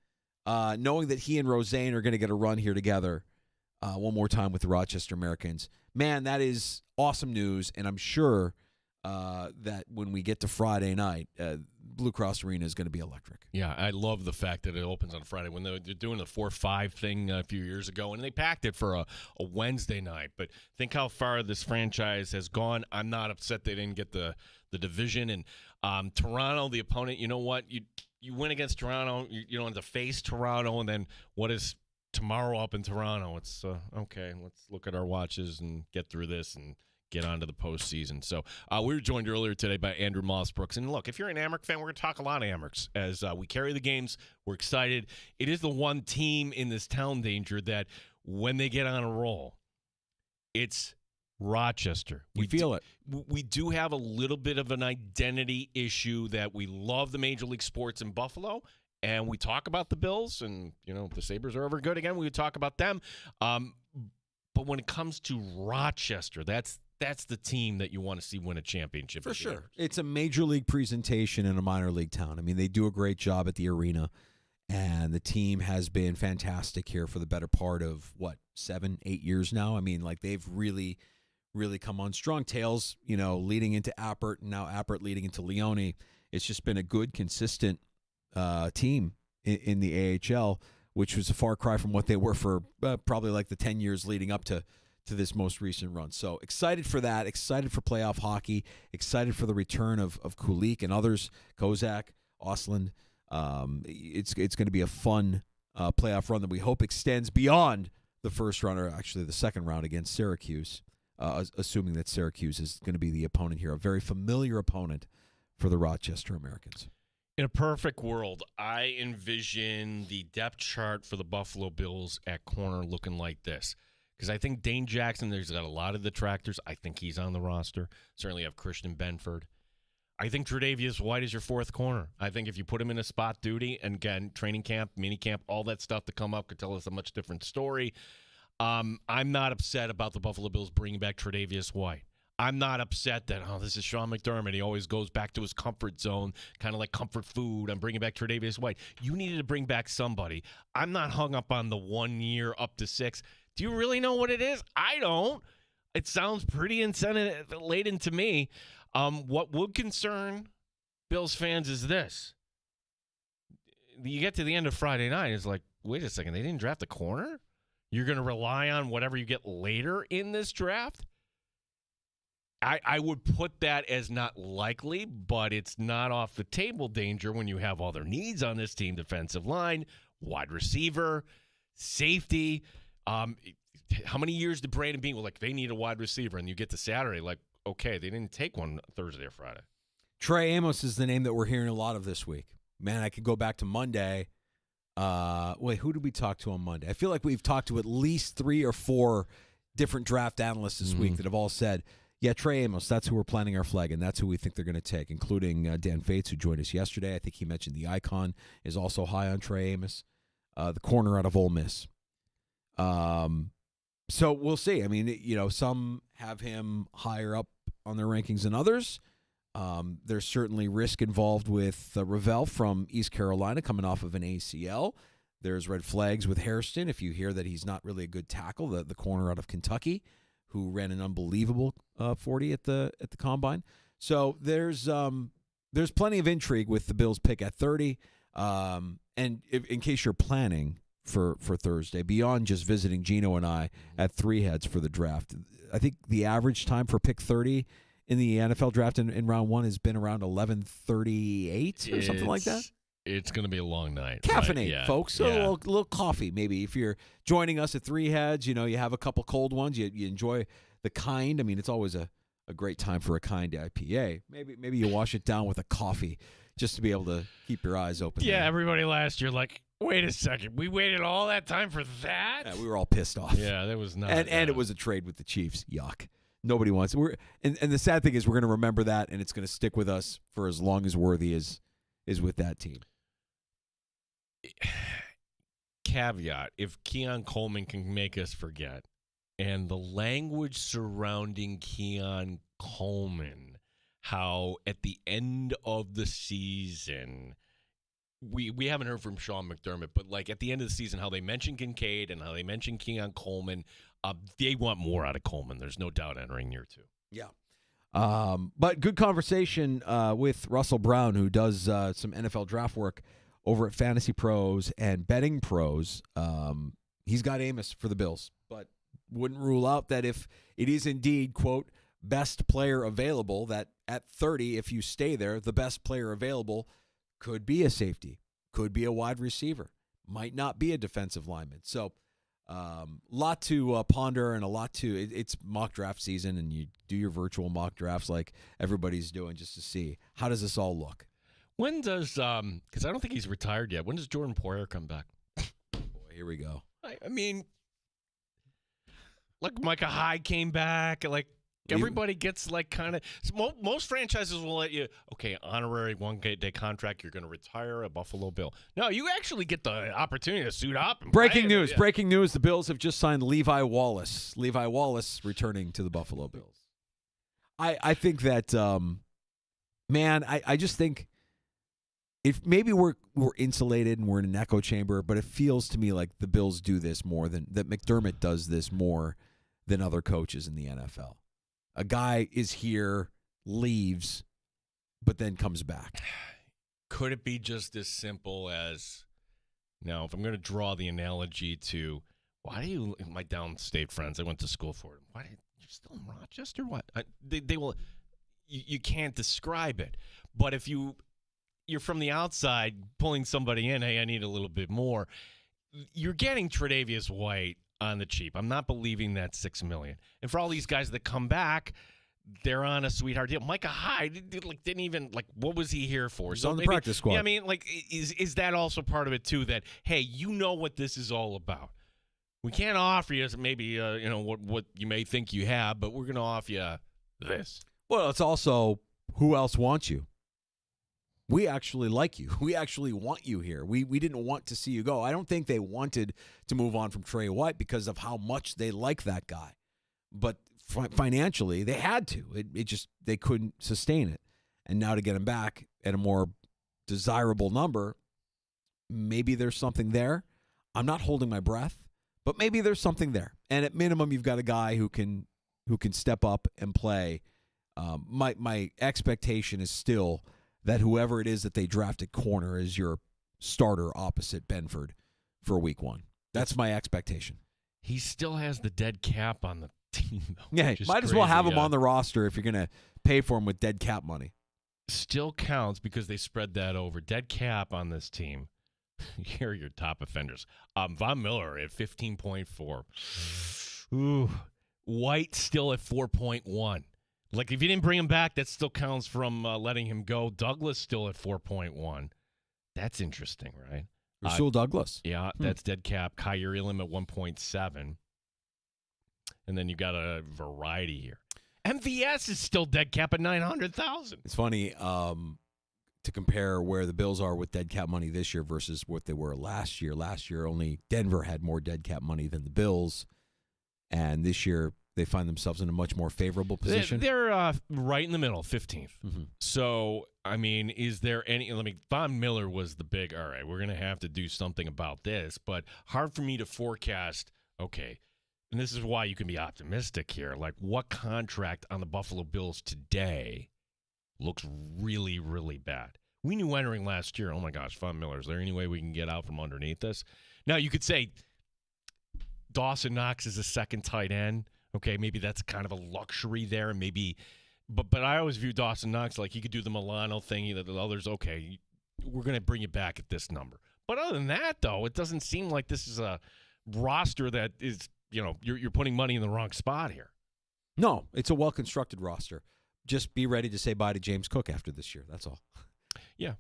knowing that he and Roseanne are going to get a run here together one more time with the Rochester Americans, man, that is awesome news. And I'm sure that when we get to Friday night, Blue Cross Arena is going to be electric. Yeah, I love the fact that it opens on Friday. When they're doing the 4-5 thing a few years ago, and they packed it for a Wednesday night. But think how far this franchise has gone. I'm not upset they didn't get the division. And Toronto, the opponent, you know what? You win against Toronto, you don't have to face Toronto, and then what is tomorrow up in Toronto? It's okay, let's look at our watches and get through this and get on to the postseason. So we were joined earlier today by Andrew Mossbrooks. And look, if you're an Amherst fan, we're going to talk a lot of Amherst as we carry the games. We're excited. It is the one team in this town, Danger, that when they get on a roll, it's Rochester. We feel it. We do have a little bit of an identity issue that we love the Major League Sports in Buffalo, and we talk about the Bills, and, the Sabres are ever good again. We would talk about them. But when it comes to Rochester, that's the team that you want to see win a championship. For sure. It's a major league presentation in a minor league town. I mean, they do a great job at the arena, and the team has been fantastic here for the better part of, 7-8 years now? I mean, they've really, really come on strong. Tails, leading into Appert, and now Appert leading into Leone. It's just been a good, consistent team in the AHL, which was a far cry from what they were for probably the 10 years leading up to this most recent run. So excited for that, excited for playoff hockey, excited for the return of Kulich and others, Kozak, Osland. It's going to be a fun playoff run that we hope extends beyond the first round, or actually the second round against Syracuse, assuming that Syracuse is going to be the opponent here, a very familiar opponent for the Rochester Americans. In a perfect world, I envision the depth chart for the Buffalo Bills at corner looking like this. Because I think Dane Jackson, there's got a lot of detractors. I think he's on the roster. Certainly have Christian Benford. I think Tre'Davious White is your fourth corner. I think if you put him in a spot duty, and again, training camp, mini camp, all that stuff to come up could tell us a much different story. I'm not upset about the Buffalo Bills bringing back Tre'Davious White. I'm not upset that, this is Sean McDermott. He always goes back to his comfort zone, kind of like comfort food. I'm bringing back Tre'Davious White. You needed to bring back somebody. I'm not hung up on the 1 year up to 6. Do you really know what it is? I don't. It sounds pretty incentive-laden to me. What would concern Bills fans is this. You get to the end of Friday night, it's like, wait a second, they didn't draft a corner? You're going to rely on whatever you get later in this draft? I would put that as not likely, but it's not off the table, Danger, when you have all their needs on this team: defensive line, wide receiver, safety. How many years did Brandon Beane they need a wide receiver, and you get to Saturday, okay, they didn't take one Thursday or Friday. Trey Amos is the name that we're hearing a lot of this week. Man, I could go back to Monday. Who did we talk to on Monday? I feel like we've talked to at least 3 or 4 different draft analysts this week that have all said, yeah, Trey Amos, that's who we're planting our flag, and that's who we think they're going to take, including Dan Fates, who joined us yesterday. I think he mentioned the Icon is also high on Trey Amos, the corner out of Ole Miss. So we'll see. I mean, some have him higher up on their rankings than others. There's certainly risk involved with Ravel from East Carolina coming off of an ACL. There's red flags with Hairston if you hear that he's not really a good tackle, the corner out of Kentucky, who ran an unbelievable 40 at the combine. So there's plenty of intrigue with the Bills pick at 30. And in case you're planning for Thursday, beyond just visiting Gino and I at Three Heads for the draft, I think the average time for pick 30 in the NFL draft in round one has been around 11:38 or something like that. It's going to be a long night. Caffeinate, folks. Yeah. A little coffee, maybe. If you're joining us at Three Heads, you have a couple cold ones. You enjoy the kind. I mean, it's always a great time for a kind IPA. Maybe you wash it down with a coffee just to be able to keep your eyes open. Yeah, there. Everybody last year wait a second. We waited all that time for that? Yeah, we were all pissed off. Yeah, that was not. And it was a trade with the Chiefs. Yuck. Nobody wants it. And the sad thing is we're going to remember that, and it's going to stick with us for as long as Worthy is with that team. Caveat, if Keon Coleman can make us forget, and the language surrounding Keon Coleman, how at the end of the season, we haven't heard from Sean McDermott, but at the end of the season, how they mentioned Kincaid and how they mentioned Keon Coleman, they want more out of Coleman. There's no doubt entering year two. Yeah. But good conversation with Russell Brown, who does some NFL draft work over at Fantasy Pros and Betting Pros. He's got Amos for the Bills, but wouldn't rule out that if it is indeed, quote, best player available, that at 30, if you stay there, the best player available could be a safety, could be a wide receiver, might not be a defensive lineman. So lot to ponder and a lot to it's mock draft season, and you do your virtual mock drafts like everybody's doing just to see how does this all look. When does because I don't think he's retired yet. When does Jordan Poyer come back? Boy, here we go. I mean, Micah Hyde came back. Everybody gets kind of. Most franchises will let you. Okay, honorary 1-day contract. You're going to retire a Buffalo Bill. No, you actually get the opportunity to suit up. And Breaking news! Yeah. Breaking news! The Bills have just signed Levi Wallace. Levi Wallace returning to the Buffalo Bills. I think that, man. I just think. If maybe we're insulated and we're in an echo chamber, but it feels to me like the Bills do this more than that McDermott does this more than other coaches in the NFL. A guy is here, leaves, but then comes back. Could it be just as simple as, now, if I'm going to draw the analogy to, my downstate friends, I went to school for them. You're still in Rochester? What? They will, you can't describe it. But if you're from the outside pulling somebody in, hey, I need a little bit more. You're getting Tre'Davious White on the cheap. I'm not believing that $6 million. And for all these guys that come back, they're on a sweetheart deal. Micah Hyde didn't even what was he here for? He's on the practice squad. Yeah, I mean, is that also part of it too? That hey, you know what this is all about. We can't offer you maybe what you may think you have, but we're going to offer you this. Well, it's also who else wants you. We actually like you. We actually want you here. We didn't want to see you go. I don't think they wanted to move on from Trey White because of how much they like that guy. But financially, they had to. It just they couldn't sustain it. And now to get him back at a more desirable number, maybe there's something there. I'm not holding my breath, but maybe there's something there. And at minimum, you've got a guy who can step up and play. My expectation is still that whoever it is that they drafted corner is your starter opposite Benford for week one. That's my expectation. He still has the dead cap on the team, though. Yeah, might as well have him on the roster if you're going to pay for him with dead cap money. Still counts because they spread that over. Dead cap on this team. Here are your top offenders. Von Miller at 15.4. Ooh. White still at 4.1. If you didn't bring him back, that still counts from letting him go. Douglas still at 4.1. That's interesting, right? Rasul Douglas. Yeah, that's dead cap. Kyrie Elam at 1.7. And then you got a variety here. MVS is still dead cap at $900,000. It's funny to compare where the Bills are with dead cap money this year versus what they were last year. Last year, only Denver had more dead cap money than the Bills. And this year, they find themselves in a much more favorable position. They're right in the middle, 15th. Mm-hmm. So, I mean, is there any – Von Miller was the big, all right, we're going to have to do something about this. But hard for me to forecast, okay, and this is why you can be optimistic here. Like, what contract on the Buffalo Bills today looks really, really bad? We knew entering last year, oh, my gosh, Von Miller, is there any way we can get out from underneath this? Now, you could say Dawson Knox is a second tight end. Okay, maybe that's kind of a luxury there, and maybe, but I always view Dawson Knox like he could do the Milano thing. The others, okay, we're going to bring you back at this number. But other than that, though, it doesn't seem like this is a roster that is, you're putting money in the wrong spot here. No, it's a well-constructed roster. Just be ready to say bye to James Cook after this year. That's all. Yeah.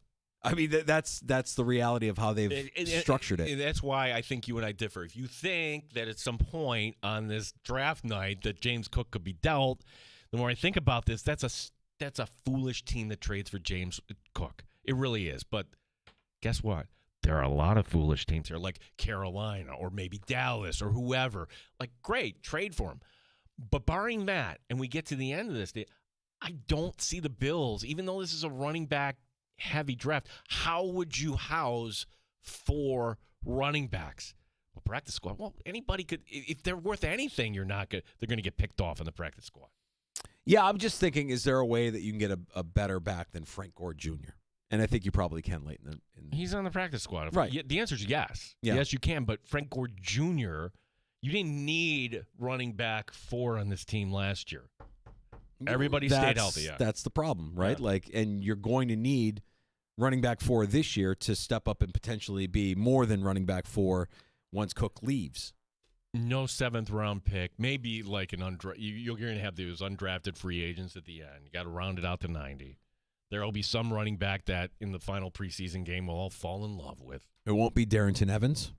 I mean, that's the reality of how they've structured it. That's why I think you and I differ. If you think that at some point on this draft night that James Cook could be dealt, the more I think about this, that's a foolish team that trades for James Cook. It really is. But guess what? There are a lot of foolish teams here, like Carolina or maybe Dallas or whoever. Like, great, trade for him. But barring that, and we get to the end of this, I don't see the Bills, even though this is a running back heavy draft, how would you house 4 running backs? Well, practice squad. Well, anybody could. If they're worth anything, they're going to get picked off in the practice squad. Yeah, I'm just thinking, is there a way that you can get a better back than Frank Gore Jr.? And I think you probably can late in He's on the practice squad. Right. The answer is yes. Yeah. Yes, you can. But Frank Gore Jr., you didn't need running back 4 on this team last year. Everybody stayed healthy. Yeah. That's the problem, right? Yeah. And you're going to need running back 4 this year to step up and potentially be more than running back 4 once Cook leaves. No 7th-round pick. Maybe like you're going to have those undrafted free agents at the end. You got to round it out to 90. There will be some running back that in the final preseason game we'll all fall in love with. It won't be Darrington Evans?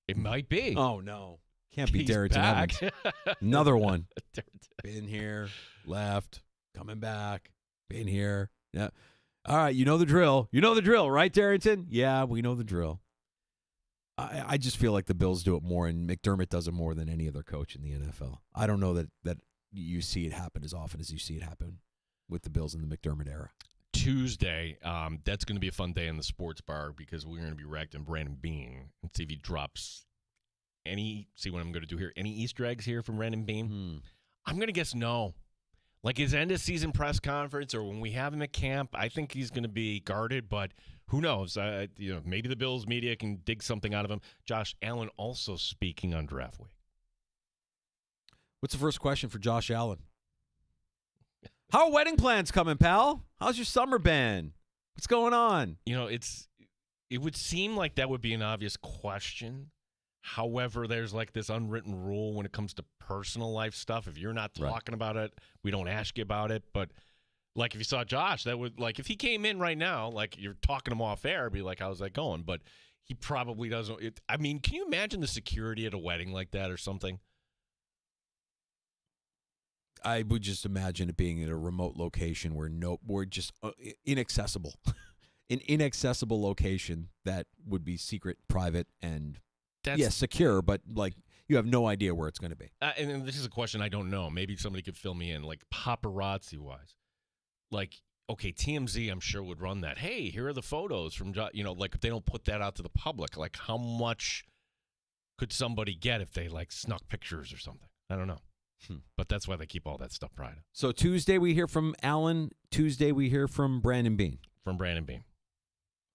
It might be. Oh, no. Can't be Darrington Evans. Another one. Been here, left, coming back, been here. Yeah. All right, you know the drill. You know the drill, right, Darrington? Yeah, we know the drill. I just feel like the Bills do it more, and McDermott does it more than any other coach in the NFL. I don't know that you see it happen as often as you see it happen with the Bills in the McDermott era. Tuesday, that's going to be a fun day in the sports bar because we're going to be reacting Brandon Beane and see if he drops see what I'm going to do here, any Easter eggs here from Brandon Beane? I'm going to guess no. Like his end-of-season press conference or when we have him at camp, I think he's going to be guarded, but who knows? Maybe the Bills media can dig something out of him. Josh Allen also speaking on draft week. What's the first question for Josh Allen? How are wedding plans coming, pal? How's your summer been? What's going on? It would seem like that would be an obvious question. However, there's like this unwritten rule when it comes to personal life stuff. If you're not talking about it, we don't ask you about it. But like if you saw Josh, that would like if he came in right now, like you're talking to him off air, be like, how's that going? But he probably doesn't. I mean, can you imagine the security at a wedding like that or something? I would just imagine it being at a remote location where we're just inaccessible, an inaccessible location that would be secret, private, and secure, but like you have no idea where it's going to be. And this is a question I don't know. Maybe somebody could fill me in, like paparazzi-wise. Like, okay, TMZ, I'm sure would run that. Hey, here are the photos from, like if they don't put that out to the public, like how much could somebody get if they like snuck pictures or something? I don't know. But that's why they keep all that stuff private. So Tuesday we hear from Allen. Tuesday we hear from Brandon Beane.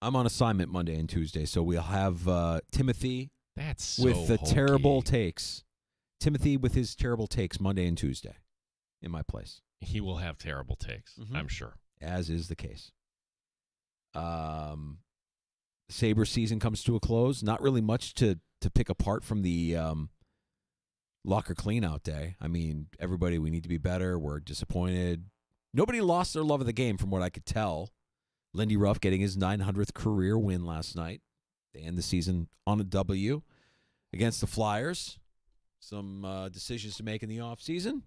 I'm on assignment Monday and Tuesday, so we'll have Timothy. That's so with the hokey. terrible takes. Timothy with his terrible takes Monday and Tuesday in my place. He will have terrible takes, I'm sure. As is the case. Sabre season comes to a close. Not really much to pick apart from the locker clean-out day. I mean, everybody, we need to be better. We're disappointed. Nobody lost their love of the game from what I could tell. Lindy Ruff getting his 900th career win last night. They end the season on a W against the Flyers. Some decisions to make in the offseason.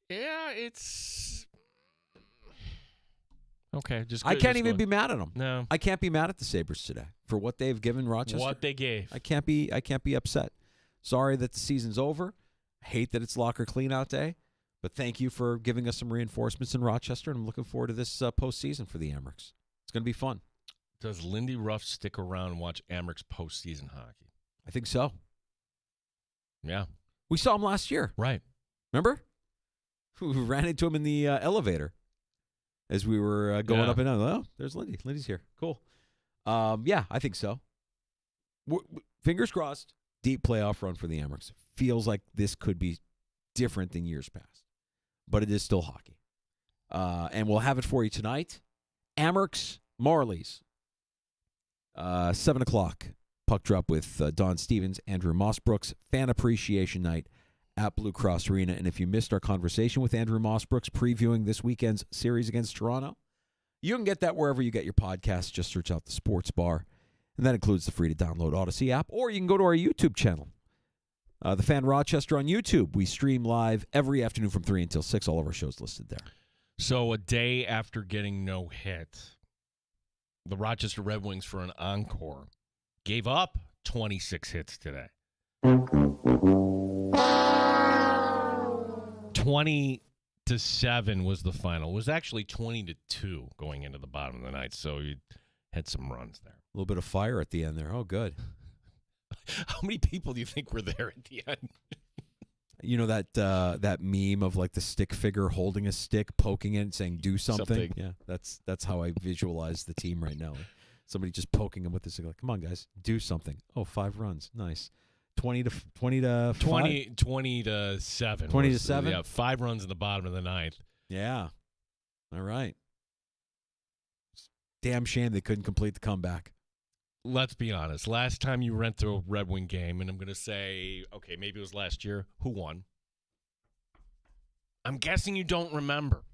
Yeah, it's okay. I can't even be mad at them. No, I can't be mad at the Sabres today for what they've given Rochester. What they gave. I can't be upset. Sorry that the season's over. I hate that it's locker cleanout day, but thank you for giving us some reinforcements in Rochester, and I'm looking forward to this postseason for the Amherst. It's going to be fun. Does Lindy Ruff stick around and watch Amherst postseason hockey? I think so. Yeah. We saw him last year. Right. Remember? We ran into him in the elevator as we were going up and down. Oh, there's Lindy. Lindy's here. Cool. Yeah, I think so. Fingers crossed. Deep playoff run for the Amherst. Feels like this could be different than years past, but it is still hockey. And we'll have it for you tonight. Amherst Marlies. 7 o'clock. Puck drop with Don Stevens, Andrew Mossbrooks. Fan appreciation night at Blue Cross Arena. And if you missed our conversation with Andrew Mossbrooks previewing this weekend's series against Toronto, you can get that wherever you get your podcasts. Just search out the Sports Bar. And that includes the free-to-download Odyssey app. Or you can go to our YouTube channel, The Fan Rochester on YouTube. We stream live every afternoon from 3 until 6. All of our shows listed there. So a day after getting no hit, the Rochester Red Wings, for an encore, gave up 26 hits today. 20-7 was the final. It was actually 20-2 going into the bottom of the night, so you had some runs there. A little bit of fire at the end there. Oh, good. How many people do you think were there at the end? You know that meme of like the stick figure holding a stick, poking it, and saying "Do something." Yeah, that's how I visualize the team right now. Like somebody just poking them with this. Like, come on, guys, do something. Oh, 5 runs, nice. 20 to 7. 20-7. Yeah, 5 runs in the bottom of the ninth. Yeah. All right. Damn shame they couldn't complete the comeback. Let's be honest. Last time you went to a Red Wing game, and I'm going to say, okay, maybe it was last year, who won? I'm guessing you don't remember.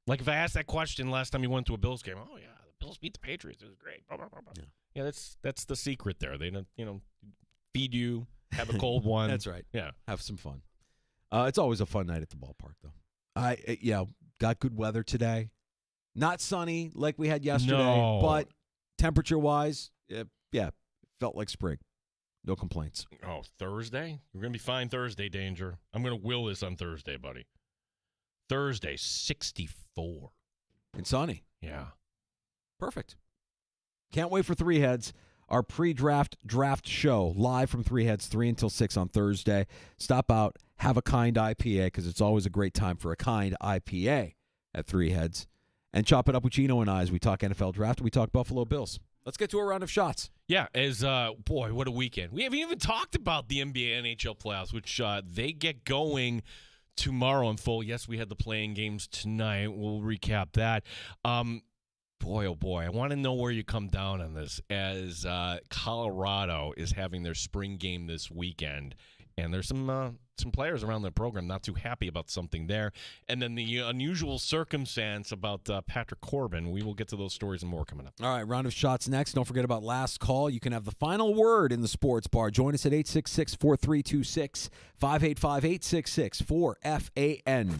Like if I asked that question last time you went to a Bills game, oh, yeah, the Bills beat the Patriots. It was great. Blah, blah, blah, blah. Yeah, that's the secret there. They don't, feed you, have a cold one. That's right. Yeah. Have some fun. It's always a fun night at the ballpark, though. Got good weather today. Not sunny like we had yesterday, but temperature-wise, felt like spring. No complaints. Oh, Thursday? We're going to be fine Thursday, Danger. I'm going to will this on Thursday, buddy. Thursday, 64. And sunny. Yeah. Perfect. Can't wait for Three Heads, our pre-draft draft show, live from Three Heads, 3 until 6 on Thursday. Stop out, have a Kind IPA, because it's always a great time for a Kind IPA at Three Heads. And chop it up with Gino and I as we talk NFL draft and we talk Buffalo Bills. Let's get to a round of shots. Yeah, boy, what a weekend. We haven't even talked about the NBA NHL playoffs, which they get going tomorrow in full. Yes, we had the playing games tonight. We'll recap that. Boy, oh boy, I want to know where you come down on this, as Colorado is having their spring game this weekend. And there's some players around the program not too happy about something there. And then the unusual circumstance about Patrick Corbin. We will get to those stories and more coming up. All right, round of shots next. Don't forget about last call. You can have the final word in the sports bar. Join us at 866-4326, 585-866-4FAN.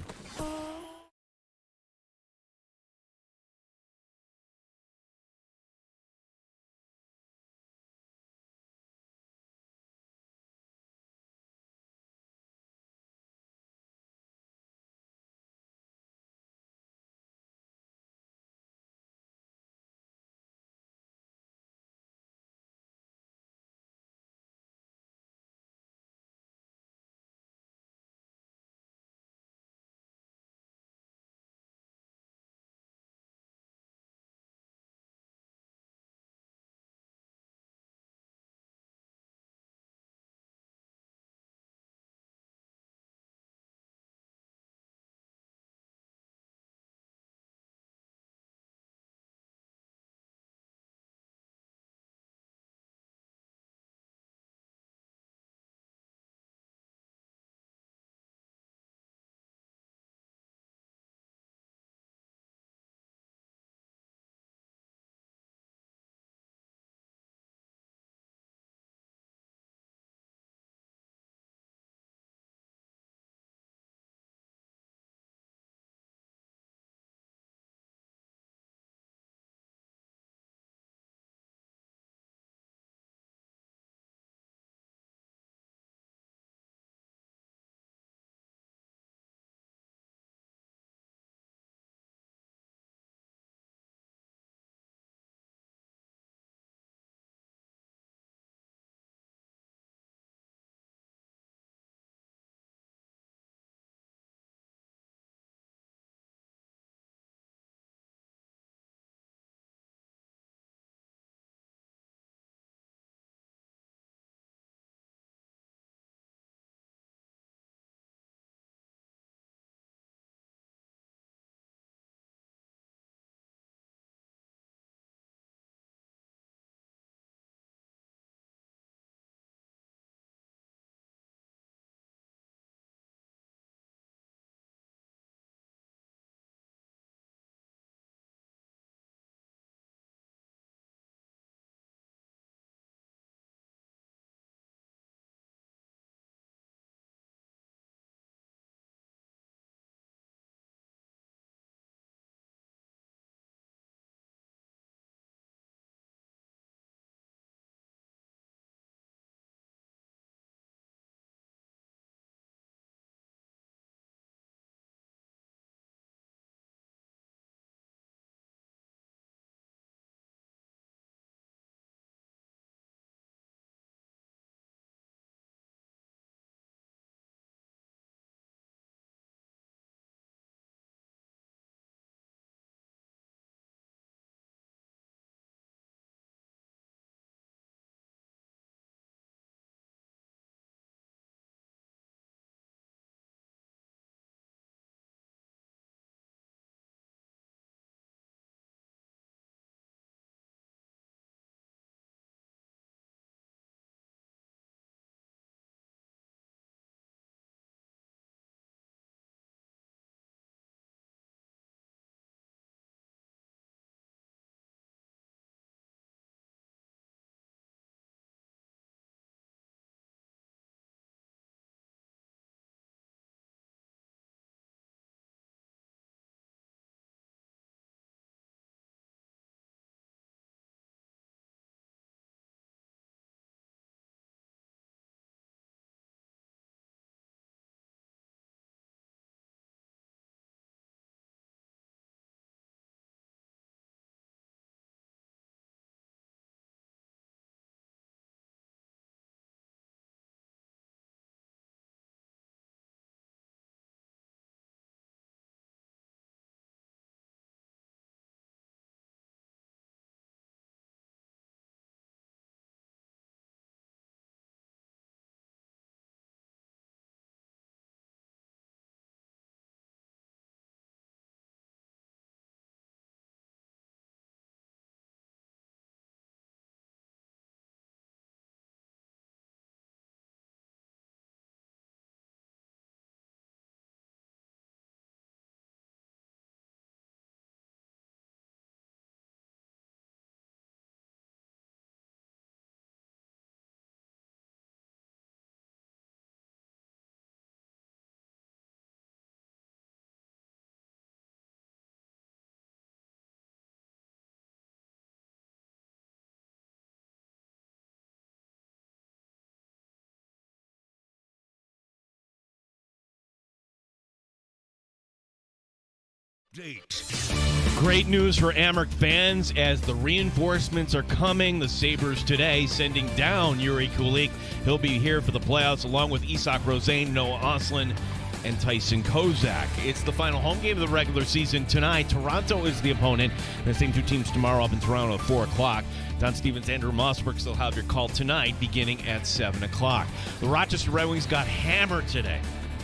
update. Great news for Amherst fans as the reinforcements are coming. The Sabres today sending down Yuri Kulik. He'll be here for the playoffs along with Isak Rosén, Noah Ostlund, and Tyson Kozak. It's the final home game of the regular season tonight. Toronto is the opponent. The same two teams tomorrow up in Toronto at 4 o'clock. Don Stevens, Andrew Mossberg still have your call tonight beginning at 7 o'clock. The Rochester Red Wings got hammered today.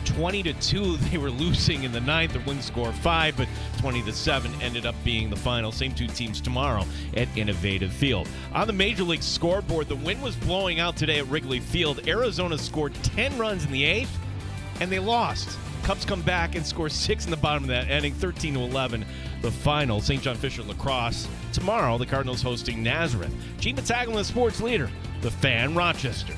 20-2, they were losing in the ninth. The Wings scored 5, but 20-7 ended up being the final. Same two teams tomorrow at Innovative Field. On the Major League scoreboard, the wind was blowing out today at Wrigley Field. Arizona scored 10 runs in the eighth, and they lost. Cubs come back and score 6 in the bottom of that inning, 13-11, the final. St. John Fisher Lacrosse. Tomorrow, the Cardinals hosting Nazareth. Gene Mataglia, the sports leader, the Fan Rochester.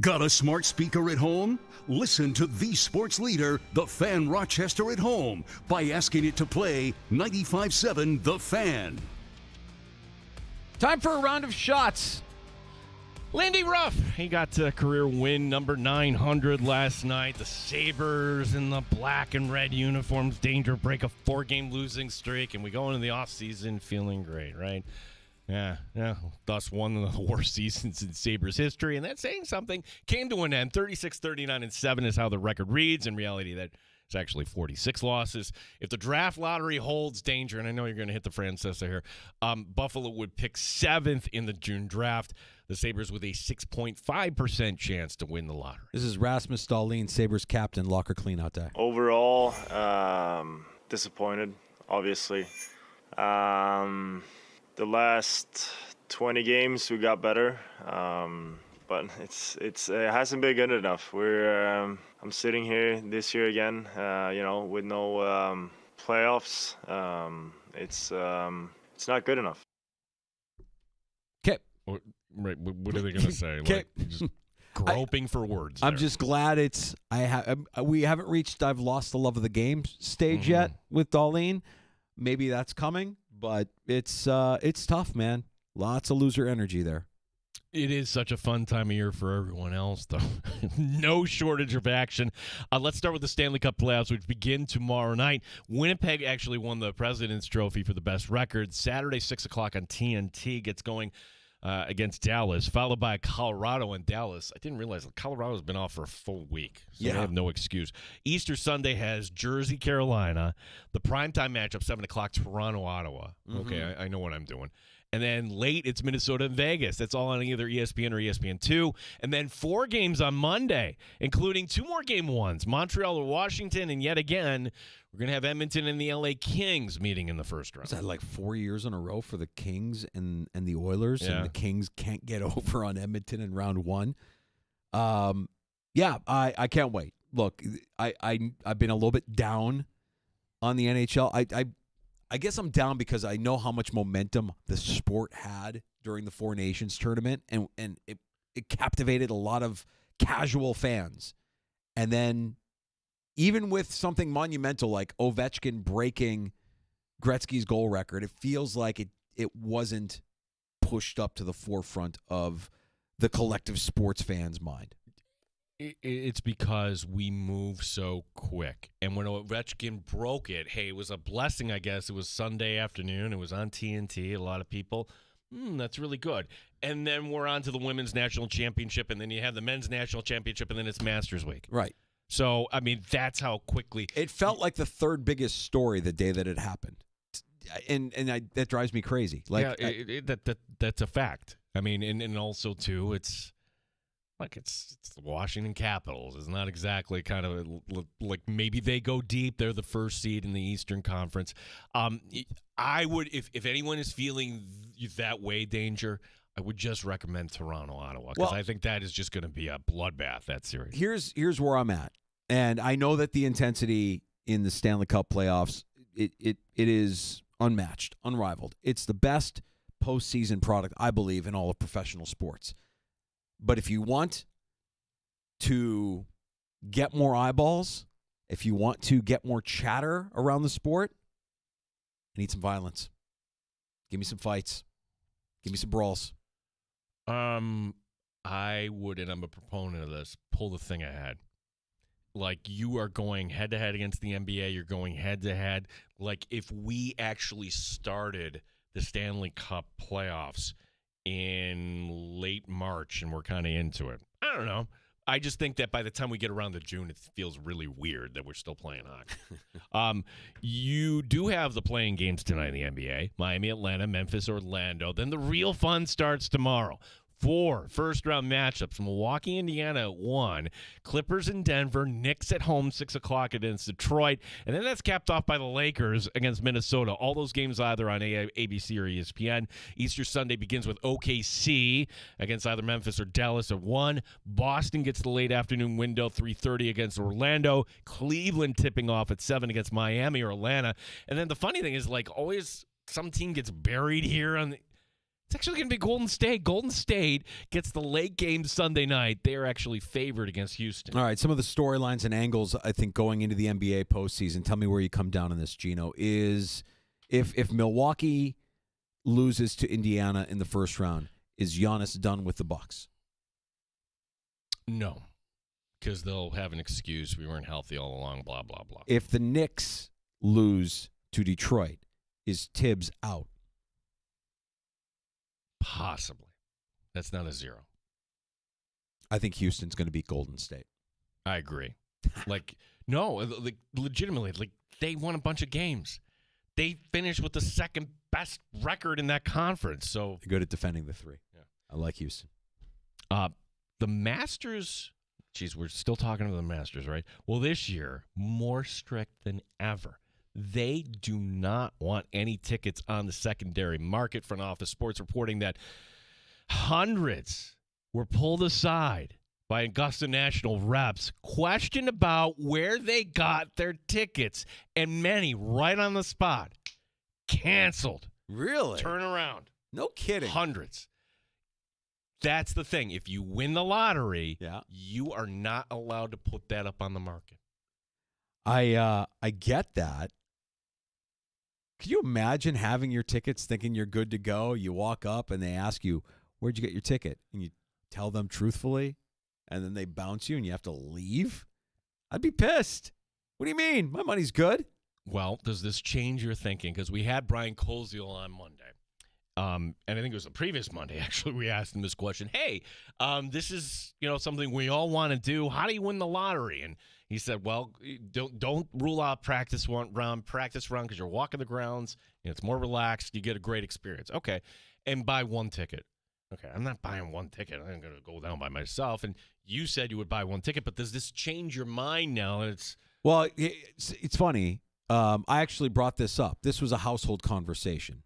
Got a smart speaker at home? Listen to the sports leader, the Fan Rochester at home, by asking it to play 95.7 The Fan. Time for a round of shots. Lindy Ruff, he got to career win number 900 last night. The Sabres in the black and red uniforms, danger break a 4-game losing streak, and we go into the offseason feeling great, right? Yeah. Thus one of the worst seasons in Sabres history, and that's saying something. Came to an end. 36-39-7 is how the record reads. In reality, that it's actually 46 losses. If the draft lottery holds danger, and I know you're going to hit the Francesa here, Buffalo would pick 7th in the June draft. The Sabres with a 6.5% chance to win the lottery. This is Rasmus Dahlin, Sabres captain, locker cleanout day. Overall, disappointed, obviously. The last 20 games we got better, but it hasn't been good enough. I'm sitting here this year again, with no playoffs. It's not good enough. Okay. Right. What are they going to say? Like, just groping for words. I'm just glad we haven't reached I've lost the love of the game stage yet with Dahlin. Maybe that's coming. But it's tough, man. Lots of loser energy there. It is such a fun time of year for everyone else, though. No shortage of action. Let's start with the Stanley Cup playoffs, which begin tomorrow night. Winnipeg actually won the President's Trophy for the best record. Saturday, 6 o'clock on TNT gets going against Dallas, followed by Colorado and Dallas. I didn't realize Colorado's been off for a full week, so they have no excuse. Easter Sunday has Jersey, Carolina. The primetime matchup, 7 o'clock, Toronto, Ottawa. Okay, I know what I'm doing. And then late, it's Minnesota and Vegas. That's all on either ESPN or ESPN2. And then 4 games on Monday, including 2 more game ones, Montreal or Washington. And yet again, we're going to have Edmonton and the LA Kings meeting in the first round. Is that like 4 years in a row for the Kings and the Oilers? Yeah. And the Kings can't get over on Edmonton in round 1. I can't wait. Look, I've been a little bit down on the NHL. I guess I'm down because I know how much momentum the sport had during the Four Nations tournament, and it captivated a lot of casual fans. And then even with something monumental like Ovechkin breaking Gretzky's goal record, it feels like it wasn't pushed up to the forefront of the collective sports fans' mind. It's because we move so quick. And when Ovechkin broke it, hey, it was a blessing, I guess. It was Sunday afternoon. It was on TNT. A lot of people, that's really good. And then we're on to the Women's National Championship, and then you have the Men's National Championship, and then it's Masters Week. Right. So, I mean, that's how quickly. It felt like the third biggest story the day that it happened. And that drives me crazy. Like, that's a fact. I mean, and also, too, it's the Washington Capitals. It's not exactly kind of like maybe they go deep. They're the first seed in the Eastern Conference. I would, if anyone is feeling that way, danger, I would just recommend Toronto, Ottawa, because I think that is just going to be a bloodbath, that series. Here's where I'm at. And I know that the intensity in the Stanley Cup playoffs, it is unmatched, unrivaled. It's the best postseason product, I believe, in all of professional sports. But if you want to get more eyeballs, if you want to get more chatter around the sport, I need some violence. Give me some fights. Give me some brawls. I would, and I'm a proponent of this, pull the thing ahead. Like, you are going head-to-head against the NBA. You're going head-to-head. Like, if we actually started the Stanley Cup playoffs in late March and we're kind of into it, I don't know. I just think that by the time we get around to June, it feels really weird that we're still playing hockey. You do have the playing games tonight in the NBA. Miami, Atlanta, Memphis, Orlando. Then the real fun starts tomorrow. 4 first-round matchups. Milwaukee, Indiana at 1. Clippers in Denver. Knicks at home, 6 o'clock against Detroit. And then that's capped off by the Lakers against Minnesota. All those games either on ABC or ESPN. Easter Sunday begins with OKC against either Memphis or Dallas at 1. Boston gets the late afternoon window, 3:30 against Orlando. Cleveland tipping off at 7 against Miami or Atlanta. And then the funny thing is, like, always some team gets buried here on the – it's actually going to be Golden State. Golden State gets the late game Sunday night. They are actually favored against Houston. All right, some of the storylines and angles, I think, going into the NBA postseason, tell me where you come down on this, Gino, is if Milwaukee loses to Indiana in the first round, is Giannis done with the Bucks? No, because they'll have an excuse. We weren't healthy all along, blah, blah, blah. If the Knicks lose to Detroit, is Tibbs out? Possibly. That's not a 0. I think Houston's going to beat Golden State. I agree. Like, no, like, legitimately, like, they won a bunch of games. They finished with the second best record in that conference. So they're good at defending the 3. Yeah. I like Houston. The Masters, geez, we're still talking about the Masters, right? Well, this year, more strict than ever. They do not want any tickets on the secondary market. Front office sports reporting that hundreds were pulled aside by Augusta National reps, questioned about where they got their tickets, and many right on the spot canceled. Really? Turn around. No kidding. Hundreds. That's the thing. If you win the lottery, yeah, you are not allowed to put that up on the market. I get that. Could you imagine having your tickets thinking you're good to go? You walk up and they ask you, where'd you get your ticket? And you tell them truthfully, and then they bounce you and you have to leave? I'd be pissed. What do you mean? My money's good. Well, does this change your thinking? Because we had Brian Koziel on Monday. And I think it was the previous Monday, actually, we asked him this question. Hey, this is, something we all want to do. How do you win the lottery? And he said, well, don't rule out practice run because you're walking the grounds. It's more relaxed. You get a great experience. Okay. And buy one ticket. Okay. I'm not buying one ticket. I'm going to go down by myself. And you said you would buy one ticket, but does this change your mind now? Well, it's funny. I actually brought this up. This was a household conversation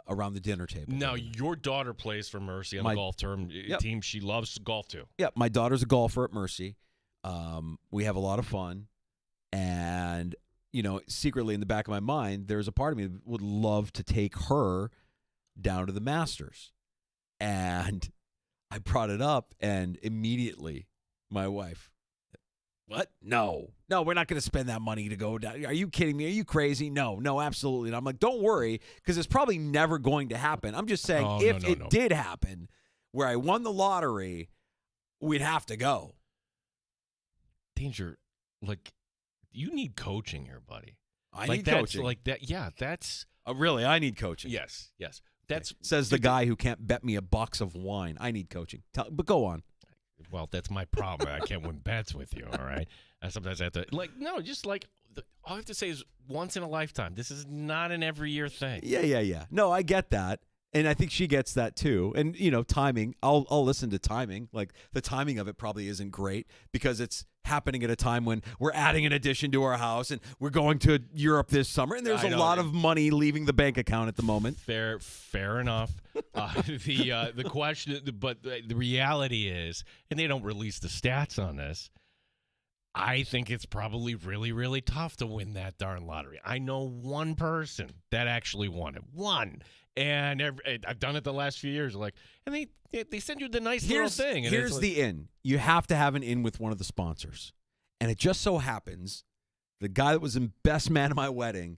around the dinner table. Now, your daughter plays for Mercy on the golf team. She loves golf, too. Yeah, my daughter's a golfer at Mercy. We have a lot of fun. And, secretly in the back of my mind, there's a part of me that would love to take her down to the Masters. And I brought it up, and immediately my wife, what? No, we're not going to spend that money to go down. Are you kidding me? Are you crazy? No, absolutely not. I'm like, don't worry, because it's probably never going to happen. I'm just saying, if it did happen, where I won the lottery, we'd have to go. Danger, like, you need coaching here, buddy. I need coaching. Like that, yeah, that's... really, I need coaching. Yes. That's says the guy who can't bet me a box of wine. I need coaching. But go on. Well, that's my problem. I can't win bets with you, all right? I sometimes have to, all I have to say is once in a lifetime. This is not an every year thing. Yeah. No, I get that. And I think she gets that too. And, timing, I'll listen to timing. Like, the timing of it probably isn't great because it's happening at a time when we're adding an addition to our house and we're going to Europe this summer. And there's a lot of money leaving the bank account at the moment. Fair enough. The question, but the reality is, and they don't release the stats on this, I think it's probably really, really tough to win that darn lottery. I know one person that actually won it. One. And I've done it the last few years. And they send you the nice little thing. And here's the in. You have to have an in with one of the sponsors. And it just so happens the guy that was in best man at my wedding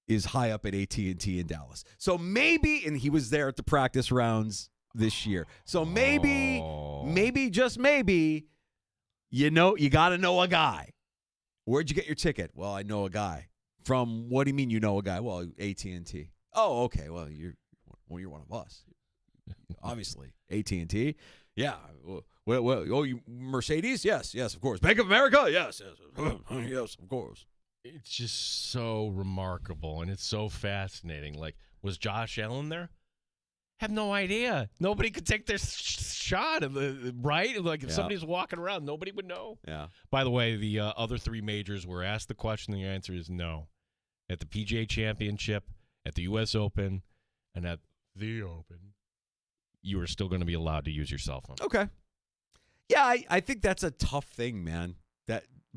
is high up at AT&T in Dallas. So maybe, and he was there at the practice rounds this year. So maybe, just maybe, You got to know a guy. Where'd you get your ticket? Well, I know a guy. From, what do you mean you know a guy? Well, AT&T. Oh, okay. Well, you're one of us. Obviously, AT&T. Yeah. Well, you Mercedes? Yes, of course. Bank of America? Yes, yes, of course. It's just so remarkable, and it's so fascinating. Like, was Josh Allen there? Have no idea. Nobody could take their shot, right? Like, if somebody's walking around, nobody would know. Yeah. By the way, the other three majors were asked the question, and the answer is no. At the PGA Championship, at the U.S. Open, and at the Open, you are still going to be allowed to use your cell phone. Okay. Yeah, I think that's a tough thing, man.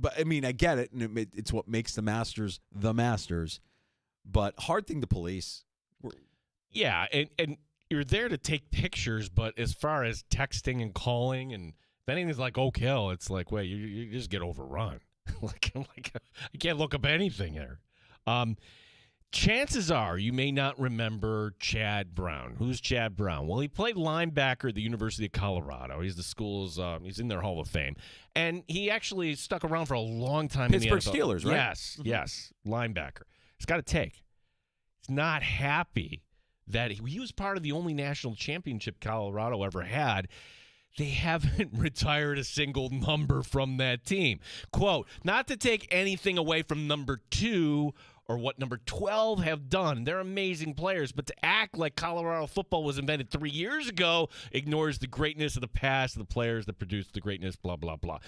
But I mean, I get it, and it's what makes the Masters the Masters. But hard thing to police. Yeah, and you're there to take pictures, but as far as texting and calling, and if anything's like Oak Hill, it's like, wait, you just get overrun. like I can't look up anything here. Chances are you may not remember Chad Brown. Who's Chad Brown? Well, he played linebacker at the University of Colorado. He's the school's he's in their Hall of Fame. And he actually stuck around for a long time in the Pittsburgh NFL. Steelers, right? Yes, yes, linebacker. He's got a take. He's not happy that he was part of the only national championship Colorado ever had. They haven't retired a single number from that team. Quote, not to take anything away from number 2 or what number 12 have done. They're amazing players, but to act like Colorado football was invented 3 years ago ignores the greatness of the past, the players that produced the greatness, blah, blah, blah.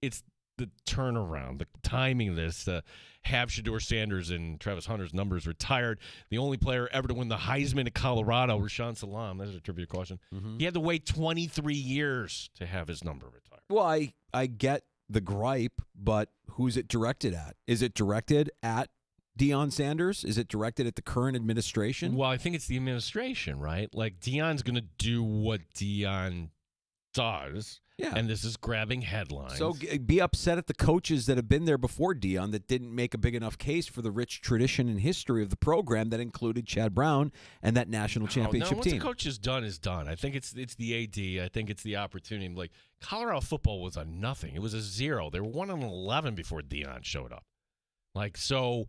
It's the turnaround, the timing of this. Have Shedeur Sanders and Travis Hunter's numbers retired. The only player ever to win the Heisman at Colorado, Rashaan Salam, that's a trivia question. He had to wait 23 years to have his number retired. Well, I get the gripe, but who's it directed at? Is it directed at Deion Sanders? Is it directed at the current administration? Well, I think it's the administration, right? Like, Deion's going to do what Deion does. Yeah. And this is grabbing headlines. So be upset at the coaches that have been there before Deion that didn't make a big enough case for the rich tradition and history of the program that included Chad Brown and that national championship no, what team. the coach has done is done. I think it's the AD. I think it's the opportunity. Like, Colorado football was a nothing. It was a 0. They were 1-11 before Deion showed up. Like, so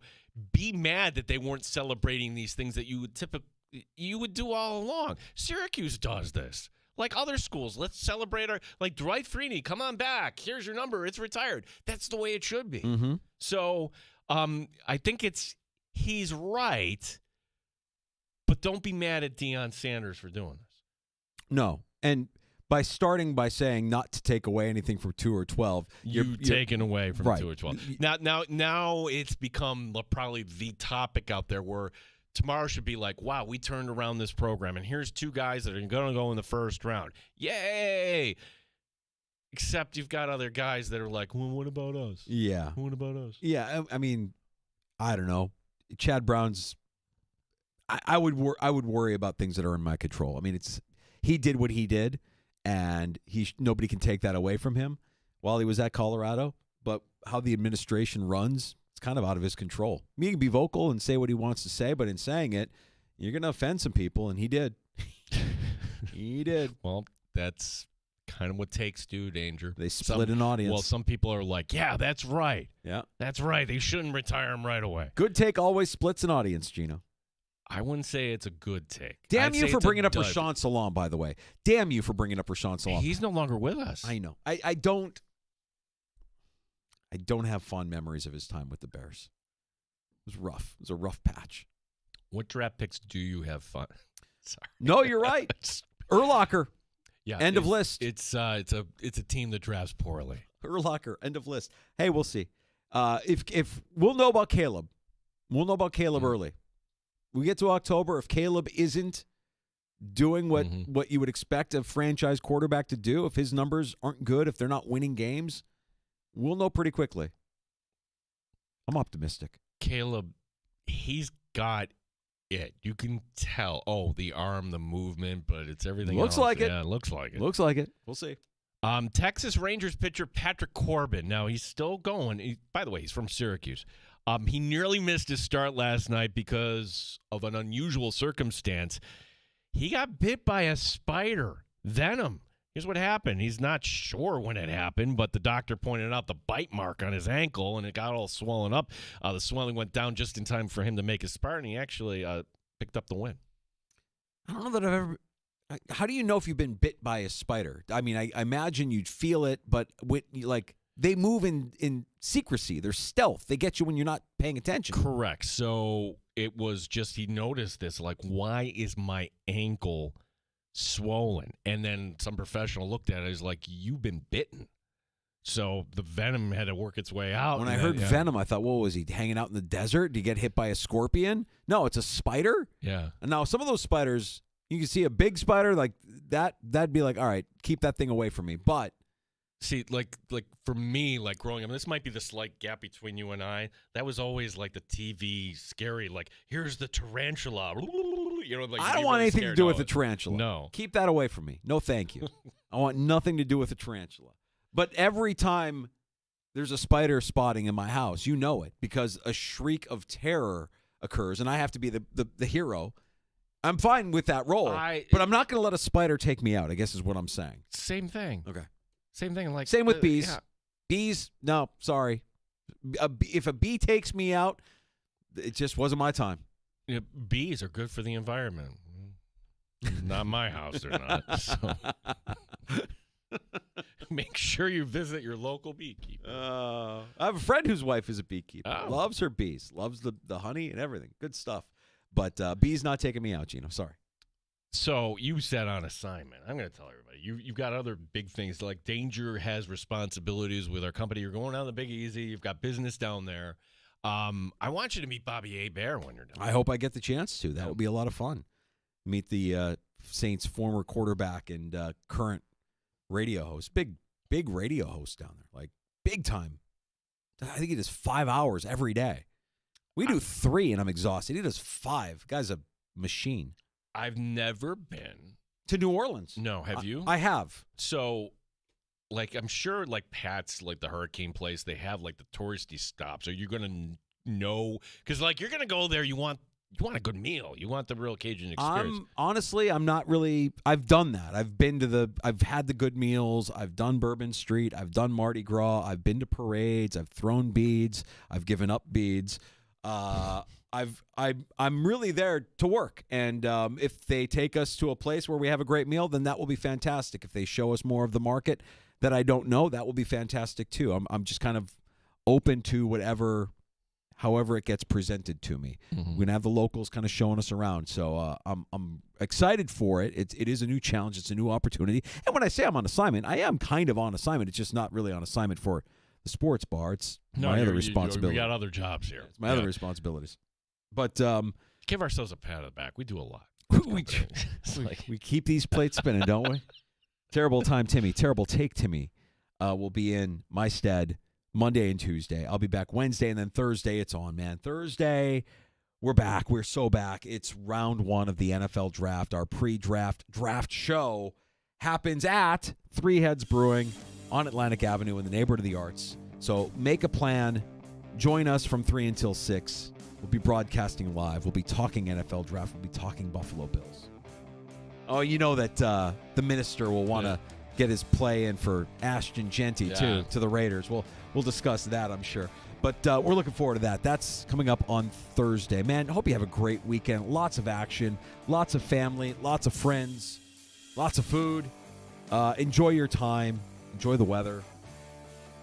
be mad that they weren't celebrating these things that you would do all along. Syracuse does this. Like other schools, let's celebrate like Dwight Freeney, come on back. Here's your number. It's retired. That's the way it should be. Mm-hmm. So I think he's right, but don't be mad at Deion Sanders for doing this. No. And by starting by saying not to take away anything from 2 or 12, you're taken away from right. 2 or 12. Now it's become probably the topic out there where tomorrow should be like, wow, we turned around this program, and here's 2 guys that are going to go in the first round. Yay! Except you've got other guys that are like, well, what about us? Yeah. What about us? Yeah, I mean, I don't know. Chad Brown's I would worry about things that are in my control. I mean, he did what he did, and nobody can take that away from him while he was at Colorado. But how the administration runs, it's kind of out of his control. He can be vocal and say what he wants to say, but in saying it, you're going to offend some people, and he did. He did. Well, that's kind of what takes do, Danger. They split an audience. Well, some people are like, yeah, that's right. Yeah. That's right. They shouldn't retire him right away. Good take always splits an audience, Gino. I wouldn't say it's a good take. Damn you for bringing up Rashaan Salam, by the way. Damn you for bringing up Rashaan Salam. He's no longer with us. I know. I don't have fond memories of his time with the Bears. It was rough. It was a rough patch. What draft picks do you have fun? Sorry. No, you're right. Urlacher. Yeah. End of list. It's a team that drafts poorly. Urlacher. End of list. Hey, we'll see. If we'll know about Caleb. We'll know about Caleb early. We get to October. If Caleb isn't doing what you would expect a franchise quarterback to do, if his numbers aren't good, if they're not winning games, we'll know pretty quickly. I'm optimistic. Caleb, he's got it. You can tell. Oh, the arm, the movement, but it's everything looks else. like it. Yeah, it looks like it. Looks like it. We'll see. Texas Rangers pitcher Patrick Corbin. Now, he's still going. By the way, he's from Syracuse. He nearly missed his start last night because of an unusual circumstance. He got bit by a spider, venom. here's what happened. He's not sure when it happened, but the doctor pointed out the bite mark on his ankle, and it got all swollen up. The swelling went down just in time for him to make his start, and he actually picked up the win. I don't know that I've ever. How do you know if you've been bit by a spider? I mean, I imagine you'd feel it, but they move in secrecy. They're stealth. They get you when you're not paying attention. Correct. So it was just he noticed this, like, why is my ankle swollen? And then some professional looked at it. He's like, you've been bitten. So the venom had to work its way out. When I heard venom, I thought, well, was he hanging out in the desert? Did he get hit by a scorpion? No, it's a spider. Yeah. And now some of those spiders, you can see a big spider like that. That'd be like, all right, keep that thing away from me. But see, like for me, like growing up, this might be the slight gap between you and I. That was always like the TV scary. Like, here's the tarantula. You know, like, I don't want anything to do with the tarantula. No, keep that away from me. No, thank you. I want nothing to do with the tarantula. But every time there's a spider spotting in my house, you know it, because a shriek of terror occurs, and I have to be the hero. I'm fine with that role, but I'm not going to let a spider take me out, I guess is what I'm saying. Same thing. Okay. Same thing. Like same with bees. Yeah. Bees, no, sorry. If a bee takes me out, it just wasn't my time. Yeah, bees are good for the environment. Not my house, they're not. So. Make sure you visit your local beekeeper. I have a friend whose wife is a beekeeper. Oh. Loves her bees. Loves the honey and everything. Good stuff. But bees not taking me out, Gino. Sorry. So you said on assignment. I'm going to tell everybody. You've got other big things. Like Danger has responsibilities with our company. You're going down the Big Easy. You've got business down there. I want you to meet Bobby Hebert when you're done. I hope I get the chance to. That would be a lot of fun. Meet the Saints' former quarterback and current radio host. Big radio host down there. Like, big time. I think he does 5 hours every day. We do 3, and I'm exhausted. He does 5. Guy's a machine. I've never been to New Orleans. No, have you? I have. So, like, I'm sure, like, Pat's, like, the hurricane place, they have, like, the touristy stops. Are you going to know? Because, like, you're going to go there, you want a good meal. You want the real Cajun experience. Honestly, I'm not really. I've done that. I've had the good meals. I've done Bourbon Street. I've done Mardi Gras. I've been to parades. I've thrown beads. I've given up beads. I'm really there to work. And if they take us to a place where we have a great meal, then that will be fantastic. If they show us more of the market that I don't know, that will be fantastic too. I'm just kind of open to however it gets presented to me. Mm-hmm. We're going to have the locals kind of showing us around. So I'm excited for it. It is a new challenge. It's a new opportunity. And when I say I'm on assignment, I am kind of on assignment. It's just not really on assignment for the sports bar. It's my other responsibility. We got other jobs here. It's my other responsibilities. But give ourselves a pat on the back. We do a lot. We keep these plates spinning, don't we? Terrible Time Timmy, Terrible Take Timmy will be in my stead Monday and Tuesday. I'll be back Wednesday, and then Thursday it's on, man. Thursday, we're back. We're so back. It's round 1 of the NFL draft. Our pre-draft draft show happens at Three Heads Brewing on Atlantic Avenue in the neighborhood of the arts. So make a plan. Join us from 3 until 6. We'll be broadcasting live. We'll be talking NFL draft. We'll be talking Buffalo Bills. Oh, you know that the minister will want to get his play in for Ashton Genty, too, to the Raiders. We'll discuss that, I'm sure. But we're looking forward to that. That's coming up on Thursday. Man, I hope you have a great weekend. Lots of action, lots of family, lots of friends, lots of food. Enjoy your time. Enjoy the weather.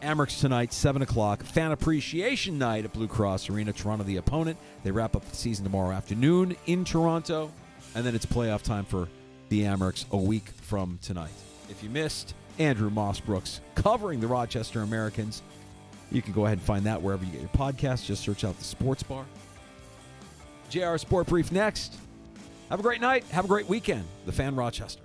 Amerks tonight, 7 o'clock. Fan Appreciation Night at Blue Cross Arena. Toronto, the opponent. They wrap up the season tomorrow afternoon in Toronto. And then it's playoff time for the Amerks a week from tonight. If you missed Andrew Mossbrooks covering the Rochester Americans, you can go ahead and find that wherever you get your podcasts. Just search out the Sports Bar. JR Sport Brief next. Have a great night. Have a great weekend. The Fan Rochester.